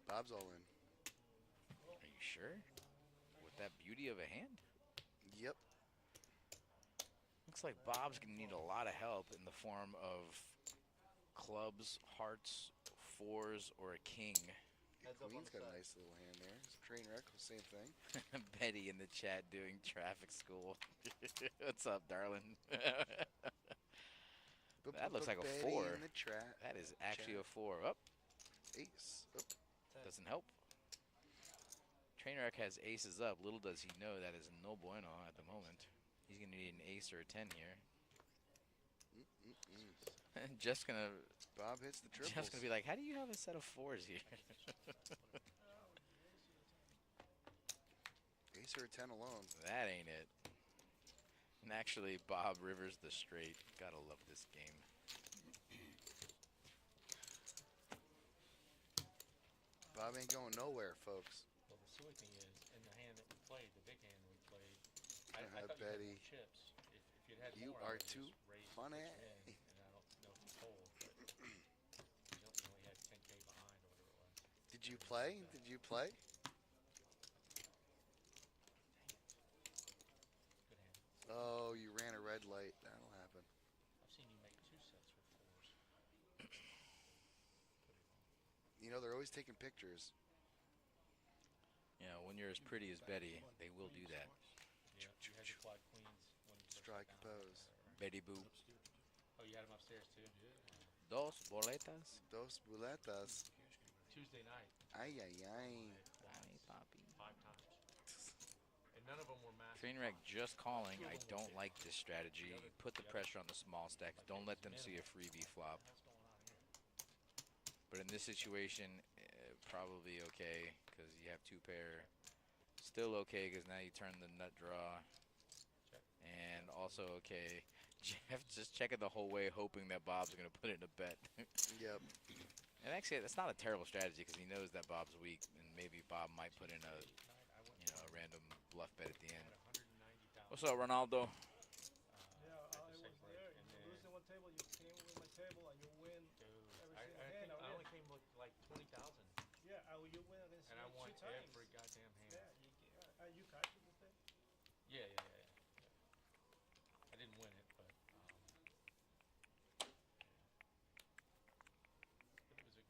Bob's all in. Are you sure? With that beauty of a hand? Yep. Looks like Bob's gonna need a lot of help in the form of clubs, hearts, fours, or a king. Heads up on Queen's the got a side. nice little hand there. Trainwreck, same thing. Betty in the chat doing traffic school. What's up, darling? That looks like a Betty 4. in the trap. That is actually a 4. Up. Ace. Up. Doesn't help. Trainwreck has aces up. Little does he know that is no bueno at the moment. He's going to need an ace or a 10 here. Just going to... Bob hits the triples. Jeff's going to be like, how do you have a set of 4s here? Ace or a 10 alone. That ain't it. And actually, Bob Rivers the straight. Gotta love this game. Bob ain't going nowhere, folks. Well, the silly thing is, in the hand that we played, the big hand we played, I I thought you had Betty. more chips. If you'd had You more, I are would've too just raised funny. the win, and I don't know if you fold, but you only had 10K behind or whatever it was. Did you play? Did you play? Good hand. Oh, you ran a red light. That'll happen. I've seen you make 2 sets with 4s. You know, they're always taking pictures. You know, when you're as pretty as Betty, they will do that. Yeah, you had your quad queens when you first Strike got down pose. there. Betty Boo. Oh, you had them upstairs too? Dos boletas. Dos buletas. Tuesday night. Ay, ay, ay. Ay, papi. 5 times. And none of them were massive. Trainwreck blinds. just calling. 2 of I them were don't big like blinds. this strategy. You put the pressure on the small stacks. Don't let them see a freebie flop. What's going on here? But in this situation, probably okay because you have 2 pair. Still okay because now you turn the nut draw. Check. And also okay. Jeff just checking the whole way, hoping that Bob's going to put it in a bet. Yep. And actually, that's not a terrible strategy because he knows that Bob's weak, and maybe Bob might put in a, a random bluff bet at the end. What's up, Ronaldo? Yeah, I was there. You lose in one table, you came with my table, and you win every I single hand. think I only came with like 20,000, Yeah, you win against and me I won 2 times. every goddamn hand. Yeah, you cashed it this day? Yeah. I didn't win it, but it was a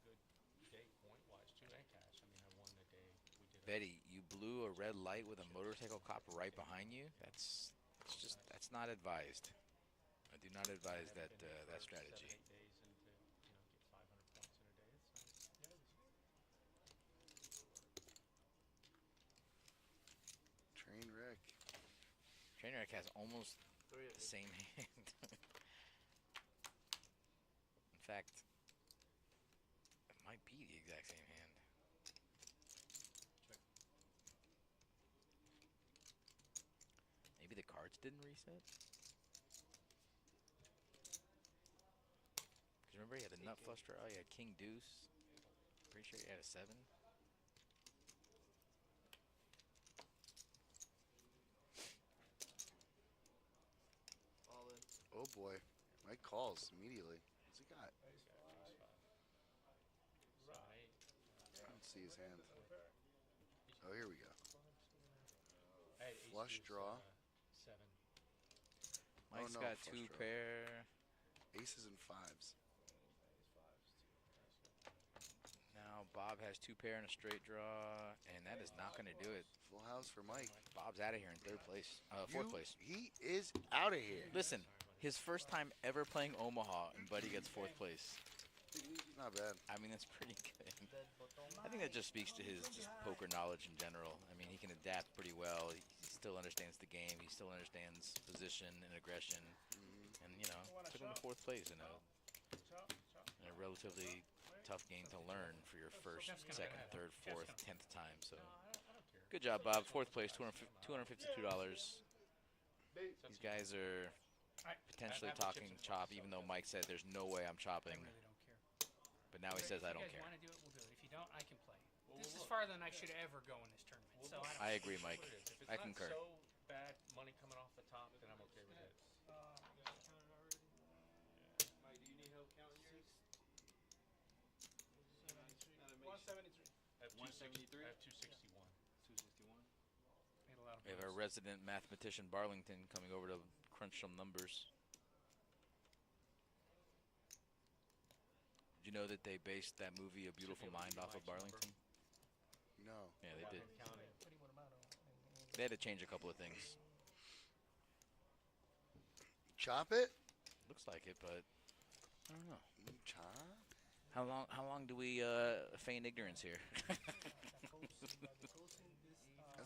good day point-wise too, and cash. I mean, I won the day we did. Betty, you blew a red light with a motorcycle cop right behind you. That's not advised. I do not advise that that strategy. 7, 8 days and to get 500 points in a day. It's nice. Train wreck. Trainwreck has almost the same hand. In fact, it might be the exact same hand. Maybe the cards didn't reset? Because remember he had a nut flush draw, he had king deuce. Pretty sure he had a 7. All in. Oh boy. Mike calls immediately. What's he got? I don't see his hand. Oh, here we go. I had ace Flush deuce, draw. 7. Mike's no, got flush 2 draw. pair. Aces and 5s. Now Bob has 2 pair and a straight draw, and that is not going to do it. Full house for Mike. Bob's out of here in 3rd place, 4th place. He is out of here. Listen, his first time ever playing Omaha, and Buddy gets 4th place. Not bad. I mean, that's pretty good. I think that just speaks to his just poker knowledge in general. I mean, he can adapt pretty well. He still understands the game. He still understands position and aggression. And, took him to 4th place in a relatively tough game to learn for your first, second, third, fourth, 10th time. So, good job, Bob. 4th place, $252. These guys are potentially talking chop, even though Mike said there's no way I'm chopping. I really don't care. But now he says I don't If you care. guys want to do it, we'll do it. If you don't, I can play. This is farther than I should ever go in this tournament. So I agree, Mike. If it's I not concur. so bad money coming off the top, then I'm okay with it. Mike, do you need help counting yours? 173. I have 263. I have 261. 261. Made a lot of We have our resident mathematician Barlington coming over to crunch some numbers. Did you know that they based that movie A Beautiful Mind off of Barlington? No. Yeah, they did. Counting. They had to change a couple of things. Chop it? Looks like it, but I don't know. Chop? How long do we feign ignorance here? That's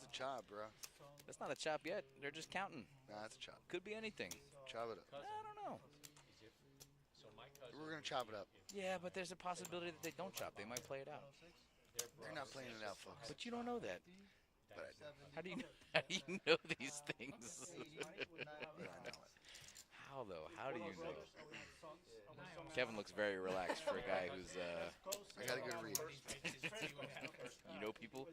a chop, bro. That's not a chop yet. They're just counting. Nah, that's a chop. Could be anything. Chop it up. I don't know. So my cousin. We're going to chop it up. Yeah, but there's a possibility that they don't chop. They might play it out. They're not playing it out, folks. But you don't know that. but How do you know these things? How though? How do you know? Kevin looks very relaxed for a guy who's I got a good read. You know people?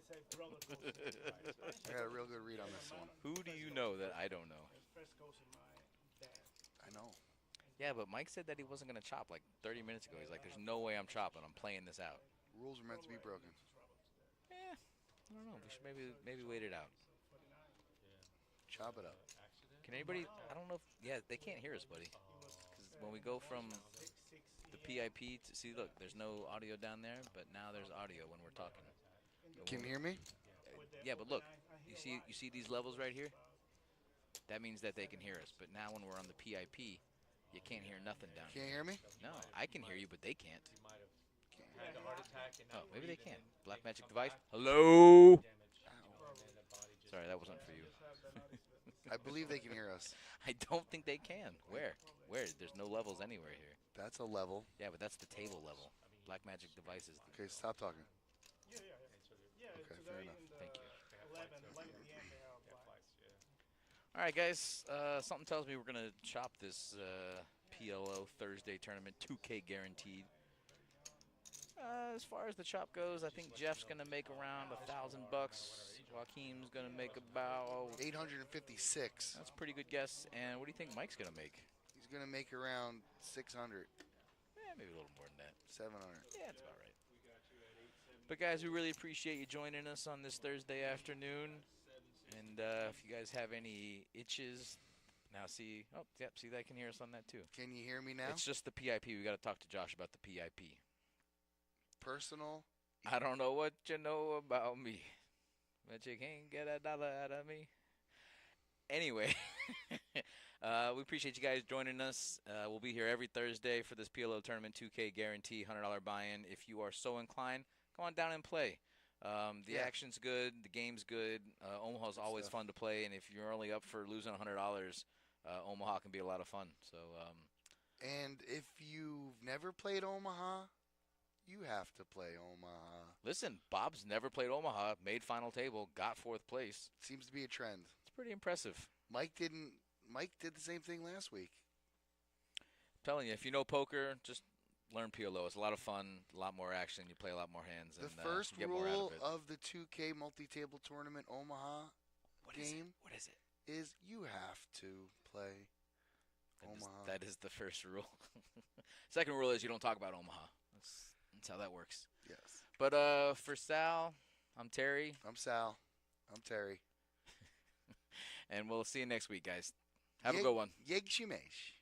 I got a real good read on this one. Who do you know that I don't know? I know. Yeah, but Mike said that he wasn't gonna chop like 30 minutes ago. He's like, "There's no way I'm chopping. I'm playing this out." Rules are meant to be broken. Yeah, I don't know. We should maybe wait it out. Chop it up. Can anybody? I don't know. Yeah, they can't hear us, buddy. Because when we go from the PIP to see, look, there's no audio down there, but now there's audio when we're talking. Can you hear me? Yeah, but look, you see these levels right here? That means that they can hear us. But now when we're on the PIP, you can't hear nothing down Can't here. hear me? No, I can hear you, but they can't. Had a heart attack and Oh, now maybe they breathing can. in Black with magic no device. back Hello. damage. And then the body just Sorry, that wasn't for you. I believe they can hear us. I don't think they can. Where? Where? There's no levels anywhere here. That's a level. Yeah, but that's the table level. Black magic devices. Okay, stop talking. Yeah, Okay, fair today enough. in the Thank you. 11 p.m. they have flights. All right, guys. Something tells me we're gonna chop this PLO Thursday tournament. 2K guaranteed. As far as the chop goes, I think Jeff's gonna make around $1,000. Joaquin's gonna make about 856. That's a pretty good guess. And what do you think Mike's gonna make? He's gonna make around 600, Yeah, maybe a little more than that. 700. Yeah, that's about right. But guys, we really appreciate you joining us on this Thursday afternoon. And if you guys have any itches, now see, oh, yep, see, they can hear us on that too. Can you hear me now? It's just the PIP. We got to talk to Josh about the PIP. Personal. I don't know what you know about me, but you can't get $1 out of me. Anyway, we appreciate you guys joining us. We'll be here every Thursday for this PLO tournament, 2K guarantee, $100 buy-in. If you are so inclined, come on down and play. The action's good, the game's good. Omaha's always fun to play, and if you're only up for losing $100, Omaha can be a lot of fun. So, and if you've never played Omaha, you have to play Omaha. Listen, Bob's never played Omaha, made final table, got 4th place. Seems to be a trend. It's pretty impressive. Mike did the same thing last week. I'm telling you, if you know poker, just learn PLO. It's a lot of fun, a lot more action. You play a lot more hands. The and, first you get more out rule of, of the 2K multi-table tournament Omaha game What is it? is you have to play Omaha. That is the first rule. Second rule is you don't talk about Omaha. That's how that works. Yes. But for Sal, I'm Terry. I'm Sal. I'm Terry. And we'll see you next week, guys. Have a good one. Yeg Shimesh.